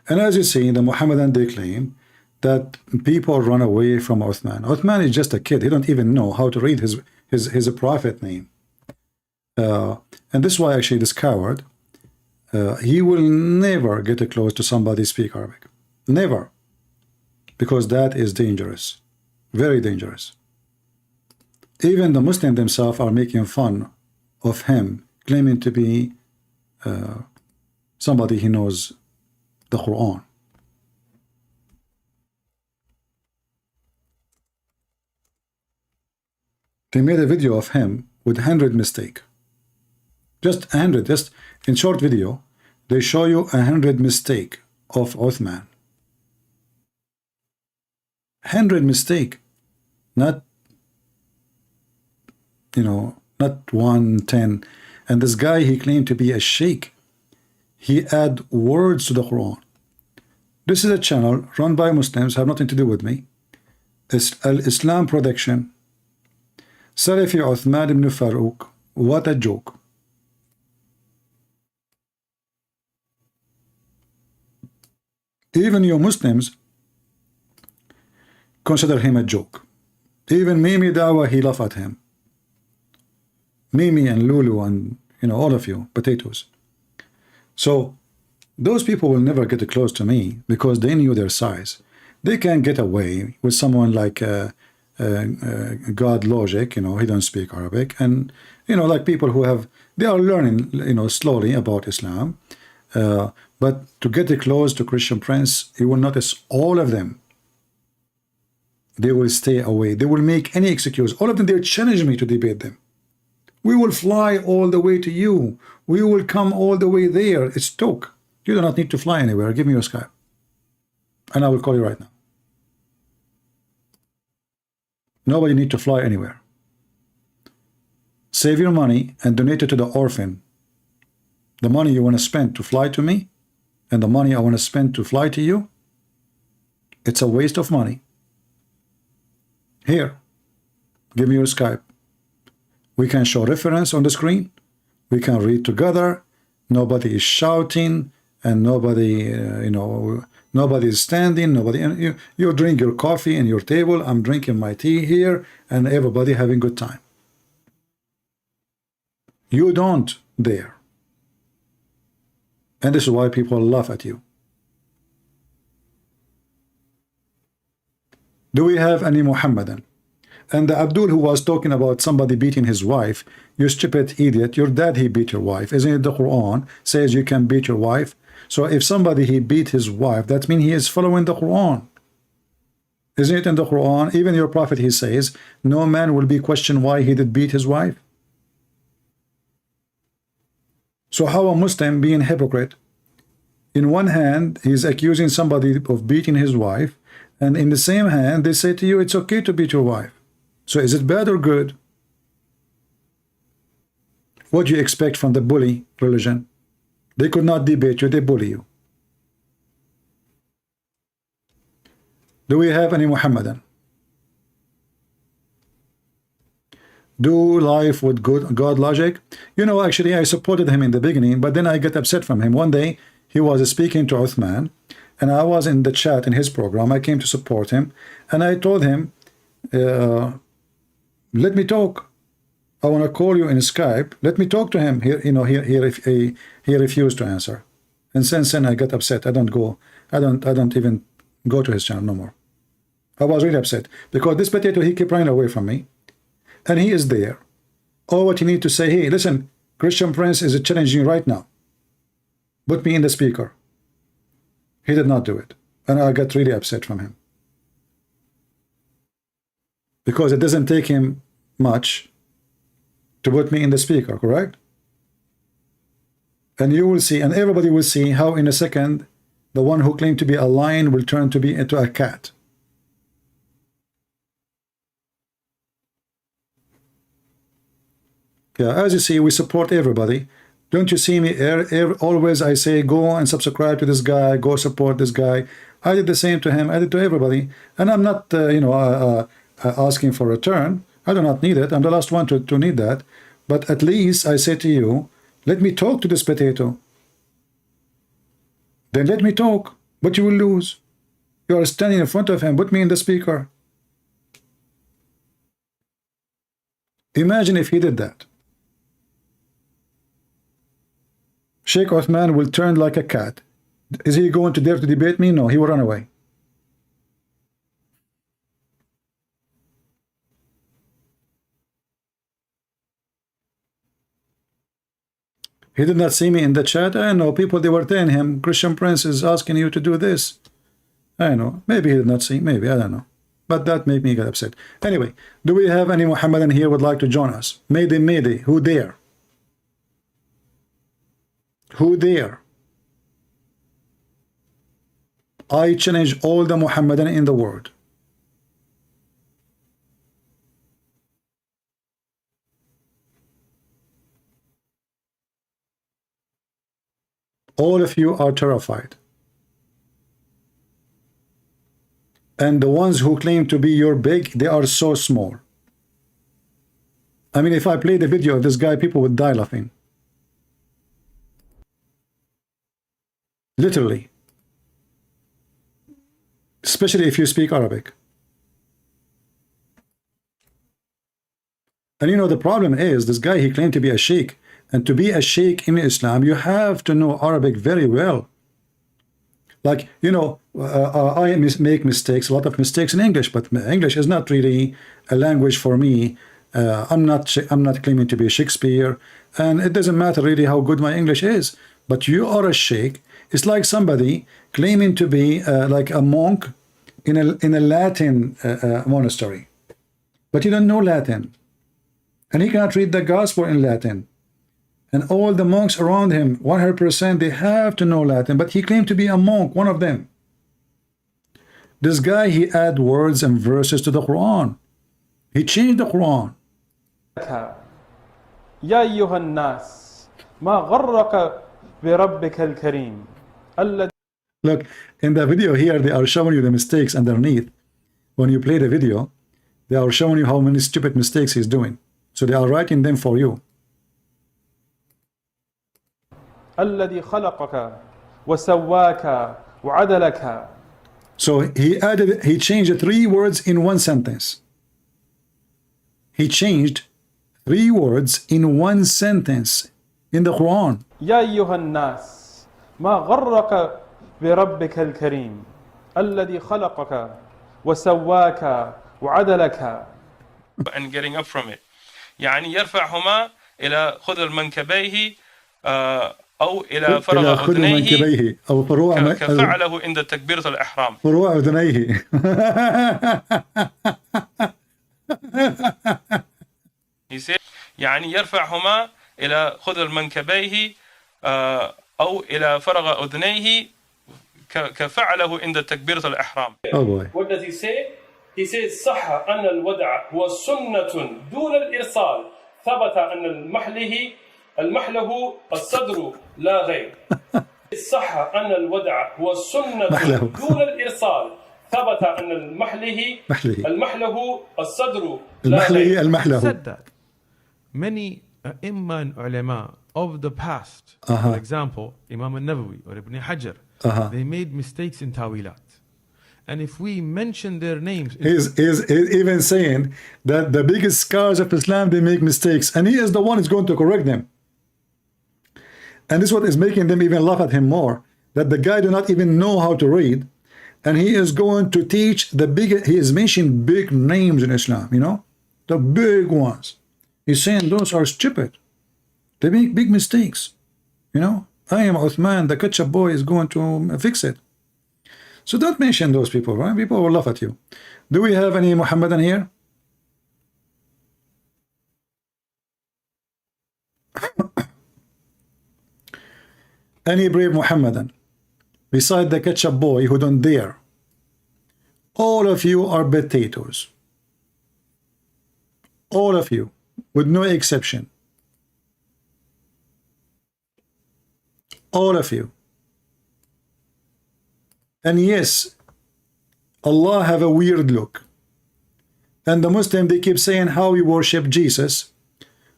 And as you see, the Muhammadan, they claim that people run away from Uthman. Uthman is just a kid. He don't even know how to read his prophet name. And this is why actually this coward, he will never get close to somebody speak Arabic. Never. Because that is dangerous. Very dangerous. Even the Muslims themselves are making fun of him, claiming to be somebody who knows the Quran. They made a video of him with 100 mistakes. Just 100, just in short video, they show you 100 mistakes of Uthman. 100 mistakes, not not 1, 10. And this guy, he claimed to be a sheikh. He add words to the Quran. This is a channel run by Muslims, have nothing to do with me. It's Islam Production. Salafi Uthman ibn Farouq. What a joke. Even you Muslims consider him a joke. Even Mimi Dawa, he laugh at him. Mimi and Lulu and You know, all of you, potatoes. So those people will never get close to me because they knew their size. They can get away with someone like God Logic, you know, he don't speak Arabic, and you know, like people who have, they are learning, you know, slowly about Islam. But to get close to Christian Prince, you will notice all of them, they will stay away. They will make any excuse. All of them, they're challenging me to debate them. We will fly all the way to you. We will come all the way there. It's talk. You do not need to fly anywhere. Give me your Skype, and I will call you right now. Nobody need to fly anywhere. Save your money and donate it to the orphan. The money you want to spend to fly to me and the money I want to spend to fly to you, it's a waste of money. Here, give me your Skype. We can show reference on the screen. We can read together. Nobody is shouting and nobody, you know, nobody is standing. Nobody. You drink your coffee in your table. I'm drinking my tea here, and everybody having good time. You don't dare, and this is why people laugh at you. Do we have any Muhammadan? And the Abdul who was talking about somebody beating his wife, you stupid idiot, your dad, he beat your wife. Isn't it the Quran says you can beat your wife? So if somebody he beat his wife, that means he is following the Quran. Isn't it in the Quran? Even your prophet, he says, no man will be questioned why he did beat his wife. So how a Muslim being hypocrite? In one hand, he's accusing somebody of beating his wife, and in the same hand, they say to you, it's okay to beat your wife. So is it bad or good? What do you expect from the bully religion? They could not debate you, they bully you. Do we have any Muhammadan? Do life with good God Logic? You know, actually I supported him in the beginning, but then I get upset from him. One day he was speaking to Uthman, and I was in the chat in his program. I came to support him, and I told him, let me talk. I want to call you in Skype. Let me talk to him. He refused to answer, and since then I got upset. I don't even go to his channel no more. I was really upset because this potato, he kept running away from me, and he is there. All what you need to say, hey, listen, Christian Prince is challenging you right now. Put me in the speaker. He did not do it, and I got really upset from him because it doesn't take him much to put me in the speaker, correct? And you will see, and everybody will see how in a second the one who claimed to be a lion will turn to be into a cat. Yeah, as you see, we support everybody. Don't you see me always I say go and subscribe to this guy, go support this guy. I did the same to him, I did to everybody, and I'm not asking for a return. I do not need it. I'm the last one to need that. But at least I say to you, let me talk to this potato. Then let me talk, but you will lose. You are standing in front of him. Put me in the speaker. Imagine if he did that. Sheikh Uthman will turn like a cat. Is he going to dare to debate me? No, he will run away. He did not see me in the chat. I know people, they were telling him, Christian Prince is asking you to do this. I know. Maybe he did not see. Maybe. I don't know. But that made me get upset. Anyway, do we have any Muhammadan here would like to join us? Mayday, mayday. Who dare? Who dare? I challenge all the Muhammadan in the world. All of you are terrified. And the ones who claim to be your big, they are so small. I mean, if I play the video of this guy, people would die laughing. Literally. Especially if you speak Arabic. And you know, the problem is, this guy, he claimed to be a sheikh, And to be a sheikh in Islam, you have to know Arabic very well. Like, you know, I make mistakes, a lot of mistakes in English, but English is not really a language for me. I'm not claiming to be Shakespeare, and it doesn't matter really how good my English is. But you are a sheikh. It's like somebody claiming to be like a monk in a Latin monastery, but you don't know Latin, and he cannot read the gospel in Latin. And all the monks around him, 100%, they have to know Latin, but he claimed to be a monk, one of them. This guy, he add words and verses to the Quran. He changed the Quran. يا أيها الناس ما غرك بربك الكريم الذي. Look, in the video here, they are showing you the mistakes underneath. When you play the video, they are showing you how many stupid mistakes he's doing. So they are writing them for you. الذي خلقك وسواك وعدلك. So he changed 3 words in one sentence. He changed 3 words in one sentence in the Quran. يا أيها الناس ما غرك بربك الكريم الذي خلقك وسواك وعدلك. And getting up from it. يعني يرفعهما إلى خذ المنكبيه أو إلى فرغ أذنيه أو فروع كفعله عند تكبيرة الإحرام. فروع أذنيه. He said يعني يرفعهما إلى خذ المنكبيه أو إلى فرغ أذنيه كفعله عند تكبيرة الإحرام. Oh boy. What does he say? He says صح أن الودع هو سنة دون الإرسال ثبت أن المحله الصدر لا غير. صح أن الودع هو سنة دون الإرسال ثبت أن المحله الصدر لا غير. Said that many Imam and ulama of the past, for example, Imam al-Nawawi or Ibn Hajar, they made mistakes in tawilat. And if we mention their names... He's even saying that the biggest scholars of Islam, they make mistakes. And he is the one who's going to correct them. And this is what is making them even laugh at him more. That the guy do not even know how to read. And he is going to teach the big... He is mentioning big names in Islam, you know? The big ones. He's saying those are stupid. They make big mistakes. You know? I am Uthman, the ketchup boy is going to fix it. So don't mention those people, right? People will laugh at you. Do we have any Muhammadan here? Any brave Muhammadan? Beside the ketchup boy who don't dare. All of you are potatoes. All of you, with no exception. All of you. And yes, Allah have a weird look. And the Muslim, they keep saying how we worship Jesus.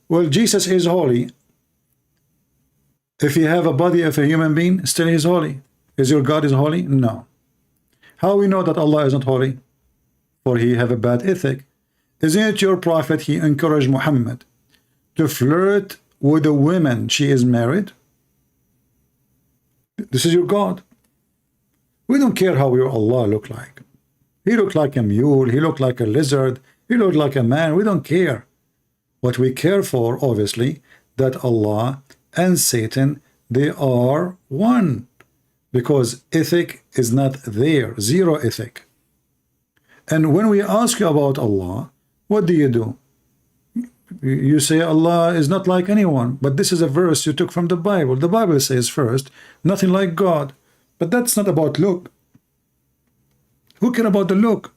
Well, Jesus is holy. If you have a body of a human being, still he's holy. Is your God is holy? No. How we know that Allah is not holy? For he have a bad ethic. Isn't it your prophet, he encouraged Muhammad to flirt with a woman she is married? This is your God. We don't care how your Allah look like. He looked like a mule, he looked like a lizard, he looked like a man. We don't care. What we care for, obviously, that Allah and Satan, they are one. Because ethic is not there, zero ethic. And when we ask you about Allah, what do? You say Allah is not like anyone, but this is a verse you took from the Bible. The Bible says first, nothing like God. But that's not about look. Who care about the look?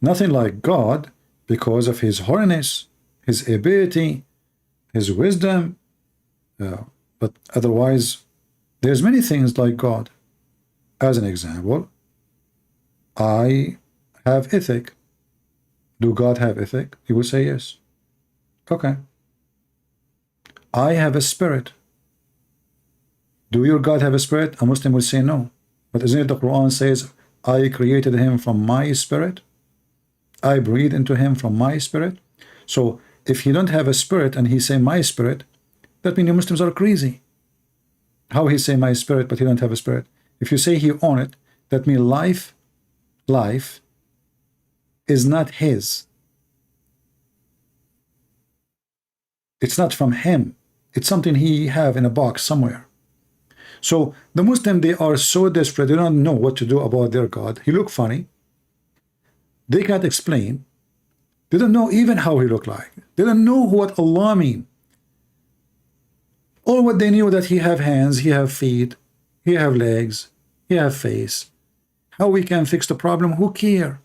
Nothing like God because of his holiness, his ability, his wisdom. But otherwise, there's many things like God. As an example, I have ethic. Do God have ethic? He will say yes. Okay. I have a spirit. Do your God have a spirit? A Muslim will say no. But isn't it the Quran says, I created him from my spirit? I breathe into him from my spirit. So if he don't have a spirit and he say my spirit, that means you Muslims are crazy. How he say my spirit, but he don't have a spirit? If you say he own it, that means life is not his. It's not from him. It's something he have in a box somewhere. So the Muslim, they are so desperate, they don't know what to do about their God. He look funny. They can't explain. They don't know even how he look like. They don't know what Allah mean. All what they knew that he have hands, he have feet, he have legs, he have face. How we can fix the problem? Who care?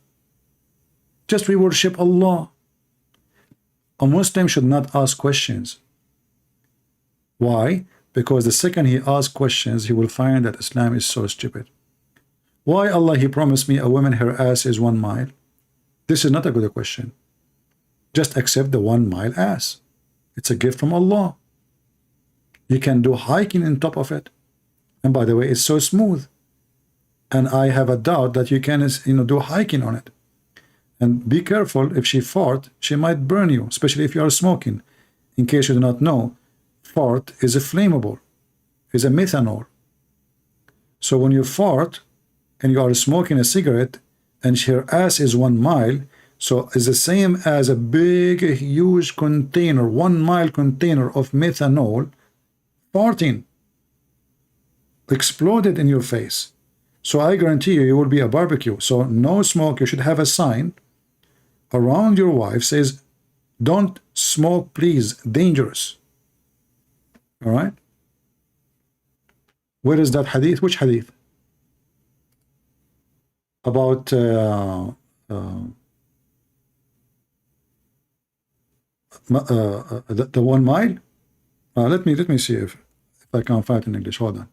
Just we worship Allah. A Muslim should not ask questions. Why? Because the second he asks questions, he will find that Islam is so stupid. Why Allah, he promised me a woman, her ass is 1 mile? This is not a good question. Just accept the 1 mile ass. It's a gift from Allah. You can do hiking on top of it. And by the way, it's so smooth. And I have a doubt that you can, do hiking on it. And be careful, if she fart, she might burn you, especially if you are smoking. In case you do not know, fart is a flammable, is a methanol. So when you fart and you are smoking a cigarette and her ass is 1 mile, so it's the same as a big, huge container, 1 mile container of methanol farting, exploded in your face. So I guarantee you, you will be a barbecue. So no smoke. You should have a sign around your wife says, don't smoke, please, dangerous. All right. Where is that hadith? Which hadith? About the 1 mile. Let me see if I can find it in English. Hold on.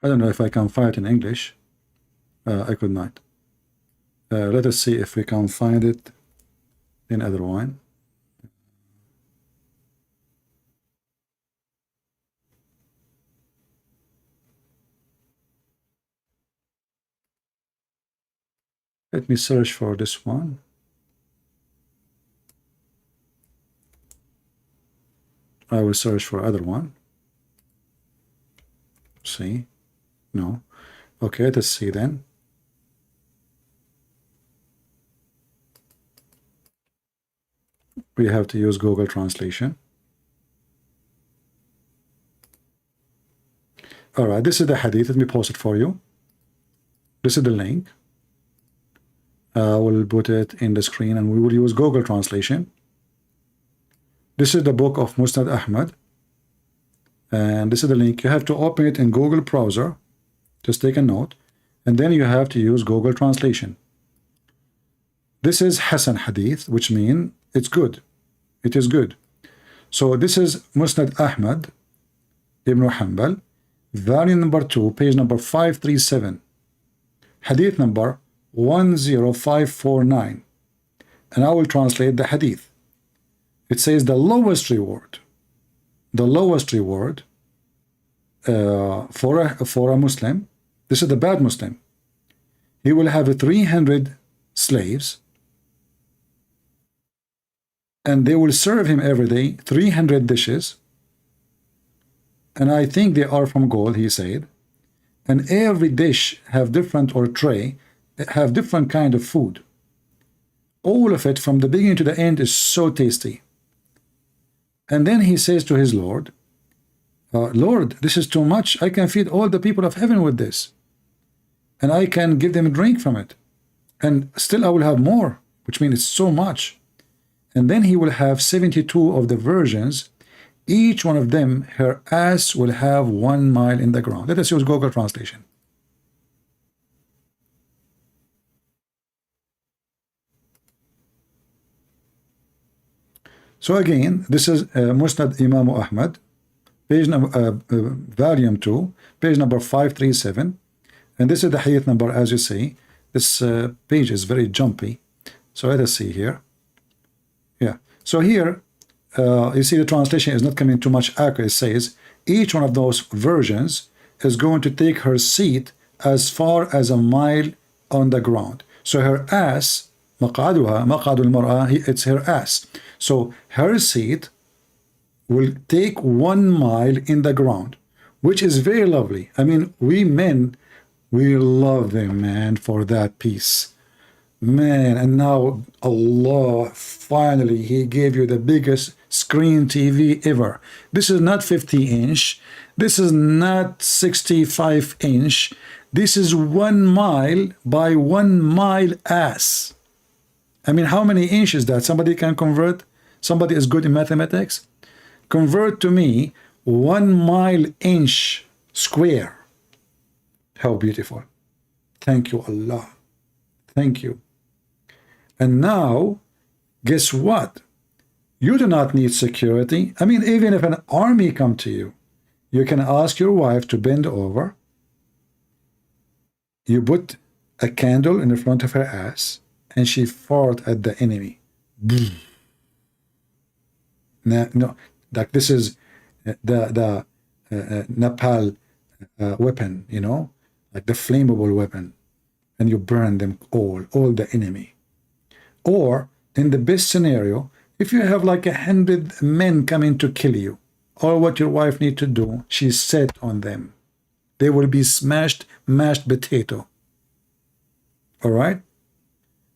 I don't know if I can find it in English. I could not. Let us see if we can find it in other one. Let me search for this one. I will search for other one. See? No. Okay, let's see then. We have to use Google Translation. All right, this is the hadith. Let me post it for you. This is the link. I will put it in the screen and we will use Google Translation. This is the book of Musnad Ahmad. And this is the link. You have to open it in Google browser. Just take a note. And then you have to use Google Translation. This is Hasan Hadith, which means it's good. It is good. So this is Musnad Ahmad Ibn Hanbal, volume number 2, page number 537. Hadith number 10549. And I will translate the hadith. It says the lowest reward for a Muslim, this is the bad Muslim, he will have 300 slaves and they will serve him every day 300 dishes, and I think they are from gold, he said, and every dish have different, or tray have different kind of food. All of it from the beginning to the end is so tasty. And then he says to his Lord, Lord, this is too much. I can feed all the people of heaven with this. And I can give them a drink from it. And still I will have more, which means it's so much. And then he will have 72 of the virgins. Each one of them, her ass will have 1 mile in the ground. Let us use Google Translation. So again, this is Musnad Imam Ahmad, page number, volume 2, page number 537, and this is the hadith number. As you see, this page is very jumpy. So let us see here. Yeah. So here, you see the translation is not coming too much accurate. It says each one of those versions is going to take her seat as far as a mile on the ground. So her ass, مقعدها مقعد المرأة, it's her ass. So her seat will take 1 mile in the ground, which is very lovely. I mean, we men, we love them, man, for that piece. Man, and now Allah, finally, He gave you the biggest screen TV ever. This is not 50-inch. This is not 65-inch. This is 1 mile by 1 mile ass. I mean, how many inches is that? Somebody can convert? Somebody is good in mathematics? Convert to me 1 mile inch square. How beautiful. Thank you, Allah. Thank you. And now, guess what? You do not need security. I mean, even if an army come to you, you can ask your wife to bend over. You put a candle in the front of her ass, and she fart at the enemy. No, like this is the napalm weapon, you know, like the flammable weapon, and you burn them all the enemy. Or in the best scenario, if you have like 100 men coming to kill you, all what your wife need to do, she set on them. They will be smashed, mashed potato. All right.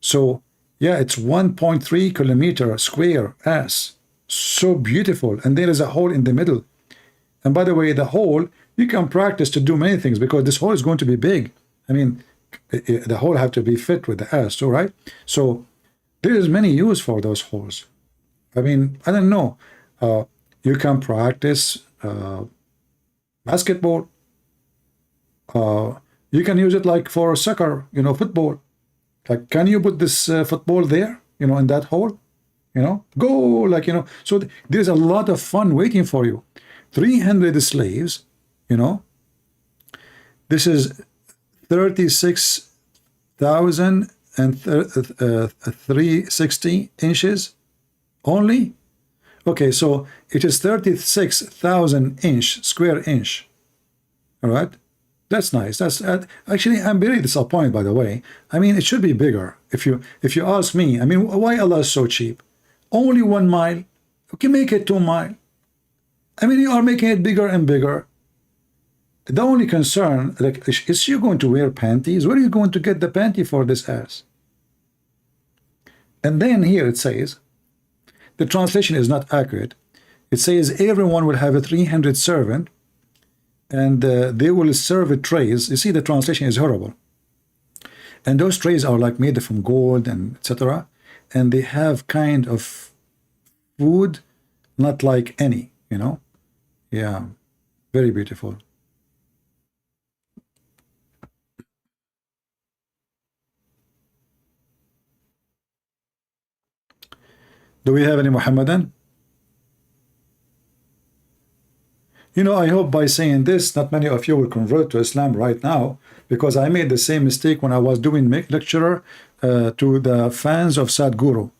So yeah, it's 1.3 kilometer square ass. So beautiful. And there is a hole in the middle. And by the way, the hole, you can practice to do many things because this hole is going to be big. I mean, the hole have to be fit with the ass, all right? So there is many use for those holes. I mean, I don't know. You can practice basketball. You can use it like for soccer, you know, football. Like, can you put this football there, you know, in that hole? You know, go, like, you know. So there's a lot of fun waiting for you. 300 slaves, you know. This is 36,360 inches only. Okay, so it is 36,000 square inch. All right, that's nice. That's actually, I'm very disappointed, by the way. I mean, it should be bigger. If you ask me, I mean, why Allah is so cheap? Only 1 mile. Okay, make it 2 mile. I mean, you are making it bigger and bigger. The only concern, like, is she going to wear panties? Where are you going to get the panty for this ass? And then here it says, the translation is not accurate. It says everyone will have a 300 servant, and they will serve trays. You see, the translation is horrible. And those trays are like made from gold and etc. And they have kind of food, not like any, you know. Yeah, very beautiful. Do we have any Muhammadan? You know, I hope by saying this, not many of you will convert to Islam right now, because I made the same mistake when I was doing lecturer to the fans of Sadhguru.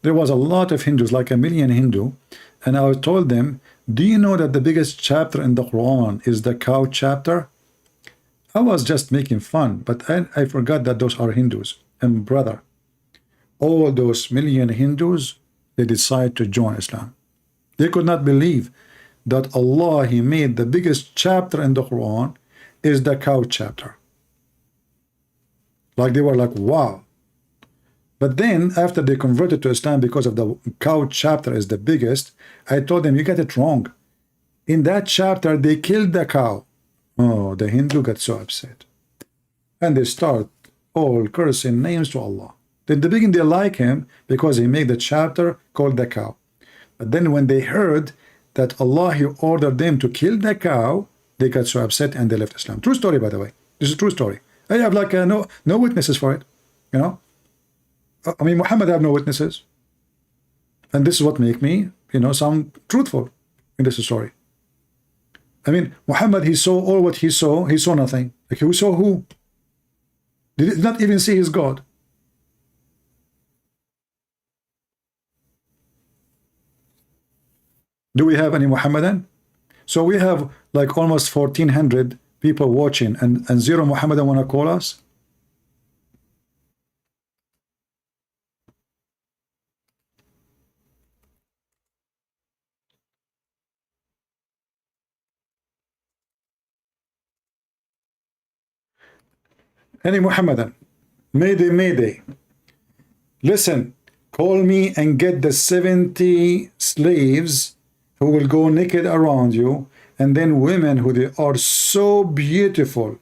There was a lot of Hindus, like 1 million Hindu, and I told them, do you know that the biggest chapter in the Quran is the cow chapter? I was just making fun, but I forgot that those are Hindus. And brother, all those 1 million Hindus, they decide to join Islam. They could not believe that Allah, He made the biggest chapter in the Quran is the cow chapter. Like they were like, wow. But then after they converted to Islam because of the cow chapter is the biggest, I told them, you get it wrong. In that chapter, they killed the cow. Oh, the Hindu got so upset. And they start all cursing names to Allah. In the beginning, they like him because he made the chapter called the cow. But then when they heard that Allah, He ordered them to kill the cow, they got so upset and they left Islam. True story, by the way. This is a true story. I have like no witnesses for it, you know. I mean, Muhammad have no witnesses. And this is what make me, you know, sound truthful in this story. I mean, Muhammad, he saw all what he saw nothing. Like, he saw who? Did not even see his God. Do we have any Muhammadan? So we have like almost 1,400 people watching, and zero Muhammadan want to call us? Any Muhammadan? Mayday, mayday. Listen, call me and get the 70 slaves who will go naked around you, and then women who they are so beautiful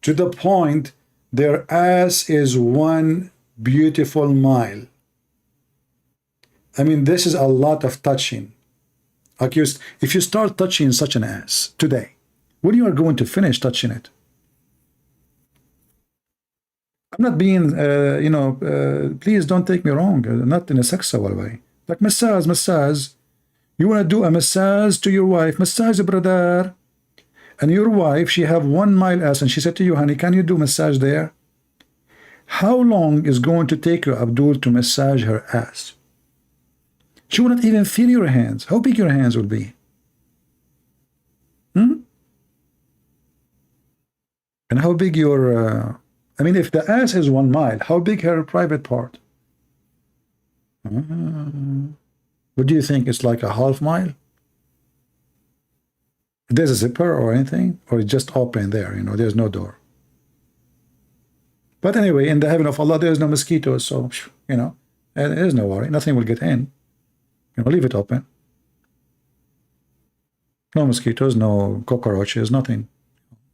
to the point their ass is one beautiful mile. I mean, this is a lot of touching. Accused, if you start touching such an ass today, when you are going to finish touching it? I'm not being, please don't take me wrong, not in a sexual way. Like massage. You want to do a massage to your wife, massage brother. And your wife, she have 1 mile ass, and she said to you, honey, can you do massage there? How long is going to take you, Abdul, to massage her ass? She will not even feel your hands. How big your hands will be? And how big your... I mean, if the ass is 1 mile, how big her private part? What do you think? It's like a half mile? There's a zipper or anything? Or it's just open there, there's no door. But anyway, in the heaven of Allah, there's no mosquitoes, so, there's no worry. Nothing will get in. Leave it open. No mosquitoes, no cockroaches, nothing.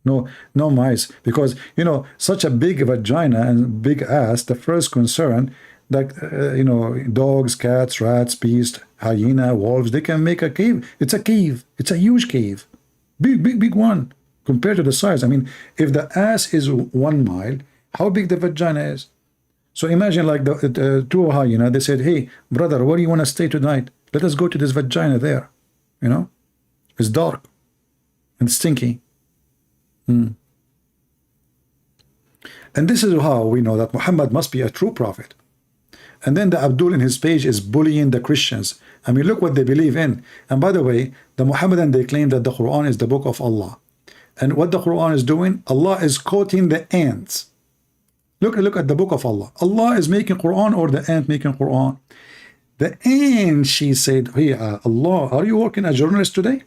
No mice, because such a big vagina and big ass, the first concern, like dogs, cats, rats, beasts, hyena, wolves, they can make a cave. It's a cave. It's a huge cave, big one compared to the size. I mean, if the ass is 1 mile, how big the vagina is? So imagine like the two hyena, they said, hey brother, where do you want to stay tonight? Let us go to this vagina there. It's dark and stinky. And this is how we know that Muhammad must be a true prophet. And then the Abdul in his page is bullying the Christians. I mean, look what they believe in. And by the way, the Muhammadan, they claim that the Quran is the book of Allah. And what the Quran is doing, Allah is quoting the ants. Look at the book of Allah. Allah is making Quran, or the ant making Quran? The ant, she said, hey, Allah, are you working as a journalist today?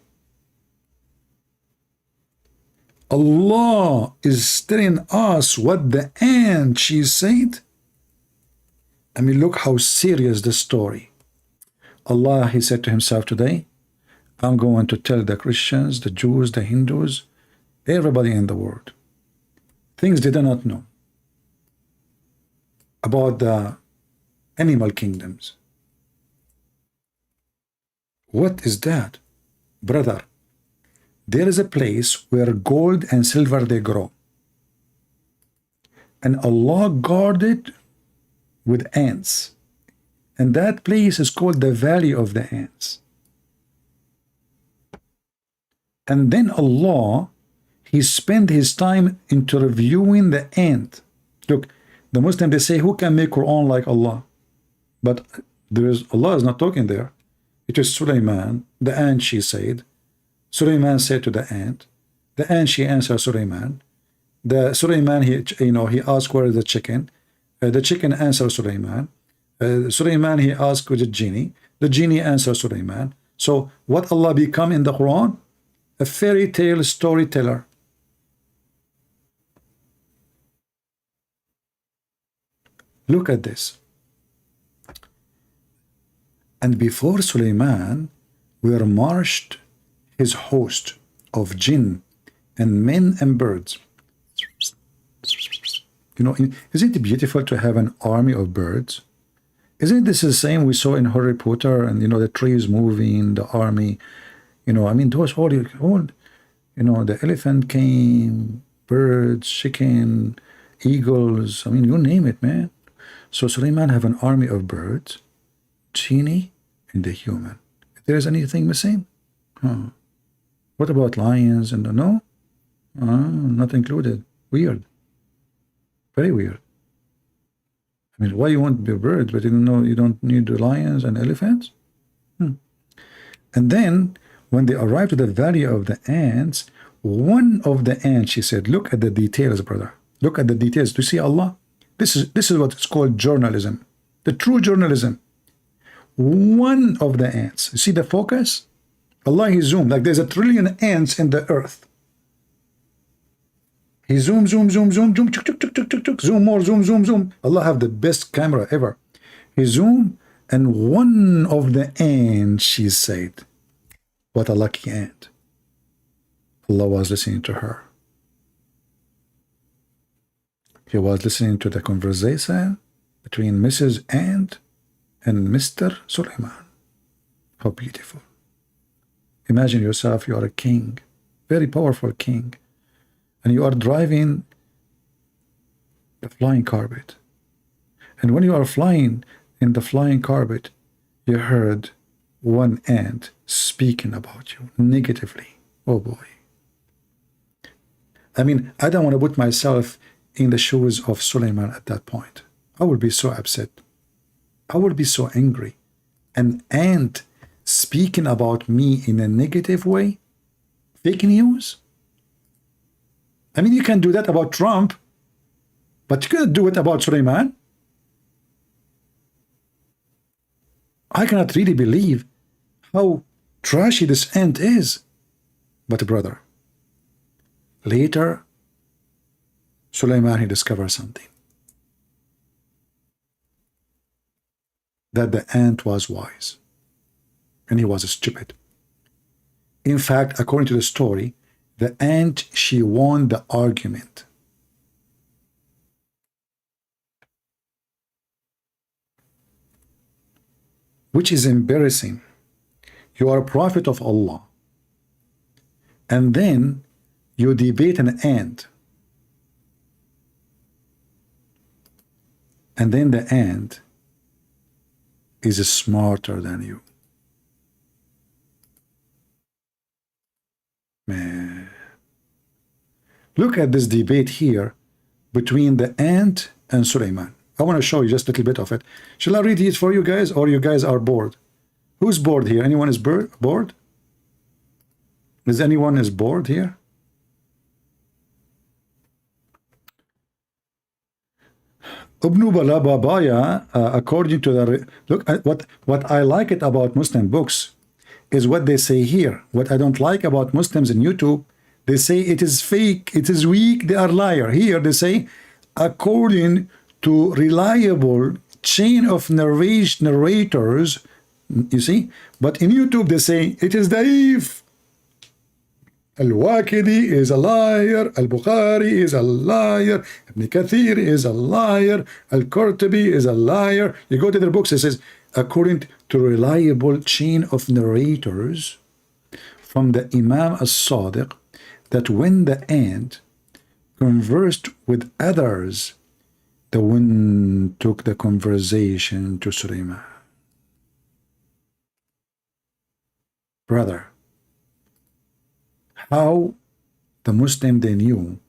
Allah is telling us what the ant, she said. I mean, look how serious the story. Allah, he said to himself today, I'm going to tell the Christians, the Jews, the Hindus, everybody in the world, things they do not know about the animal kingdoms. What is that? Brother, there is a place where gold and silver they grow. And Allah guarded with ants. And that place is called the Valley of the Ants. And then Allah, he spent his time into reviewing the ant. Look, the Muslim, they say, who can make Quran like Allah? But Allah is not talking there. It is Sulaiman, the ant, she said. Sulaiman said to the ant, she answered Sulaiman. The Sulaiman, he asked where is the chicken. The chicken answered Sulaiman. Sulaiman, he asked with the genie. The genie answered Sulaiman. So what Allah become in the Quran? A fairy tale storyteller. Look at this. And before Sulaiman were marched his host of jinn and men and birds. Isn't it beautiful to have an army of birds? Isn't this the same we saw in Harry Potter, and the trees moving, the army, I mean, those all, the elephant came, birds, chicken, eagles, I mean, you name it, man. So Sulaiman have an army of birds, genie, and the human. If there's anything missing? What about lions and no? Not included. Weird. Very weird. I mean, why you want the birds, but you don't need the lions and elephants? And then when they arrived to the valley of the ants, one of the ants, she said, look at the details, brother. Look at the details. Do you see Allah? This is what it's called journalism. The true journalism. One of the ants. You see the focus? Allah, he zoomed. Like there's a trillion ants in the earth. He zoom, zoom, zoom, zoom, zoom, chuk, chuk, chuk, chuk, chuk, chuk, zoom more, zoom, zoom, zoom. Allah have the best camera ever. He zoomed, and one of the ants, she said, what a lucky ant. Allah was listening to her. He was listening to the conversation between Mrs. Ant and Mr. Suleiman. How beautiful. Imagine yourself, you are a king, very powerful king, and you are driving the flying carpet. And when you are flying in the flying carpet, you heard one ant speaking about you negatively. Oh boy. I mean, I don't want to put myself in the shoes of Suleiman at that point. I would be so upset. I would be so angry. An ant speaking about me in a negative way? Fake news? I mean, you can do that about Trump, but you cannot do it about Suleiman. I cannot really believe how trashy this ant is. But brother, later, Suleiman, he discovered something. That the ant was wise. And he was stupid. In fact, according to the story, the ant, she won the argument. Which is embarrassing. You are a prophet of Allah. And then you debate an ant. And then the ant is smarter than you. Man. Look at this debate here between the ant and Suleiman. I want to show you just a little bit of it. Shall I read it for you guys, or you guys are bored? Who's bored here? Anyone is bored? Is anyone is bored here? Ibn Balababaya, according to the look, what I like it about Muslim books is what they say here. What I don't like about Muslims in YouTube, they say it is fake, it is weak, they are liar. Here they say, according to reliable chain of narrators, you see, but in YouTube they say it is daif. Al-Waqidi is a liar, Al-Bukhari is a liar, Ibn Kathir is a liar, Al-Qurtubi is a liar. You go to their books, it says, according to reliable chain of narrators from the Imam as-Sadiq, that when the ant conversed with others, the wind took the conversation to Suleiman. Brother, how the Muslim, they knew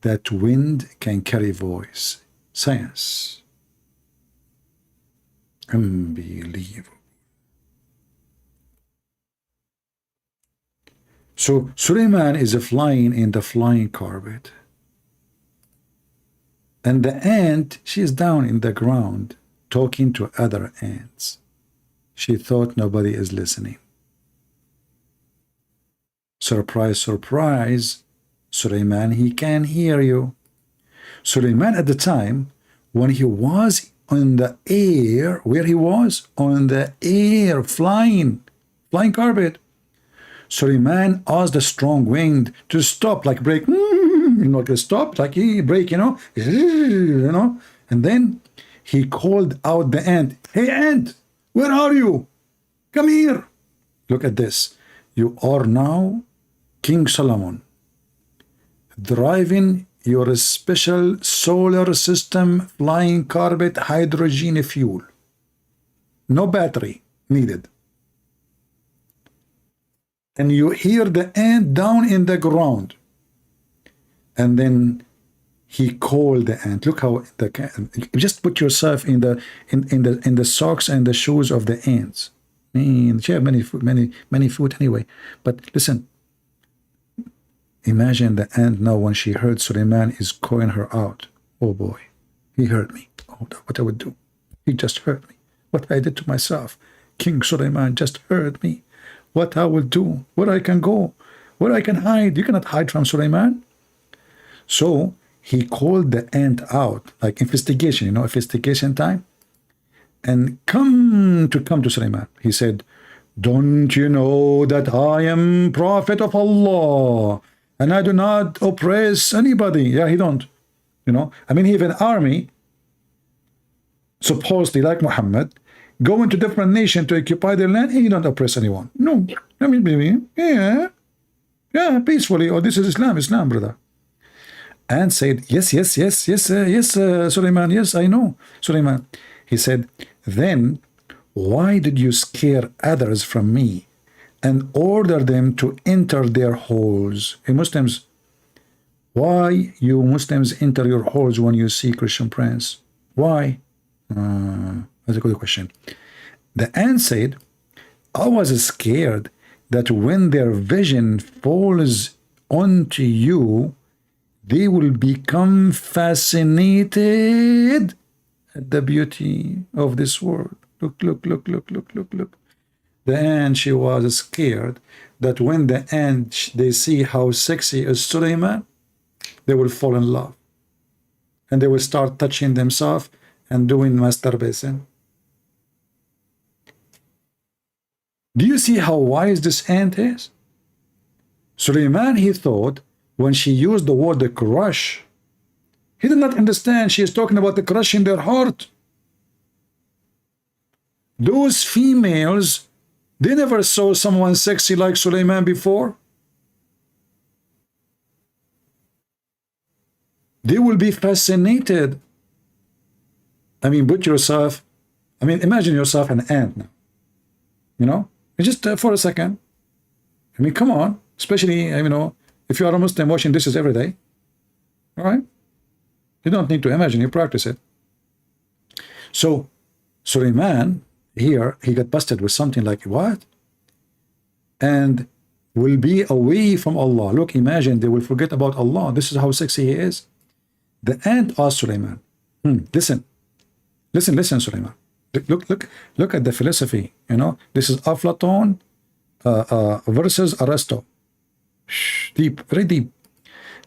that wind can carry voice. Science. Unbelievable. So Suleiman is flying in the flying carpet. And the ant, she is down in the ground talking to other ants. She thought nobody is listening. Surprise, surprise, Suleiman, he can hear you. Suleiman at the time, when he was on the air, where he was? On the air, flying carpet. Suleiman asked the strong wind to stop, like break, like stop, like he break, you know, and then he called out the ant, hey ant, where are you? Come here. Look at this. You are now King Solomon, driving your special solar system flying carpet hydrogen fuel. No battery needed. And you hear the ant down in the ground. And then he called the ant. Look how just put yourself in the socks and the shoes of the ants. She have many food anyway. But listen, imagine the ant now when she heard Suleiman is calling her out. Oh boy, he heard me. Oh, what I would do. He just heard me. What I did to myself. King Suleiman just heard me. What I will do. Where I can go. Where I can hide. You cannot hide from Suleiman. So he called the ant out, like investigation, investigation time. And come to Suleiman. He said, don't you know that I am prophet of Allah and I do not oppress anybody? Yeah, he don't. He have an army, supposedly like Muhammad, go into different nation to occupy their land, and he don't oppress anyone. No. Yeah, peacefully. Oh, this is Islam, brother. And said, yes, Suleiman, yes, I know, Suleiman. He said, then why did you scare others from me and order them to enter their holes? Hey, Muslims, why you Muslims enter your holes when you see Christian prince? Why? That's a good question. The ant said, I was scared that when their vision falls onto you, they will become fascinated at the beauty of this world. Look. The ant, she was scared that when the ant, they see how sexy is Suleiman, they will fall in love. And they will start touching themselves and doing masturbation. Do you see how wise this ant is? Suleiman, he thought, when she used the word the crush, he did not understand she is talking about the crush in their heart. Those females, they never saw someone sexy like Suleiman before. They will be fascinated. Imagine yourself an ant now. Just for a second. Come on. Especially, if you are a Muslim washing dishes every day. All right? You don't need to imagine, you practice it. So, Suleiman, here, he got busted with something like, what? And will be away from Allah. Look, imagine, they will forget about Allah. This is how sexy he is. The ant asked Suleiman, listen, Suleiman. Look at the philosophy, This is Aflaton versus Aristo. Deep, very deep.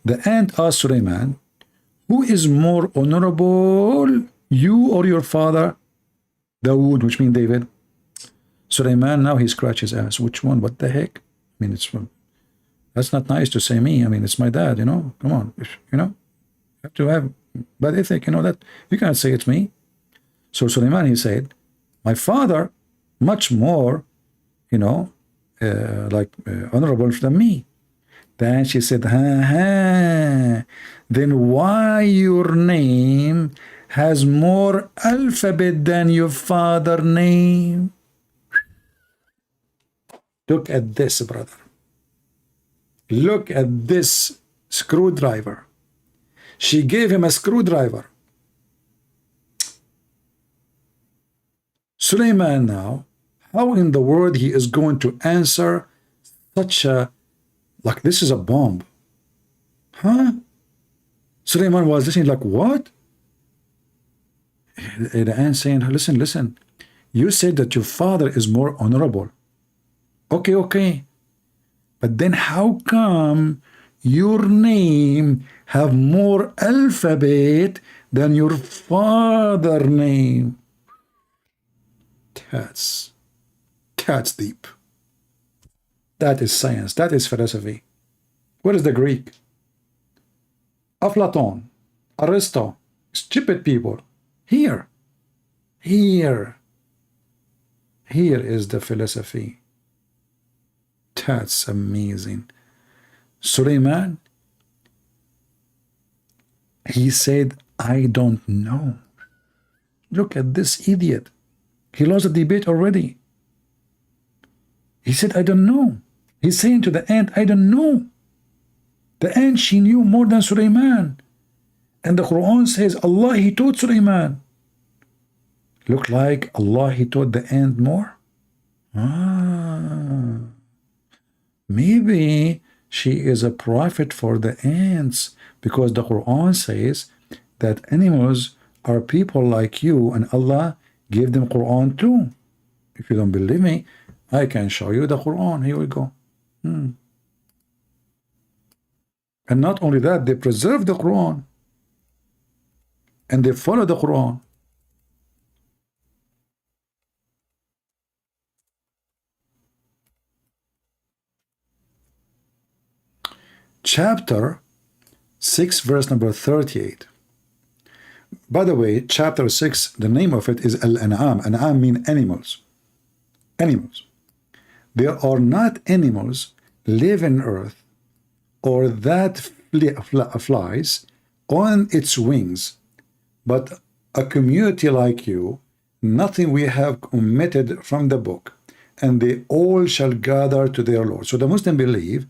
The ant asked Suleiman, who is more honorable, you or your father? Dawood, which means David. Suleiman, now he scratches his ass. Which one? What the heck? That's not nice to say me. It's my dad, Come on, You have to have bad ethic, that. You can't say it's me. So Suleiman, he said, my father, much more, honorable than me. Then she said, then why your name has more alphabet than your father's name? Look at this, brother. Look at this screwdriver. She gave him a screwdriver. Suleiman now, how in the world he is going to answer such a, like this is a bomb? Suleiman was listening like, what? The ant saying, listen, you said that your father is more honorable. Okay. But then how come your name have more alphabet than your father's name? That's deep. That is science. That is philosophy. What is the Greek? Aflaton, Aristo, stupid people. Here is the philosophy. That's amazing. Suleiman, he said, I don't know. Look at this idiot. He lost the debate already. He said, I don't know. He's saying to the ant, I don't know. The ant, she knew more than Suleiman. And the Quran says, Allah, he taught Suleiman. Look like Allah, he taught the ant more? Ah, maybe she is a prophet for the ants, because the Quran says that animals are people like you, and Allah gave them Quran too. If you don't believe me, I can show you the Quran. Here we go. And not only that, they preserve the Quran and they follow the Quran. Chapter 6, verse number 38. By the way, chapter 6, the name of it is Al-An'am. An'am mean animals. Animals. There are not animals live in earth or that flies on its wings, but a community like you, nothing we have omitted from the book, and they all shall gather to their Lord. So the Muslims believe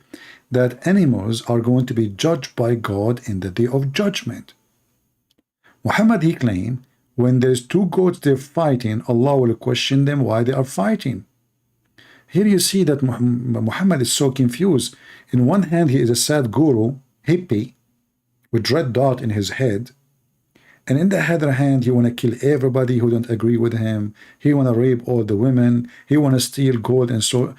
that animals are going to be judged by God in the day of judgment. Muhammad, he claimed, when there's two goats they're fighting, Allah will question them why they are fighting. Here you see that Muhammad is so confused. In one hand, he is a sad guru, hippie, with red dot in his head. And in the other hand, he want to kill everybody who don't agree with him. He want to rape all the women. He want to steal gold and silver.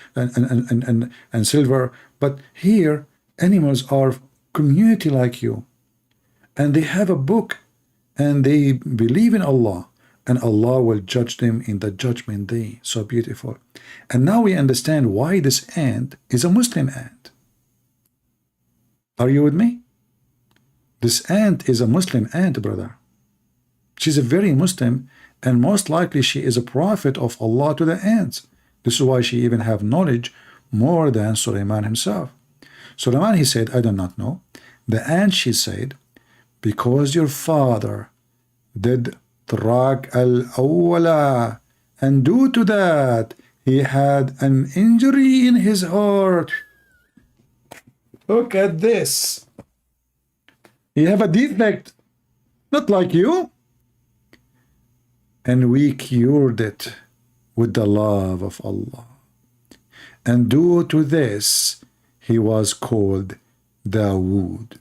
But here, animals are community like you. And they have a book. And they believe in Allah. And Allah will judge them in the judgment day. So beautiful. And now we understand why this ant is a Muslim ant. Are you with me? This ant is a Muslim ant, brother. She's a very Muslim, and most likely she is a prophet of Allah to the ants. This is why she even have knowledge more than Sulaiman himself. Sulaiman, he said, I do not know. The ant, she said, because your father did Trak al-awwala, and due to that, he had an injury in his heart. Look at this. You have a defect, not like you. And we cured it with the love of Allah. And due to this, he was called Dawood.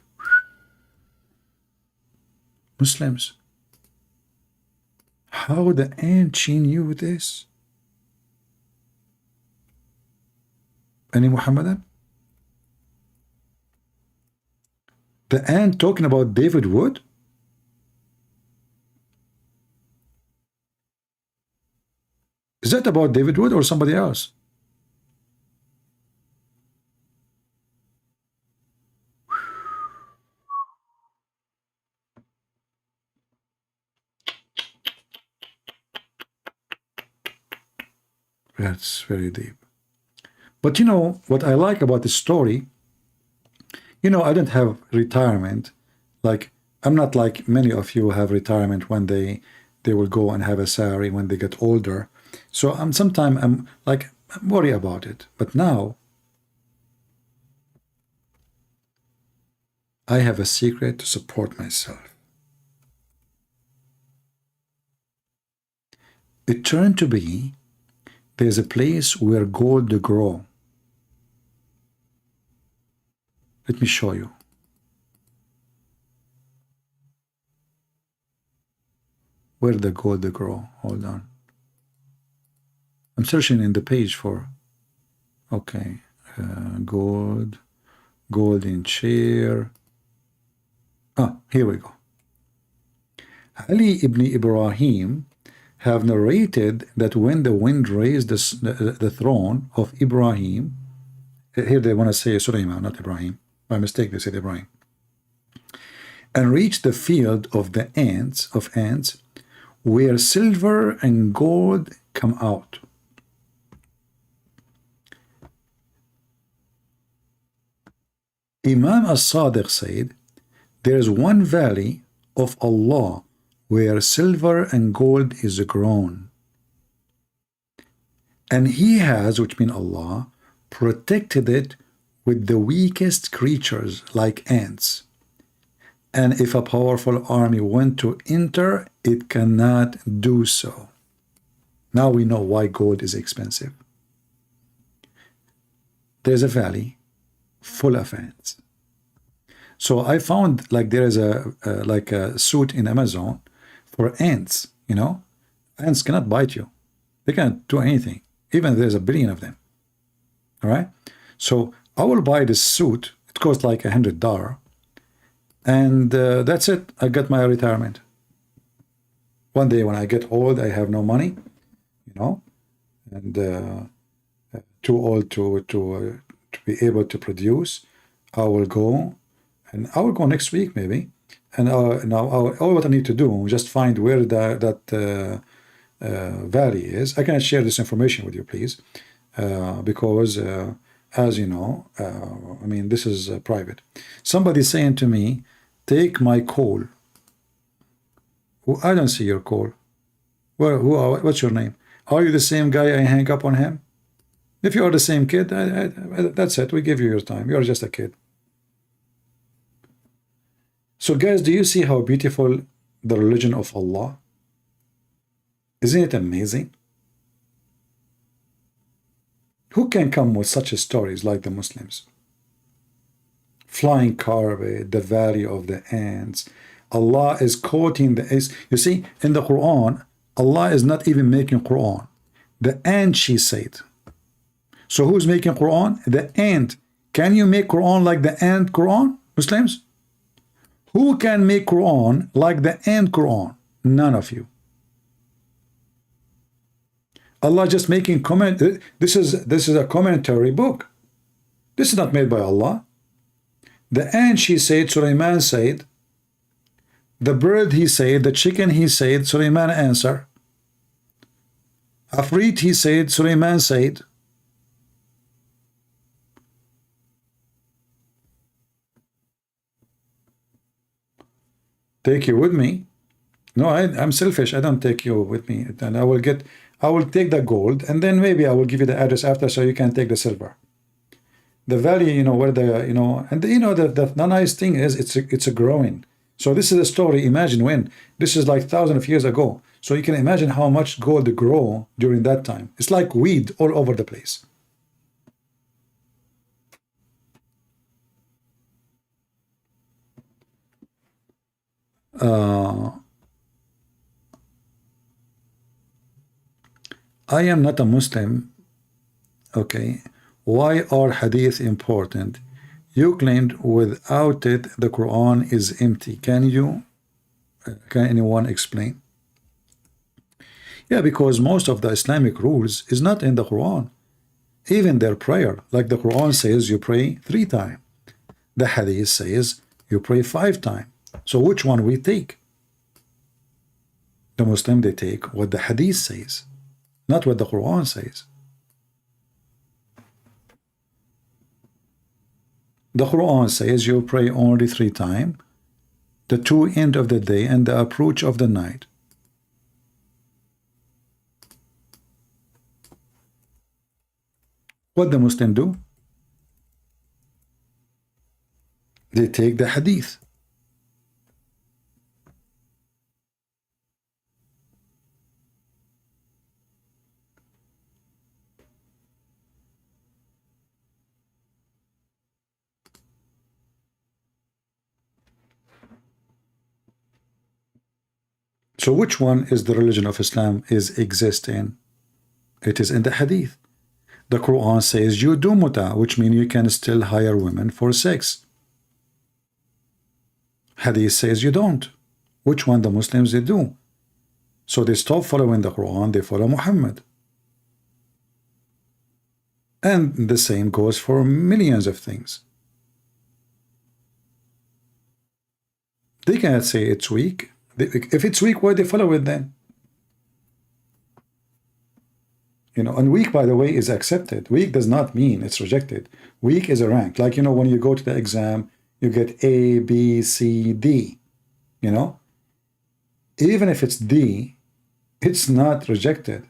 Muslims, how the ant she knew this? Any Muhammadan? The ant talking about David Wood? Is that about David Wood or somebody else? That's very deep. But you know, what I like about this story, you know, I don't have retirement. Like, I'm not like many of you have retirement when they will go and have a salary when they get older. So sometimes I'm worried about it. But now, I have a secret to support myself. It turned to be there's a place where gold grow. Let me show you. Where the gold grow? Hold on. I'm searching in the page for, okay, gold, golden chair. Ah, here we go. Ali ibn Ibrahim have narrated that when the wind raised the throne of Ibrahim, here they want to say Sulaiman, not Ibrahim. By mistake, they said Ibrahim. And reached the field of the ants, where silver and gold come out. Imam as-Sadiq said, there is one valley of Allah where silver and gold is grown. And he has, which means Allah, protected it with the weakest creatures like ants. And if a powerful army went to enter, it cannot do so. Now we know why gold is expensive. there's a valley full of ants. So I found like there is like a suit in Amazon for ants, you know. Ants cannot bite you. They can't do anything, even if there's a billion of them. All right. So I will buy this suit. It costs like $100. And that's it. I got my retirement. One day when I get old, I have no money, you know, and too old to be able to produce. I will go, and I will go next week maybe. And now all what I need to do is just find where that valley is. I cannot share this information with you, please, because as you know, I mean, this is private. Somebody saying to me, take my call. Well, I don't see your call. Well, what's your name? Are you the same guy I hang up on him? If you are the same kid, that's it. We give you your time. You're just a kid. So guys, do you see how beautiful the religion of Allah? Isn't it amazing? Who can come with such stories like the Muslims? Flying carpet, the valley of the ants. Allah is quoting you see, in the Quran, Allah is not even making Quran. The ant, she said. So who's making Quran? The ant. Can you make Quran like the ant Quran, Muslims? Who can make Quran like the ant Quran? None of you. Allah just making comment. This is a commentary book. This is not made by Allah. The ant, she said, Sulaiman said. The bird, he said. The chicken, he said. Sulaiman answered. Afrit, he said. Sulaiman said. Take you with me? No, I'm selfish. I don't take you with me. And I will take the gold, and then maybe I will give you the address after, so you can take the silver. The value, you know, where the, you know, and you know, the nice thing is it's a growing. So this is a story. Imagine when this is like thousands of years ago. So you can imagine how much gold grow during that time. It's like weed all over the place. I am not a Muslim. Okay. Why are hadith important? You claimed without it the Quran is empty. Can anyone explain? Yeah, because most of the Islamic rules is not in the Quran. Even their prayer, like the Quran says you pray 3 times. The hadith says you pray 5 times. So which one we take? The Muslim, they take what the hadith says, not what the Quran says. The Quran says you pray only 3 times, the 2 end of the day and the approach of the night. What the Muslim do? They take the hadith. So which one is the religion of Islam is exist in? It is in the hadith. The Quran says you do muta, which means you can still hire women for sex. Hadith says you don't. Which one the Muslims they do? So they stop following the Quran, they follow Muhammad. And the same goes for millions of things. They cannot say it's weak. If it's weak, why they follow it then? You know, and weak, by the way, is accepted. Weak does not mean it's rejected. Weak is a rank. Like, you know, when you go to the exam, you get A, B, C, D. You know? Even if it's D, it's not rejected.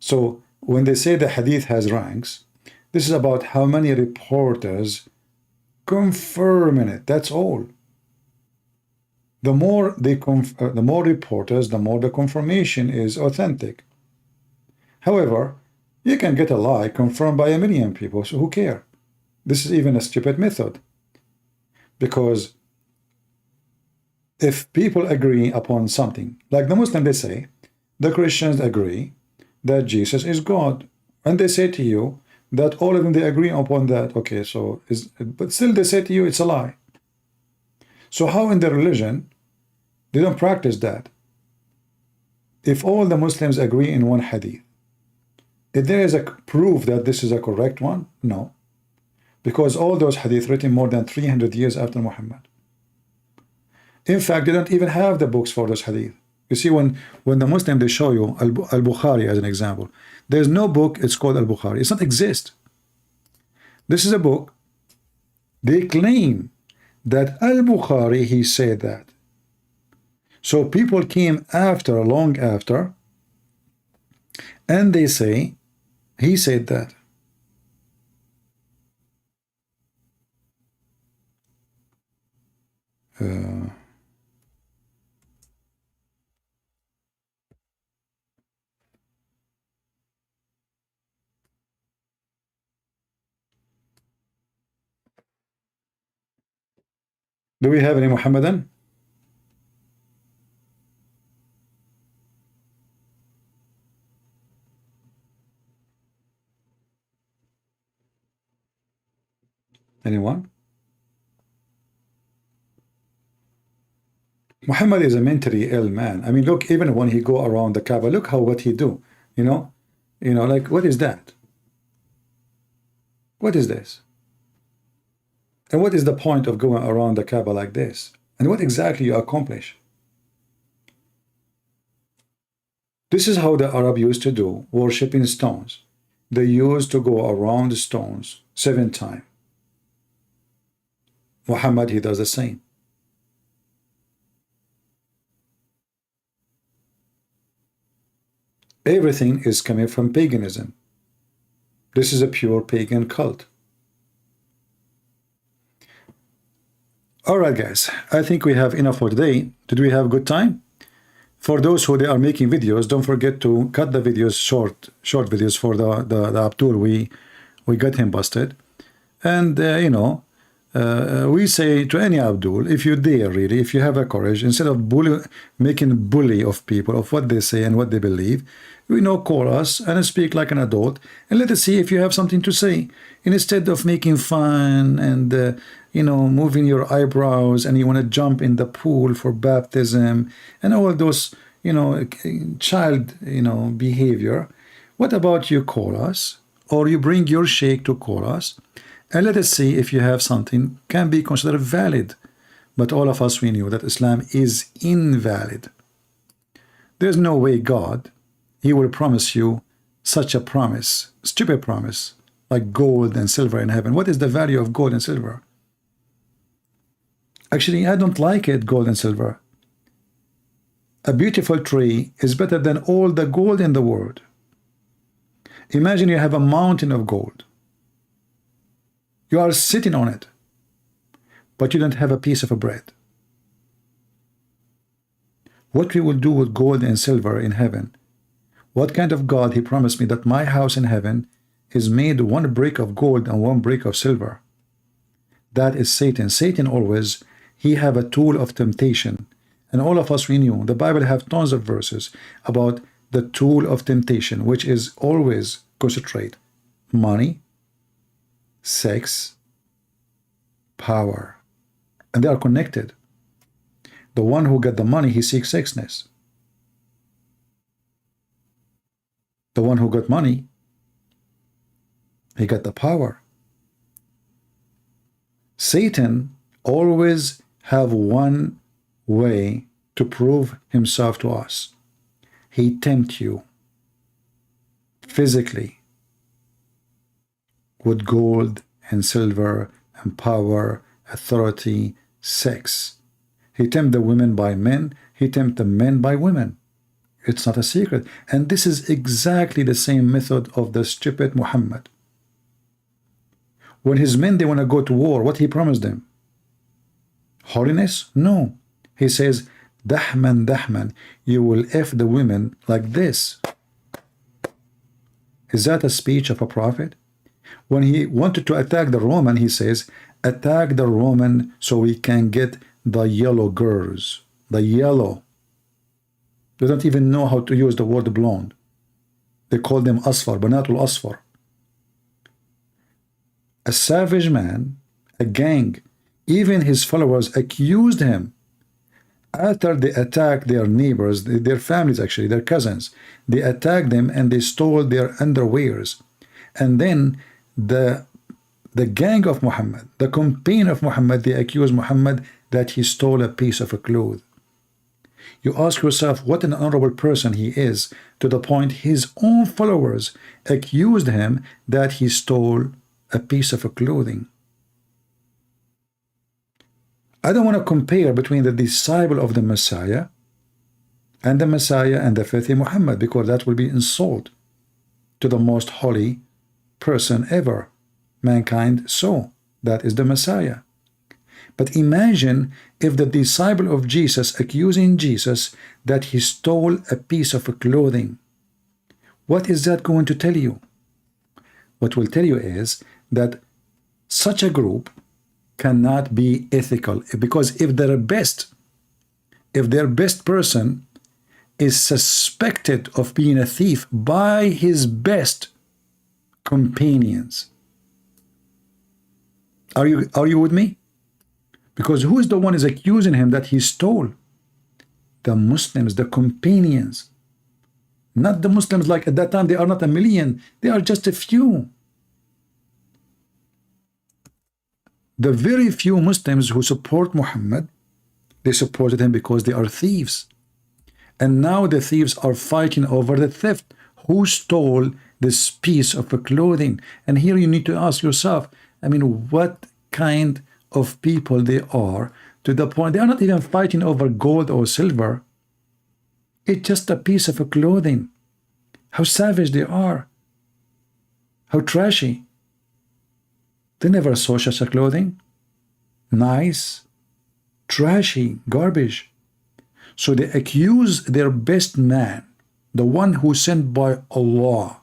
So when they say the hadith has ranks, this is about how many reporters confirming it. That's all. The more the more reporters, the more the confirmation is authentic. However, You can get a lie confirmed by a million people, so who care? This is even a stupid method. Because if people agree upon something, like the Muslim, they say, the Christians agree that Jesus is God. And they say to you that all of them, they agree upon that. Okay, so, but still they say to you, it's a lie. So how in their religion, they don't practice that? If all the Muslims agree in one hadith, if there is a proof that this is a correct one, no. Because all those hadith written more than 300 years after Muhammad. In fact, they don't even have the books for those hadith. You see, when the Muslim, they show you Al-Bukhari as an example, there's no book, it's called Al-Bukhari. It doesn't exist. This is a book. They claim that Al-Bukhari, he said that. So people came after, long after, and they say, he said that. Do we have any Muhammadan? Anyone? Muhammad is a mentally ill man. I mean, look, even when he go around the Kaaba, look what he do. You know, like, what is that? What is this? And what is the point of going around the Kaaba like this? And what exactly you accomplish? This is how the Arab used to do, worshiping stones. They used to go around the stones 7 times. Muhammad, he does the same. Everything is coming from paganism. This is a pure pagan cult. All right, guys, I think we have enough for today. Did we have a good time? For those who they are making videos, don't forget to cut the videos short videos for the Abdul. We got him busted. And, we say to any Abdul, if you dare really, if you have a courage, instead of making bully of people, of what they say and what they believe, call us and speak like an adult, and let us see if you have something to say. Instead of making fun and, moving your eyebrows, and you want to jump in the pool for baptism and all those, child, behavior. What about you call us, or you bring your sheikh to call us, and let us see if you have something can be considered valid. But all of us, we knew that Islam is invalid. There's no way God, he will promise you such a promise, stupid promise, like gold and silver in heaven. What is the value of gold and silver? Actually, I don't like it, gold and silver. A beautiful tree is better than all the gold in the world. Imagine you have a mountain of gold. You are sitting on it, but you don't have a piece of bread. What we will do with gold and silver in heaven? What kind of God he promised me that my house in heaven is made 1 brick of gold and 1 brick of silver? That is Satan. Satan always, he have a tool of temptation. And all of us, we knew, the Bible have tons of verses about the tool of temptation, which is always concentrate. Money, sex, power. And they are connected. The one who got the money, he seeks sexness. The one who got money, he got the power. Satan always have one way to prove himself to us. He tempt you physically with gold and silver and power, authority, sex. He tempt the women by men. He tempt the men by women. It's not a secret. And this is exactly the same method of the stupid Muhammad. When his men, they want to go to war, what he promised them? Holiness? No. He says, Dahman, Dahman, you will F the women like this. Is that a speech of a prophet? When he wanted to attack the Roman, he says, attack the Roman so we can get the yellow girls. The yellow. They don't even know how to use the word blonde. They call them asfar, banatul asfar. A savage man, a gang, even his followers accused him. After they attacked their neighbors, their families actually, their cousins, they attacked them and they stole their underwears. And then the gang of Muhammad, the companion of Muhammad, they accused Muhammad that he stole a piece of a cloth. You ask yourself what an honorable person he is, to the point his own followers accused him that he stole a piece of a clothing. I don't want to compare between the disciple of the Messiah and the faith in Muhammad, because that will be insult to the most holy person ever mankind saw. That is the Messiah. But imagine if the disciple of Jesus accusing Jesus that he stole a piece of clothing. What is that going to tell you? What will tell you is that such a group cannot be ethical, because if their best person is suspected of being a thief by his best companions, are you with me? Because who is the one is accusing him that he stole? The Muslims, the companions. Not the Muslims, like at that time they are not a million, they are just a few. The very few Muslims who support Muhammad, they supported him because they are thieves. And now the thieves are fighting over the theft. Who stole this piece of clothing? And here you need to ask yourself, I mean, what kind of people they are, to the point they are not even fighting over gold or silver. It's just a piece of clothing. How savage they are. How trashy. They never saw such a clothing. Nice, trashy, garbage. So they accuse their best man, the one who sent by Allah,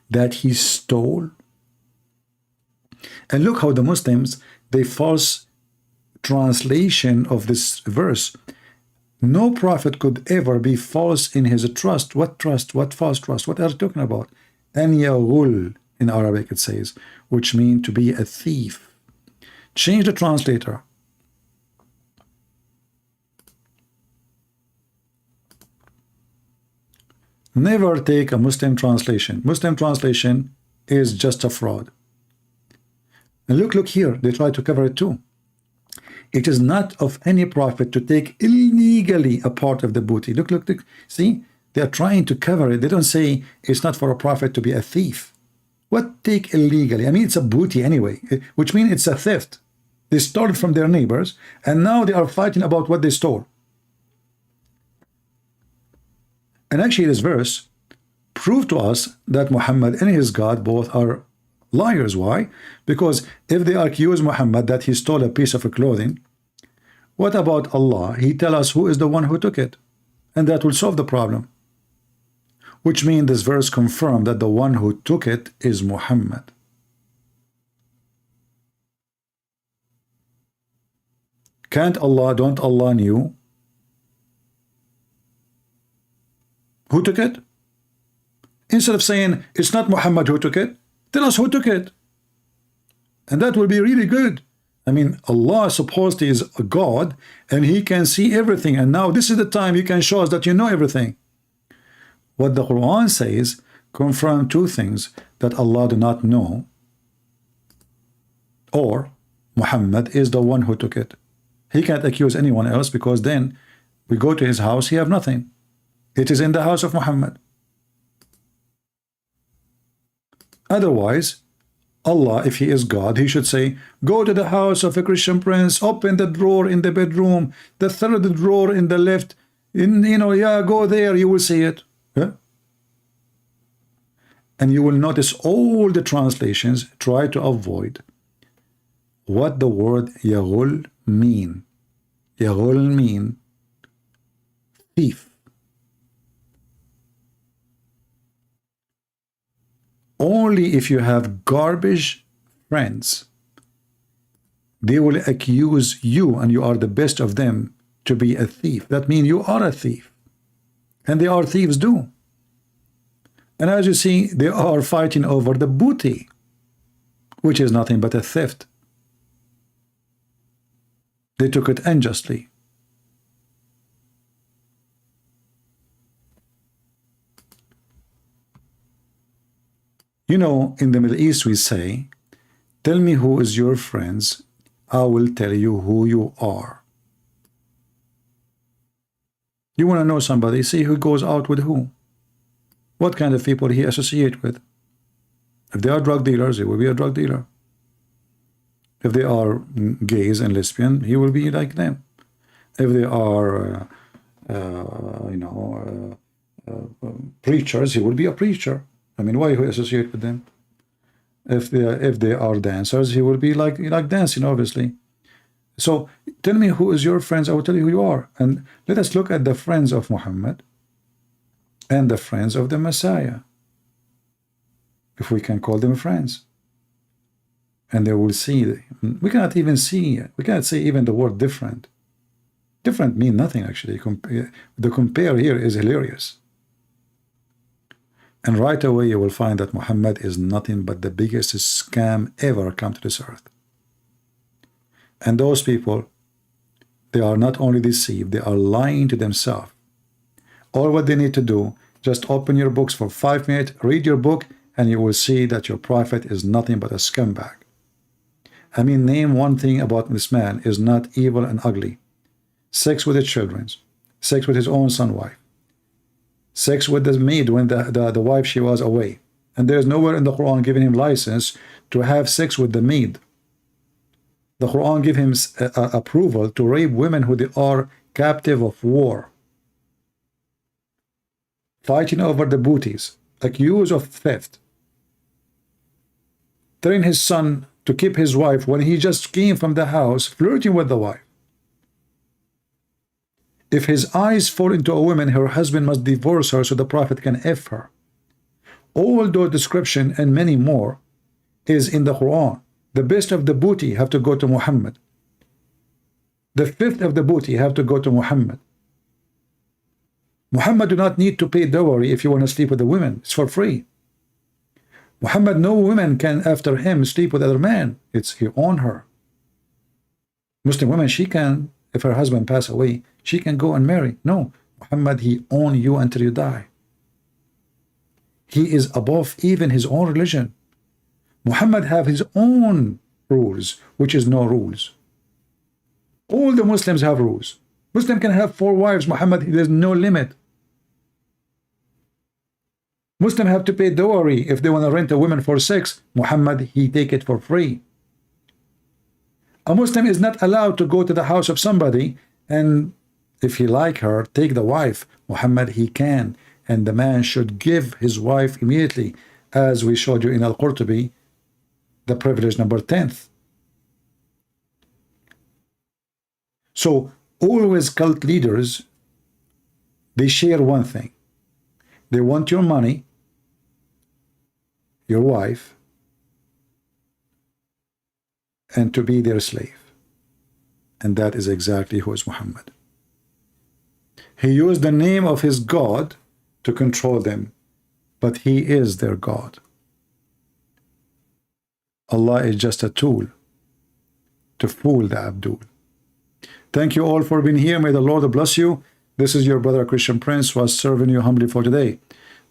that he stole. And look how the Muslims, they false translation of this verse. No prophet could ever be false in his trust. What trust? What false trust? What are you talking about? An yaghul in Arabic it says, which means to be a thief. Change the translator. Never take a Muslim translation. Muslim translation is just a fraud. And look here, they try to cover it too. It is not of any prophet to take illegally a part of the booty. Look, see, they are trying to cover it. They don't say it's not for a prophet to be a thief. What take illegally? I mean, it's a booty anyway, which means it's a theft. They stole it from their neighbors, and now they are fighting about what they stole. And actually, this verse proved to us that Muhammad and his God both are liars. Why? Because if they accuse Muhammad that he stole a piece of clothing, what about Allah? He tell us who is the one who took it, and that will solve the problem. Which means this verse confirmed that the one who took it is Muhammad. Don't Allah knew who took it? Instead of saying it's not Muhammad who took it, tell us who took it. And that will be really good. I mean, Allah supposedly is a God, and he can see everything. And now this is the time you can show us that you know everything. What the Quran says confirm two things: that Allah do not know, or Muhammad is the one who took it. He can't accuse anyone else, because then we go to his house, he have nothing. It is in the house of Muhammad. Otherwise, Allah, if he is God, he should say, go to the house of a Christian prince, open the drawer in the bedroom, the third drawer in the left, go there, you will see it. Yeah? And you will notice all the translations try to avoid what the word yaghul mean. Yaghul mean thief. Only if you have garbage friends, they will accuse you, and you are the best of them, to be a thief. That means you are a thief. And they are thieves too. And as you see, they are fighting over the booty, which is nothing but a theft. They took it unjustly. You know, in the Middle East we say, tell me who is your friends, I will tell you who you are. You want to know somebody, see who goes out with who. What kind of people he associate with. If they are drug dealers, he will be a drug dealer. If they are gays and lesbian, he will be like them. If they are, preachers, he will be a preacher. I mean, why he associate with them? If they are dancers, he will be like dancing, obviously. So tell me who is your friends, I will tell you who you are. And let us look at the friends of Muhammad and the friends of the Messiah, if we can call them friends. And they will see, we cannot even see, we cannot say even the word different. Different mean nothing, actually. The compare here is hilarious. And right away you will find that Muhammad is nothing but the biggest scam ever come to this earth. And those people, they are not only deceived, they are lying to themselves. All what they need to do, just open your books for 5 minutes, read your book, and you will see that your prophet is nothing but a scumbag. I mean, name one thing about this man is not evil and ugly. Sex with his children, sex with his own son wife, sex with the maid when the wife she was away. And there's nowhere in the Quran giving him license to have sex with the maid. The Quran gives him approval to rape women who they are captive of war. Fighting over the booties, accused of theft. Telling his son to keep his wife when he just came from the house, flirting with the wife. If his eyes fall into a woman, her husband must divorce her so the prophet can F her. All those description and many more is in the Quran. The best of the booty have to go to Muhammad. The fifth of the booty have to go to Muhammad. Muhammad do not need to pay dowry if you want to sleep with the women. It's for free. Muhammad, no woman can after him sleep with other man. It's he own her. Muslim woman, she can, if her husband pass away, she can go and marry. No, Muhammad, he own you until you die. He is above even his own religion. Muhammad have his own rules, which is no rules. All the Muslims have rules. Muslim can have 4 wives. Muhammad, there's no limit. Muslim have to pay dowry if they want to rent a woman for sex. Muhammad, he take it for free. A Muslim is not allowed to go to the house of somebody and if he like her, take the wife. Muhammad, he can. And the man should give his wife immediately, as we showed you in Al-Qurtubi, the privilege number 10th. So always cult leaders, they share one thing. They want your money, your wife, and to be their slave. And that is exactly who is Muhammad. He used the name of his God to control them, but he is their God. Allah is just a tool to fool the Abdul. Thank you all for being here. May the Lord bless you. This is your brother Christian Prince was serving you humbly for today.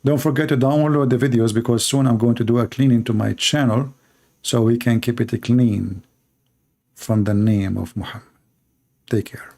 Don't forget to download the videos because soon I'm going to do a cleaning to my channel so we can keep it clean from the name of Muhammad. Take care.